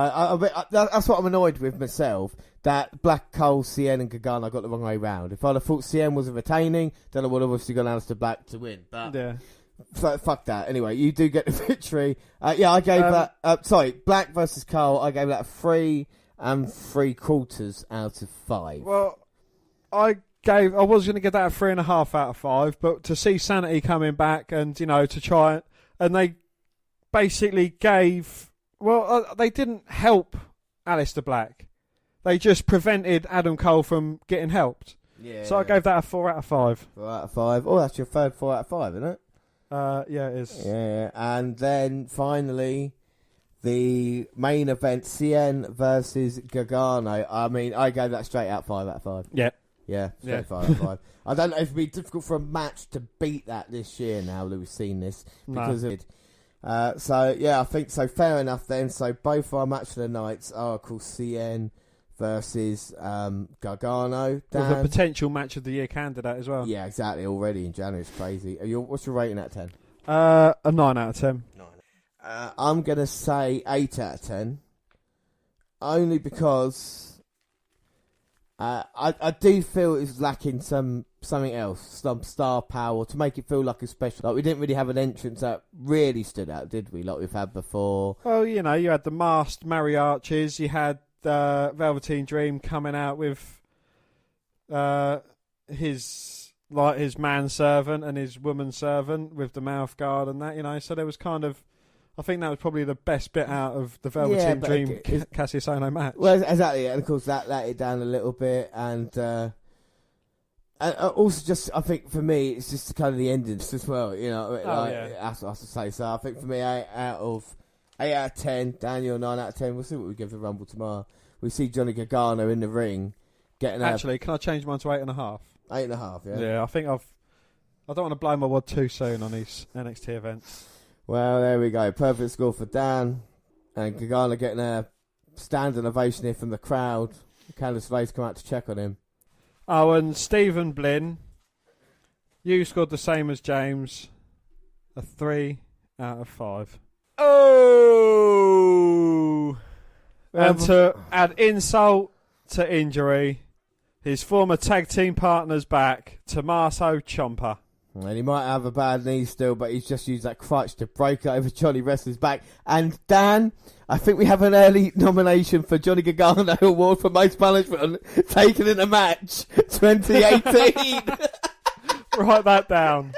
that's what I'm annoyed with myself, that Black, Cole, CN and Gargano got the wrong way round. If I'd have thought CN was retaining, then I would have obviously gone Alister Black to win. But yeah. So, fuck that. Anyway, you do get the victory. Yeah, I gave that... Black versus Cole, I gave that a 3 3/4 out of 5. Well, I was going to give that a 3.5 out of 5, but to see Sanity coming back and, you know, to try it, and they basically gave... Well, they didn't help Alister Black. They just prevented Adam Cole from getting helped. Yeah. So I gave that a 4 out of 5. 4 out of 5. Oh, that's your third 4 out of 5, isn't it? Yeah, it is. Yeah, and then finally, the main event, CN versus Gargano. I mean, I gave that straight out 5 out of 5. Yeah. Yeah, straight 5 out of 5. I don't know if it'd be difficult for a match to beat that this year now that we've seen this. Because of it. So, yeah, I think so. Fair enough then. So, both our match of the nights are called CN versus Gargano. Dan? With a potential match of the year candidate as well. Yeah, exactly. Already in January. It's crazy. What's your rating out of 10? A 9 out of 10. 9. I'm going to say 8 out of 10. Only because I do feel it's lacking something else, some star power to make it feel like a special. Like, we didn't really have an entrance that really stood out, did we? Like we've had before. Well, you know, you had the masked mariachis, you had Velveteen Dream coming out with his manservant and his woman servant with the mouth guard and that, you know. So there was kind of, I think that was probably the best bit out of the Velveteen Dream Cassius Ohno match. Well, exactly, and of course that let it down a little bit, and And also, just I think for me, it's just kind of the endings as well. You know, that's what I have to say. So I think for me, 8 out of 10. Daniel, 9 out of 10. We'll see what we give the Rumble tomorrow. We see Johnny Gargano in the ring getting. Actually, can I change mine to 8.5? 8.5. Yeah. Yeah, I think I don't want to blow my wad too soon on these NXT events. Well, there we go. Perfect score for Dan, and Gargano getting a standing ovation here from the crowd. Candice LeRae's come out to check on him. Oh, and Stephen Blinn, you scored the same as James, a 3 out of 5. Oh! And to add insult to injury, his former tag team partner's back, Tommaso Ciampa. And he might have a bad knee still, but he's just used that crutch to break it over Johnny Wrestler's back. And Dan, I think we have an early nomination for Johnny Gargano Award for Most Punishment taken in a match 2018. Write that down.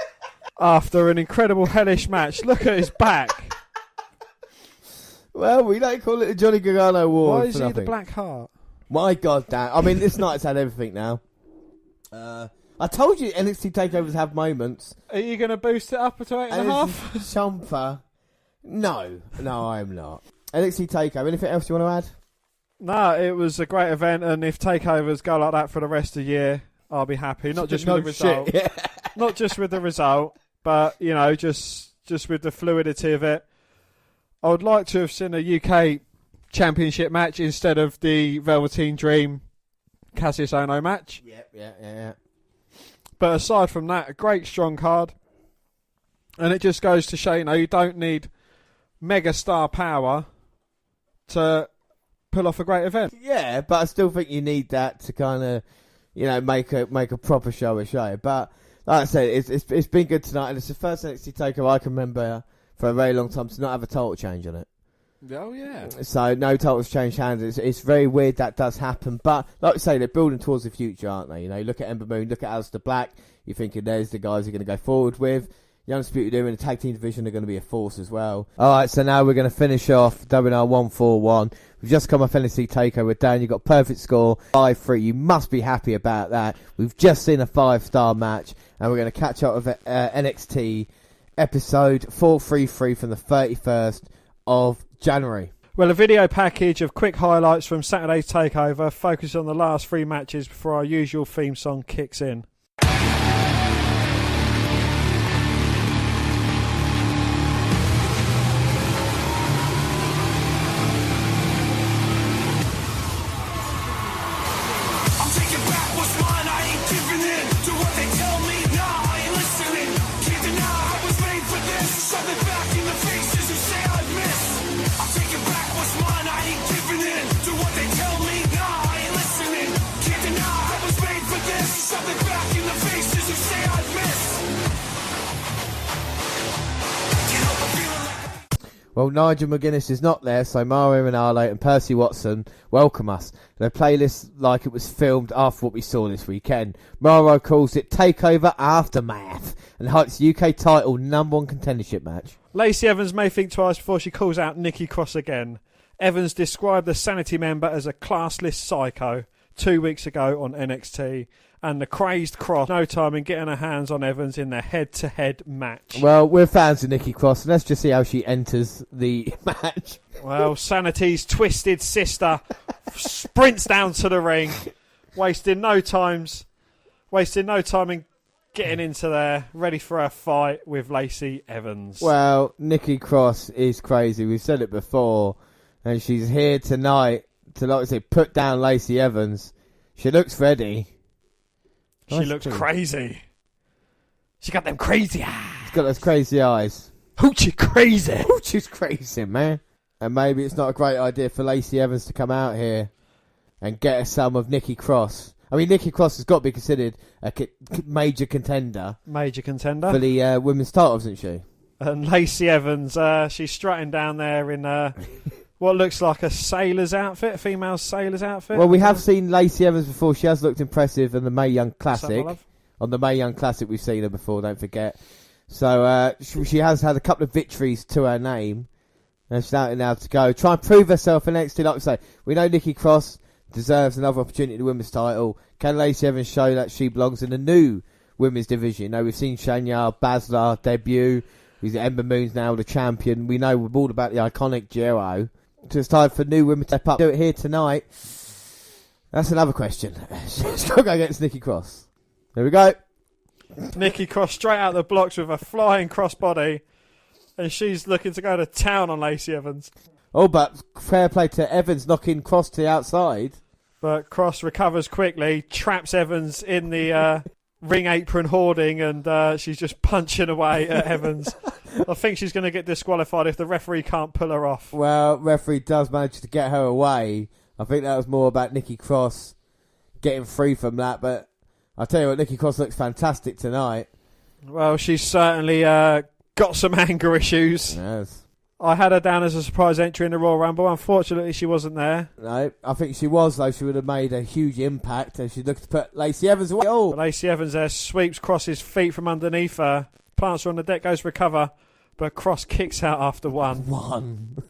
After an incredible hellish match, look at his back. Well, we don't call it a Johnny Gargano Award. Why is for he nothing. the Black Heart? My God, Dan. I mean, this night's had everything now. I told you NXT takeovers have moments. Are you going to boost it up to 8.5? Ciampa. No, I'm not. NXT takeover. Anything else you want to add? No, it was a great event, and if takeovers go like that for the rest of the year, I'll be happy. Not just with the result, not just with the result, but you know, just with the fluidity of it. I would like to have seen a UK Championship match instead of the Velveteen Dream Cassius Ohno match. Yeah. But aside from that, a great strong card. And it just goes to show, you know, you don't need mega star power to pull off a great event. Yeah, but I still think you need that to kind of, you know, make a proper show a show. But like I said, it's been good tonight, and it's the first NXT takeover I can remember for a very long time to not have a title change on it. Oh, yeah. So no titles change hands. It's very weird that does happen. But like I say, they're building towards the future, aren't they? You know, look at Ember Moon, look at Alister Black. You're thinking there's the guys you're going to go forward with. The Undisputed Era in the tag team division are going to be a force as well. All right, so now we're going to finish off WNR141. We've just come off NXT Takeover. Dan, you got perfect score, 5-3. You must be happy about that. We've just seen a 5-star match, and we're going to catch up with NXT episode 433 from the 31st of January. Well, a video package of quick highlights from Saturday's takeover focuses on the last 3 matches before our usual theme song kicks in. Well, Nigel McGuinness is not there, so Mario Ranallo and Percy Watson welcome us. They play this like it was filmed after what we saw this weekend. Mario calls it Takeover Aftermath and hypes the UK title #1 contendership match. Lacey Evans may think twice before she calls out Nikki Cross again. Evans described the Sanity member as a classless psycho 2 weeks ago on NXT. And the crazed Cross, no time in getting her hands on Evans in their head-to-head match. Well, we're fans of Nikki Cross, and let's just see how she enters the match. Well, Sanity's twisted sister sprints down to the ring, wasting no time in getting into there, ready for a fight with Lacey Evans. Well, Nikki Cross is crazy. We've said it before, and she's here tonight to, like I say, put down Lacey Evans. She looks ready. She looks crazy. She got them crazy eyes. She's got those crazy eyes. Hoochie crazy. Hoochie's crazy, man. And maybe it's not a great idea for Lacey Evans to come out here and get us some of Nikki Cross. I mean, Nikki Cross has got to be considered a major contender. Major contender. For the women's title, isn't she? And Lacey Evans, she's strutting down there in what looks like a sailor's outfit, a female sailor's outfit. Well, we have seen Lacey Evans before. She has looked impressive in the Mae Young Classic. On the Mae Young Classic, we've seen her before, don't forget. So she has had a couple of victories to her name. And she's out now to go. Try and prove herself in NXT. Like I say, we know Nikki Cross, deserves another opportunity at the women's title. Can Lacey Evans show that she belongs in the new women's division? We've seen Shayna Baszler debut. We've got Ember Moon's now the champion. We know all about the iconic duo. So it's time for new women to step up. Do it here tonight. That's another question. She's got to go against Nikki Cross. There we go. Nikki Cross straight out the blocks with a flying crossbody, and she's looking to go to town on Lacey Evans. Oh, but fair play to Evans knocking Cross to the outside. But Cross recovers quickly, traps Evans in the ring apron hoarding, and she's just punching away at Evans. I think she's going to get disqualified if the referee can't pull her off. Well, referee does manage to get her away. I think that was more about Nikki Cross getting free from that, but I'll tell you what, Nikki Cross looks fantastic tonight. Well, she's certainly got some anger issues. Yes. I had her down as a surprise entry in the Royal Rumble. Unfortunately, she wasn't there. No, I think she was, though. She would have made a huge impact and she looked to put Lacey Evans away. Oh. Lacey Evans there sweeps Cross's feet from underneath her. Plants her on the deck, goes for recover, but Cross kicks out after one.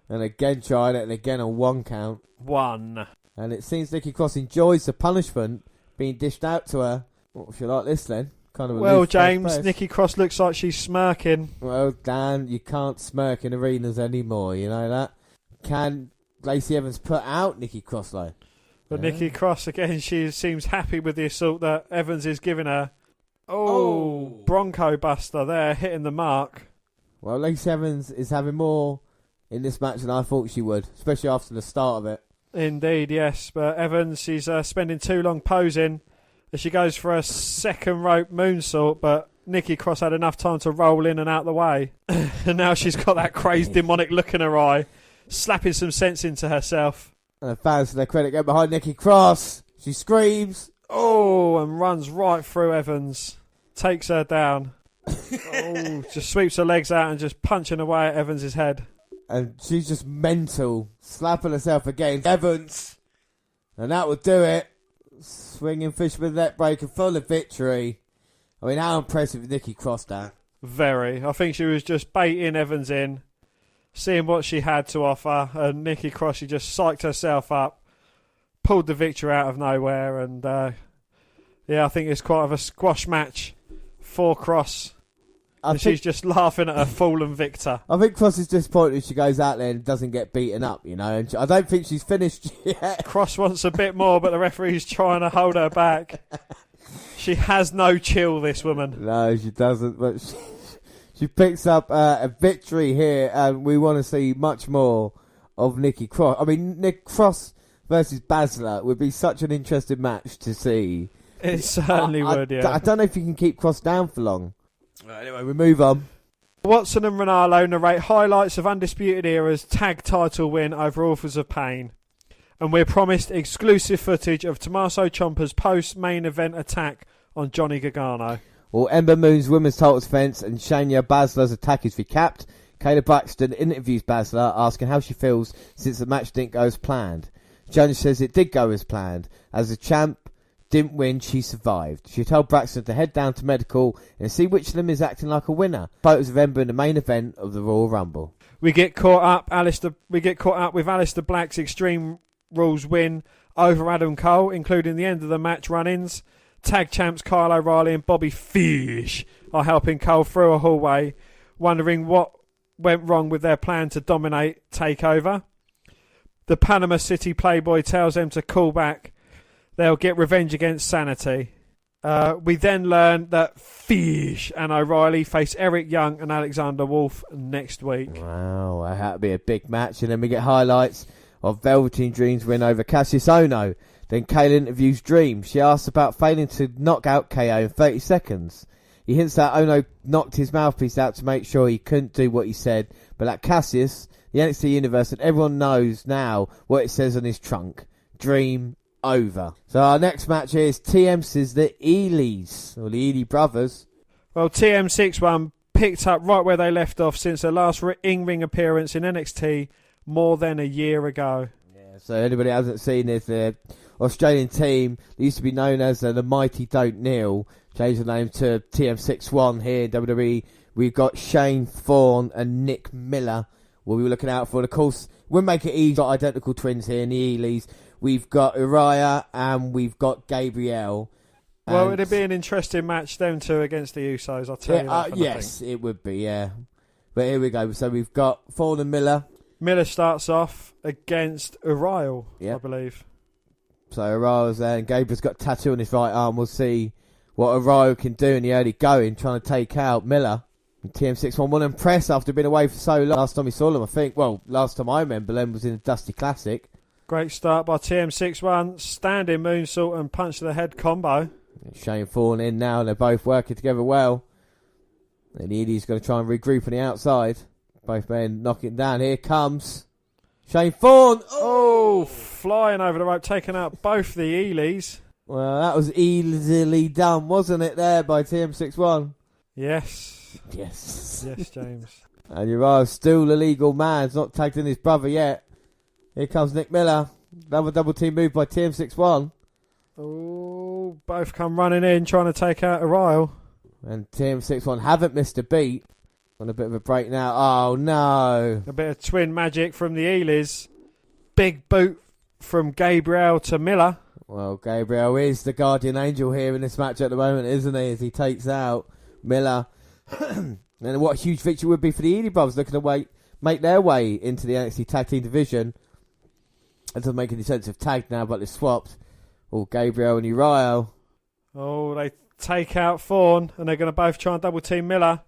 And again trying it, and again a 1 count. 1. And it seems Nikki Cross enjoys the punishment being dished out to her. What should you like this then? Kind of. Well, James, Nikki Cross looks like she's smirking. Well, Dan, you can't smirk in arenas anymore, you know that? Can Lacey Evans put out Nikki Cross, though? But Nikki Cross, again, she seems happy with the assault that Evans is giving her. Oh, Bronco Buster there, hitting the mark. Well, Lacey Evans is having more in this match than I thought she would, especially after the start of it. Indeed, yes. But Evans, she's spending too long posing as she goes for a second rope moonsault, but Nikki Cross had enough time to roll in and out the way. And now she's got that crazed demonic look in her eye, slapping some sense into herself. And the fans, to their credit, go behind Nikki Cross. She screams. Oh, and runs right through Evans. Takes her down. Just sweeps her legs out and just punching away at Evans' head. And she's just mental, slapping herself against Evans. And that will do it. Swinging Fisherman neck breaker for the victory. I mean, how impressive is Nikki Cross, Dan? Very. I think she was just baiting Evans in, seeing what she had to offer. And Nikki Cross, she just psyched herself up, pulled the victory out of nowhere. And I think it's quite of a squash match for Cross. And she's just laughing at her fallen victor. I think Cross is disappointed if she goes out there and doesn't get beaten up, you know. And I don't think she's finished yet. Cross wants a bit more, but the referee's trying to hold her back. She has no chill, this woman. No, she doesn't. But she picks up a victory here, and we want to see much more of Nikki Cross. I mean, Nick Cross versus Baszler would be such an interesting match to see. It certainly would, yeah. I don't know if you can keep Cross down for long. Anyway, we move on. Watson and Ronaldo narrate highlights of Undisputed Era's tag title win over Authors of Pain. And we're promised exclusive footage of Tommaso Ciampa's post-main event attack on Johnny Gargano. Well, Ember Moon's women's title defense and Shayna Baszler's attack is recapped. Kayla Braxton interviews Baszler, asking how she feels since the match didn't go as planned. Jones says it did go as planned. As the champ didn't win, she survived. She told Braxton to head down to medical and see which of them is acting like a winner. Photos of Ember in the main event of the Royal Rumble. We get caught up with Alister Black's Extreme Rules win over Adam Cole, including the end of the match run-ins. Tag champs Kyle O'Reilly and Bobby Fish are helping Cole through a hallway, wondering what went wrong with their plan to dominate TakeOver. The Panama City Playboy tells them to call back. They'll get revenge against Sanity. We then learn that Fish and O'Reilly face Eric Young and Alexander Wolf next week. Wow, that had to be a big match. And then we get highlights of Velveteen Dream's win over Cassius Ohno. Then Kayla interviews Dream. She asks about failing to knock out KO in 30 seconds. He hints that Ohno knocked his mouthpiece out to make sure he couldn't do what he said, but that Cassius, the NXT Universe, and everyone knows now what it says on his trunk. Dream over. So our next match is TM's the Ely's, or the Ely brothers. Well, TM61 picked up right where they left off since their last in-ring appearance in NXT more than a year ago. Yeah, so anybody who hasn't seen this, the Australian team that used to be known as the Mighty Don't Kneel, changed the name to TM61 here in WWE. We've got Shane Thorne and Nick Miller we'll be looking out for. And of course, we'll make it easy. Got identical twins here in the Ely's. we've got Uriah and we've got Gabriel. Well, it'd be an interesting match, them two against the Usos, I'll tell you that. Yes, it would be, yeah. But here we go. So we've got Thorne and Miller. Miller starts off against Uriah, I believe. So Uriah's there, and Gabriel's got a tattoo on his right arm. We'll see what Uriah can do in the early going, trying to take out Miller. And TM611 impressed after being away for so long. Last time we saw them, I think, last time I remember them was in a Dusty Classic. Great start by TM61, standing moonsault and punch to the head combo. Shane Thorne in now, and they're both working together well. And Edie's going to try and regroup on the outside. Both men knocking down. Here comes Shane Thorne. Oh, flying over the rope, taking out both the Elis. Well, that was easily done, wasn't it, there by TM61? Yes. Yes. Yes, James. And Uriah's still a legal man. He's not tagged in his brother yet. Here comes Nick Miller. Another double team move by TM61. Oh, both come running in, trying to take out Uriah. And TM61 haven't missed a beat. On a bit of a break now. Oh, no. A bit of twin magic from the Elis. Big boot from Gabriel to Miller. Well, Gabriel is the guardian angel here in this match at the moment, isn't he? As he takes out Miller. And what a huge victory would be for the Ely brothers looking to make their way into the NXT Tag Team division. It doesn't make any sense of tagged now, but they're swapped. Oh, Gabriel and Uriah. Oh, they take out Thorne, and they're going to both try and double team Miller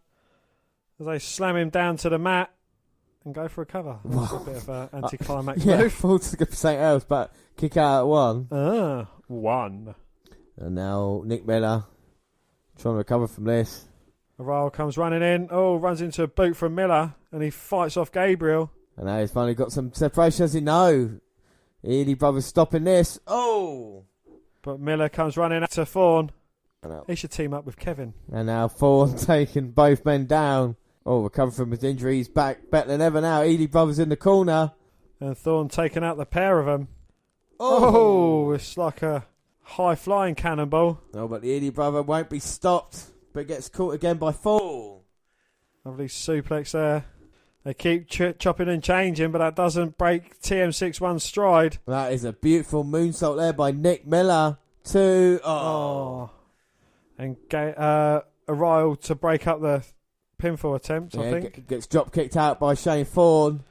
as they slam him down to the mat and go for a cover. That's a bit of an anticlimax move. move. I thought it was going to be something else, but kick out at one. One. And now Nick Miller trying to recover from this. Uriah comes running in. Oh, runs into a boot from Miller, and he fights off Gabriel. And now he's finally got some separation, as he know. Ely brothers stopping this. Oh! But Miller comes running to Thorne. He should team up with Kevin. And now Thorne taking both men down. Oh, recovered from his injury. He's back better than ever now. Ely brothers in the corner. And Thorne taking out the pair of them. Oh, it's like a high-flying cannonball. Oh, but the Ely brother won't be stopped, but gets caught again by Thorne. Lovely suplex there. They keep chopping and changing, but that doesn't break TM61's stride. That is a beautiful moonsault there by Nick Miller. And Uriah to break up the pinfall attempt, I think. Gets drop kicked out by Shane Thorne.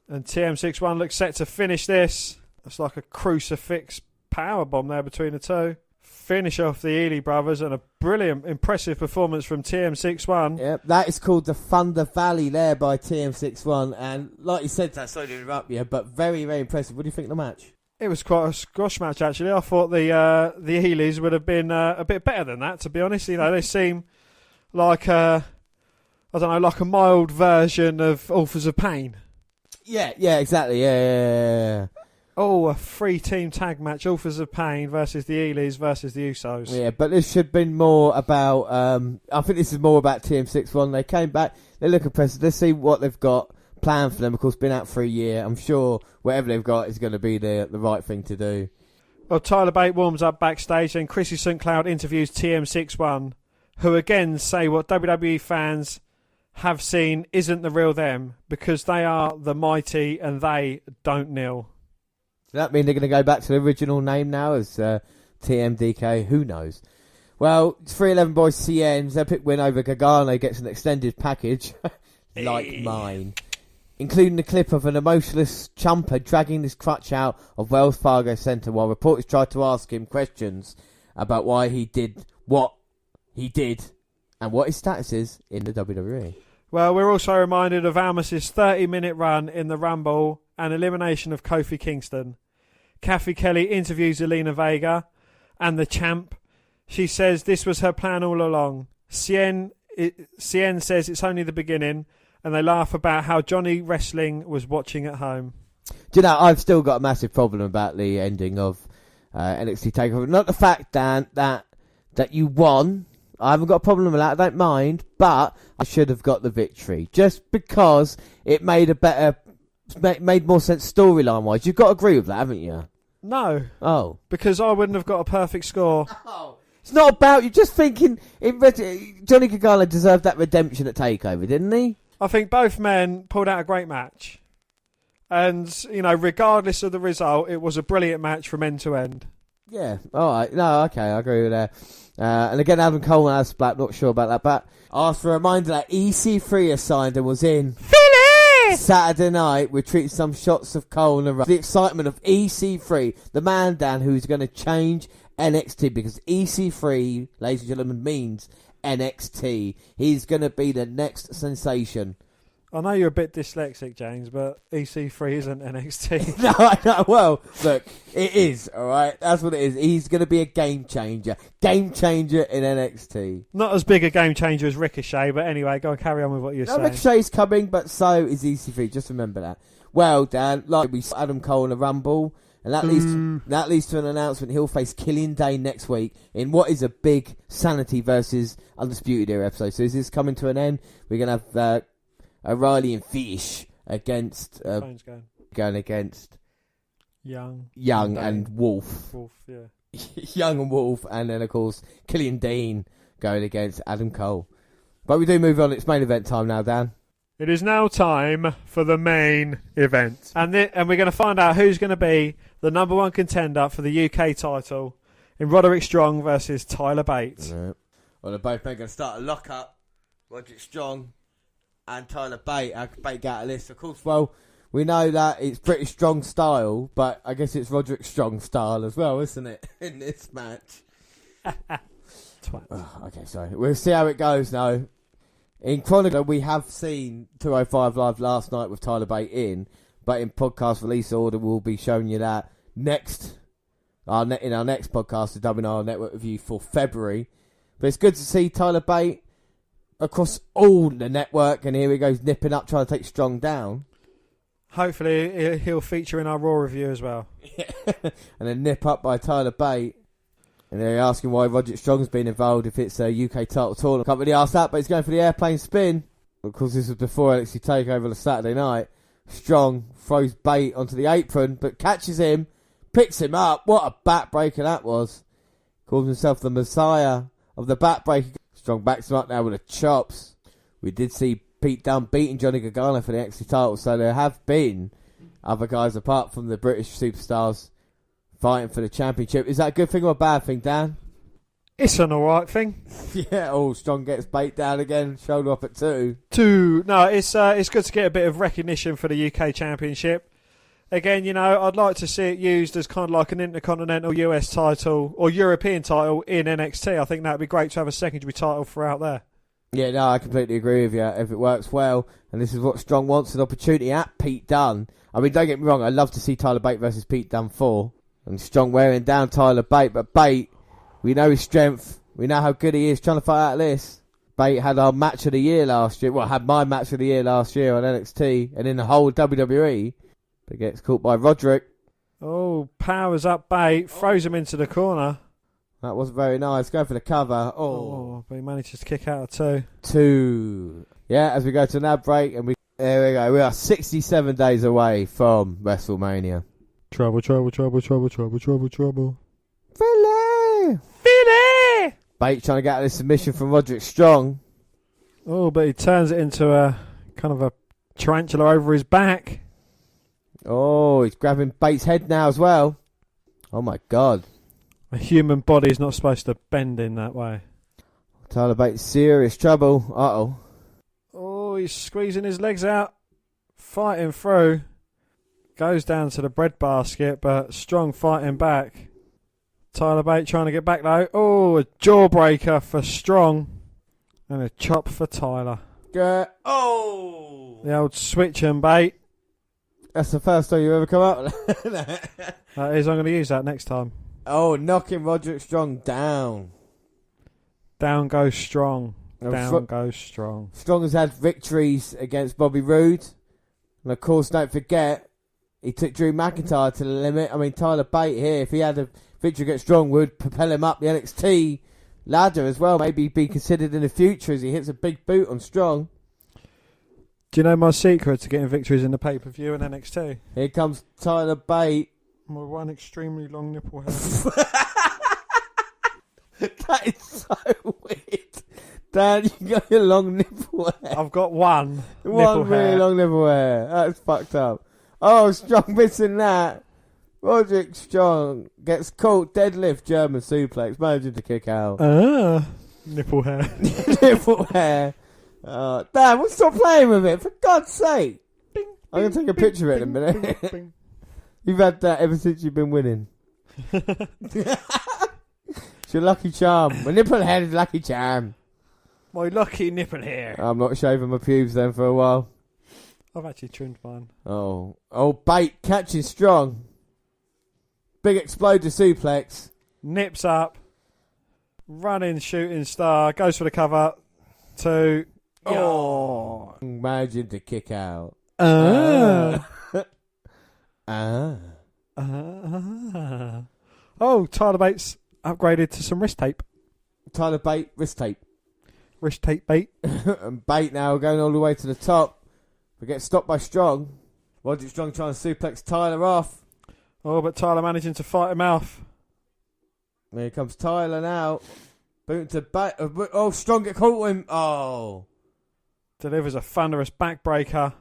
And TM61 looks set to finish this. It's like a crucifix powerbomb there between the two. Finish off the Ely brothers, and a brilliant, impressive performance from TM61. Yep, that is called the Thunder Valley there by TM61. And like you said, that's sorry to interrupt you, but very, very impressive. What do you think of the match? It was quite a squash match, actually. I thought the Elys would have been a bit better than that, to be honest. You know, they seem like like a mild version of Authors of Pain. Yeah, exactly. Yeah. Oh, a 3-team tag match, Authors of Pain versus the Elys versus the Usos. Yeah, but this should have been more about... I think this is more about TM61. They came back, they look impressive. Let's see what they've got planned for them. Of course, been out for a year. I'm sure whatever they've got is going to be the right thing to do. Well, Tyler Bate warms up backstage, and Chrissy St. Cloud interviews TM61, who again say what WWE fans have seen isn't the real them, because they are the mighty and they don't kneel. Does that mean they're going to go back to the original name now as TMDK? Who knows? Well, 311 boys CN's epic win over Gargano gets an extended package, like mine, including the clip of an emotionless chumper dragging his crutch out of Wells Fargo Centre while reporters tried to ask him questions about why he did what he did and what his status is in the WWE. Well, we're also reminded of Almas's 30-minute run in the Rumble and elimination of Kofi Kingston. Kathy Kelly interviews Zelina Vega and the champ. She says this was her plan all along. Cien says it's only the beginning, and they laugh about how Johnny Wrestling was watching at home. Do you know, I've still got a massive problem about the ending of NXT Takeover. Not the fact, Dan, that you won. I haven't got a problem with that. I don't mind, but I should have got the victory just because it made more sense storyline wise. You've got to agree with that, haven't you? No. Oh, because I wouldn't have got a perfect score. Oh. It's not about you. Just thinking, Johnny Gargano deserved that redemption at Takeover, didn't he? I think both men pulled out a great match. And, you know, regardless of the result, it was a brilliant match from end to end. Yeah, all right. No, okay, I agree with that. And again, Adam Cole and Alister Black, not sure about that, but asked for a reminder that EC3 has signed and was in Philly Saturday night. We're treating some shots of Cole and the excitement of EC3, the man, Dan, who's going to change NXT, because EC3, ladies and gentlemen, means NXT. He's going to be the next sensation. I know you're a bit dyslexic, James, but EC3 isn't NXT. No, I know. Well, look, it is, all right? That's what it is. He's going to be a game changer. Game changer in NXT. Not as big a game changer as Ricochet, but anyway, go and carry on with what you're saying. Ricochet's coming, but so is EC3. Just remember that. Well, Dan, like we saw Adam Cole in a Rumble, and that leads to an announcement. He'll face Killian Dane next week in what is a big Sanity versus Undisputed Era episode. So is this coming to an end? We're going to have... O'Reilly and Fish against going against Young and Wolf. Yeah. Young and Wolf, and then of course Killian Dane going against Adam Cole. But we do move on. It's main event time now, Dan. It is now time for the main event, and we're going to find out who's going to be the number one contender for the UK title in Roderick Strong versus Tyler Bate. Right. Well, they're both going to start a lock-up. Roderick Strong and Tyler Bate. Bate got a list. Of course, well, we know that it's British Strong style, but I guess it's Roderick Strong style as well, isn't it, in this match? Okay, sorry. We'll see how it goes now. In Chronicle, we have seen 205 Live last night with Tyler Bate in, but in podcast release order, we'll be showing you that next, in our next podcast, the WNR Network Review for February. But it's good to see Tyler Bate across all the network, and here he goes nipping up, trying to take Strong down. Hopefully he'll feature in our Raw review as well. And then nip up by Tyler Bate. And they're asking why Roderick Strong's been involved if it's a UK title tournament. Can't really ask that, but he's going for the airplane spin. Of course, this was before NXT Takeover the Saturday night. Strong throws Bate onto the apron, but catches him, picks him up. What a backbreaker that was. Calls himself the Messiah of the backbreaker. Strong backs him up now with the chops. We did see Pete Dunne beating Johnny Gargano for the NXT title, so there have been other guys apart from the British superstars fighting for the championship. Is that a good thing or a bad thing, Dan? It's an alright thing. Yeah, Strong gets Bate down again, shoulder up at 2. No, it's good to get a bit of recognition for the UK championship. Again, you know, I'd like to see it used as kind of like an Intercontinental US title or European title in NXT. I think that would be great to have a secondary title throughout there. Yeah, no, I completely agree with you. If it works well, and this is what Strong wants, an opportunity at Pete Dunne. I mean, don't get me wrong, I'd love to see Tyler Bate versus Pete Dunne 4. And Strong wearing down Tyler Bate, but Bate, we know his strength. We know how good he is trying to fight out of this. Bate had our match of the year last year. Well, had my match of the year last year on NXT and in the whole WWE. But gets caught by Roderick. Oh, powers up Bate, throws him into the corner. That wasn't very nice. Going for the cover. But he manages to kick out of 2. 2. Yeah, as we go to an ad break, and there we go. We are 67 days away from WrestleMania. Trouble. Philly! Bate trying to get out of this submission from Roderick Strong. Oh, but he turns it into a kind of a tarantula over his back. Oh, he's grabbing Bate's head now as well. Oh my God. A human body is not supposed to bend in that way. Tyler Bate's serious trouble. Uh-oh. Oh, he's squeezing his legs out. Fighting through. Goes down to the breadbasket, but Strong fighting back. Tyler Bate trying to get back though. Oh, a jawbreaker for Strong. And a chop for Tyler. The old switch and Bate. That's the first time you ever come up. That is, I'm going to use that next time. Oh, knocking Roderick Strong down. Down goes Strong. Down goes Strong. Strong has had victories against Bobby Roode. And of course, don't forget, he took Drew McIntyre to the limit. I mean, Tyler Bate here, if he had a victory against Strong, would propel him up the NXT ladder as well. Maybe be considered in the future as he hits a big boot on Strong. Do you know my secret to getting victories in the pay-per-view and NXT? Here comes Tyler Bate. My one extremely long nipple hair. That is so weird. Dan, you got your long nipple hair. I've got one really long nipple hair. That's fucked up. Oh, Strong missing that. Roderick Strong gets caught, deadlift, German suplex, managing to kick out. Nipple hair. Nipple hair. Damn, we'll stop playing with it, for God's sake. I'm going to take a picture of it in a minute. You've had that ever since you've been winning. It's your lucky charm. My nipple hair is lucky charm. My lucky nipple hair. I'm not shaving my pubes then for a while. I've actually trimmed mine. Oh, Bate catching Strong. Big exploder suplex. Nips up. Running shooting star. Goes for the cover. 2. Oh. Managing to kick out. Oh, Tyler Bates upgraded to some wrist tape. Tyler Bate, wrist tape. Wrist tape Bate. And Bate now going all the way to the top. We get stopped by Strong. Roderick Strong trying to suplex Tyler off. Oh, but Tyler managing to fight him off. Here comes Tyler now. Boot to Bate. Oh, Strong get caught with him. Oh. Delivers a thunderous backbreaker.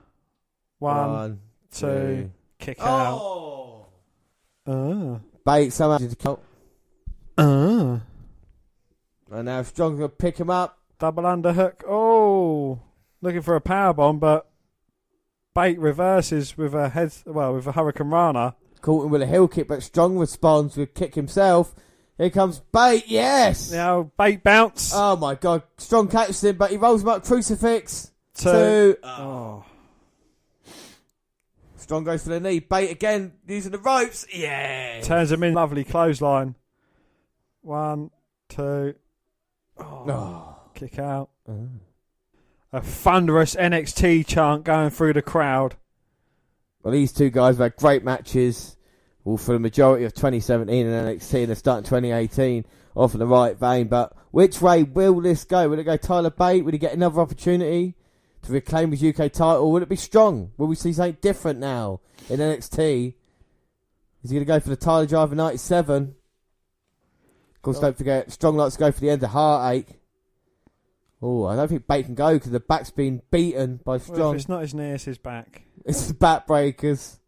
1, 2, kick out. Bate somehow to count. And now Strong's going to pick him up. Double underhook. Oh. Looking for a powerbomb, but Bate reverses with a Hurricane Rana. Caught him with a heel kick, but Strong responds with kick himself. Here comes Bate, yes! Now Bate bounce. Oh my God. Strong catches him, but he rolls him up. Crucifix. 2. Strong goes for the knee. Bate again, using the ropes. Yeah. Turns him in. Lovely clothesline. 1, 2. Kick out. A thunderous NXT chant going through the crowd. Well, these two guys have had great matches. Well, for the majority of 2017 and NXT, and they're starting 2018 off in the right vein. But which way will this go? Will it go Tyler Bate? Will he get another opportunity to reclaim his UK title? Will it be Strong? Will we see something different now in NXT? Is he going to go for the Tyler Driver 97? Of course, don't forget, Strong likes to go for the end of Heartache. Oh, I don't think Bate can go because the back's been beaten by Strong. Well, if it's not his knee, it's his back. It's the backbreakers.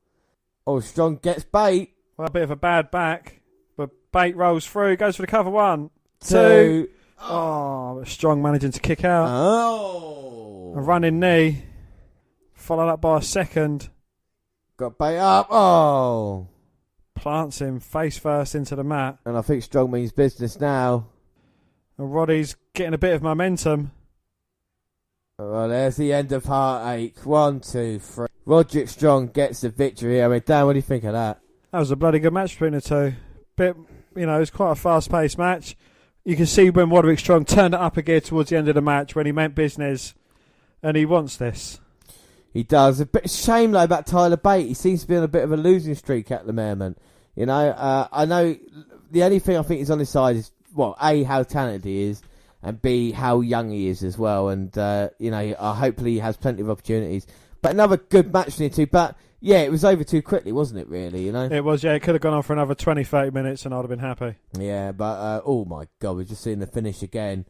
Oh, Strong gets Bate. Well, a bit of a bad back, but Bate rolls through, goes for the cover. 1, 2. Oh, Strong managing to kick out. Oh. A running knee, followed up by a second. Got Bate up. Oh. Plants him face first into the mat. And I think Strong means business now. And Roddy's getting a bit of momentum. Well, there's the end of Heartache. 1, 2, 3. Roderick Strong gets the victory. I mean, Dan, what do you think of that? That was a bloody good match between the two. It was quite a fast-paced match. You can see when Roderick Strong turned it up again towards the end of the match when he meant business, and he wants this. He does. A bit of shame though about Tyler Bate. He seems to be on a bit of a losing streak at the moment. I know the only thing I think is on his side is, well, A, how talented he is, and B, how young he is as well. And, hopefully he has plenty of opportunities. But another good match between the two. But, yeah, it was over too quickly, wasn't it, really? It was, yeah. It could have gone on for another 20, 30 minutes and I'd have been happy. Yeah, but, oh, my God, we're just seeing the finish again.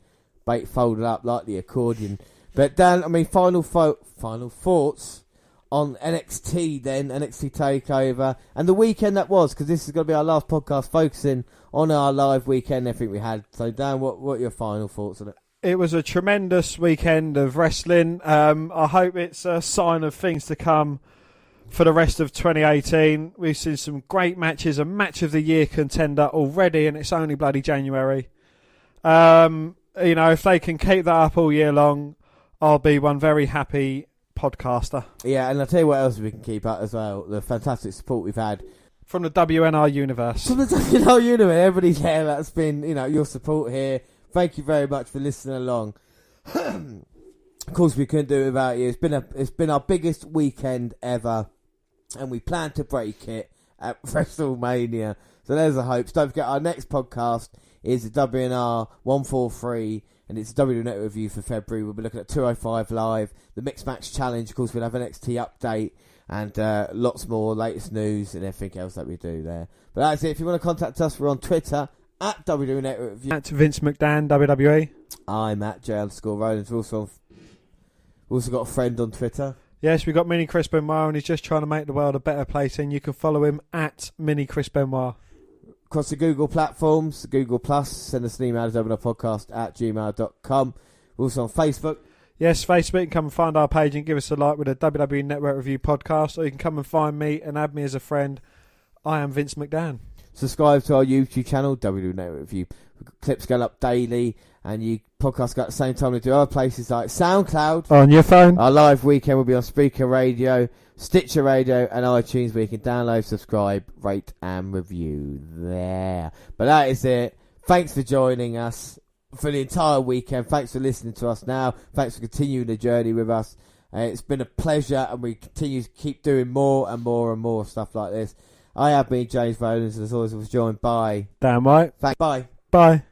Bate folded up like the accordion. But, Dan, I mean, final thoughts on NXT then, NXT Takeover, and the weekend that was, because this is going to be our last podcast focusing on our live weekend, everything we had. So, Dan, what are your final thoughts on it? It was a tremendous weekend of wrestling. I hope it's a sign of things to come for the rest of 2018. We've seen some great matches, a match of the year contender already, and it's only bloody January. If they can keep that up all year long, I'll be one very happy podcaster. Yeah, and I'll tell you what else we can keep up as well. The fantastic support we've had from the WNR universe. From the WNR universe, everybody's here. That's been, your support here. Thank you very much for listening along. Of course, we couldn't do it without you. It's been our biggest weekend ever, and we plan to break it at WrestleMania. So there's the hopes. Don't forget, our next podcast is the WNR143, and it's a WWE Network review for February. We'll be looking at 205 Live, the Mixed Match Challenge. Of course, we'll have NXT update and lots more latest news and everything else that we do there. But that's it. If you want to contact us, we're on Twitter at WWE Network review. At Vince McDan, WWE. I'm at J_Rollins. We've also got a friend on Twitter. Yes, we've got Mini Chris Benoit, and he's just trying to make the world a better place, and you can follow him at Mini Chris Benoit. Across the Google platforms, Google Plus, send us an email to WNR podcast@gmail.com. We're also on Facebook. Yes, Facebook. You can come and find our page and give us a like with a WWE Network Review podcast, or you can come and find me and add me as a friend. I am Vince McDan. Subscribe to our YouTube channel, WWE Network Review. We've got clips going up daily, and you podcasts go at the same time. We do other places like SoundCloud. On your phone. Our live weekend will be on Spreaker Radio, Stitcher Radio, and iTunes, where you can download, subscribe, rate, and review there. But that is it. Thanks for joining us for the entire weekend. Thanks for listening to us now. Thanks for continuing the journey with us. It's been a pleasure, and we continue to keep doing more and more and more stuff like this. I have been James Rowlands, and as always, I was joined by Dan White. Bye. Bye.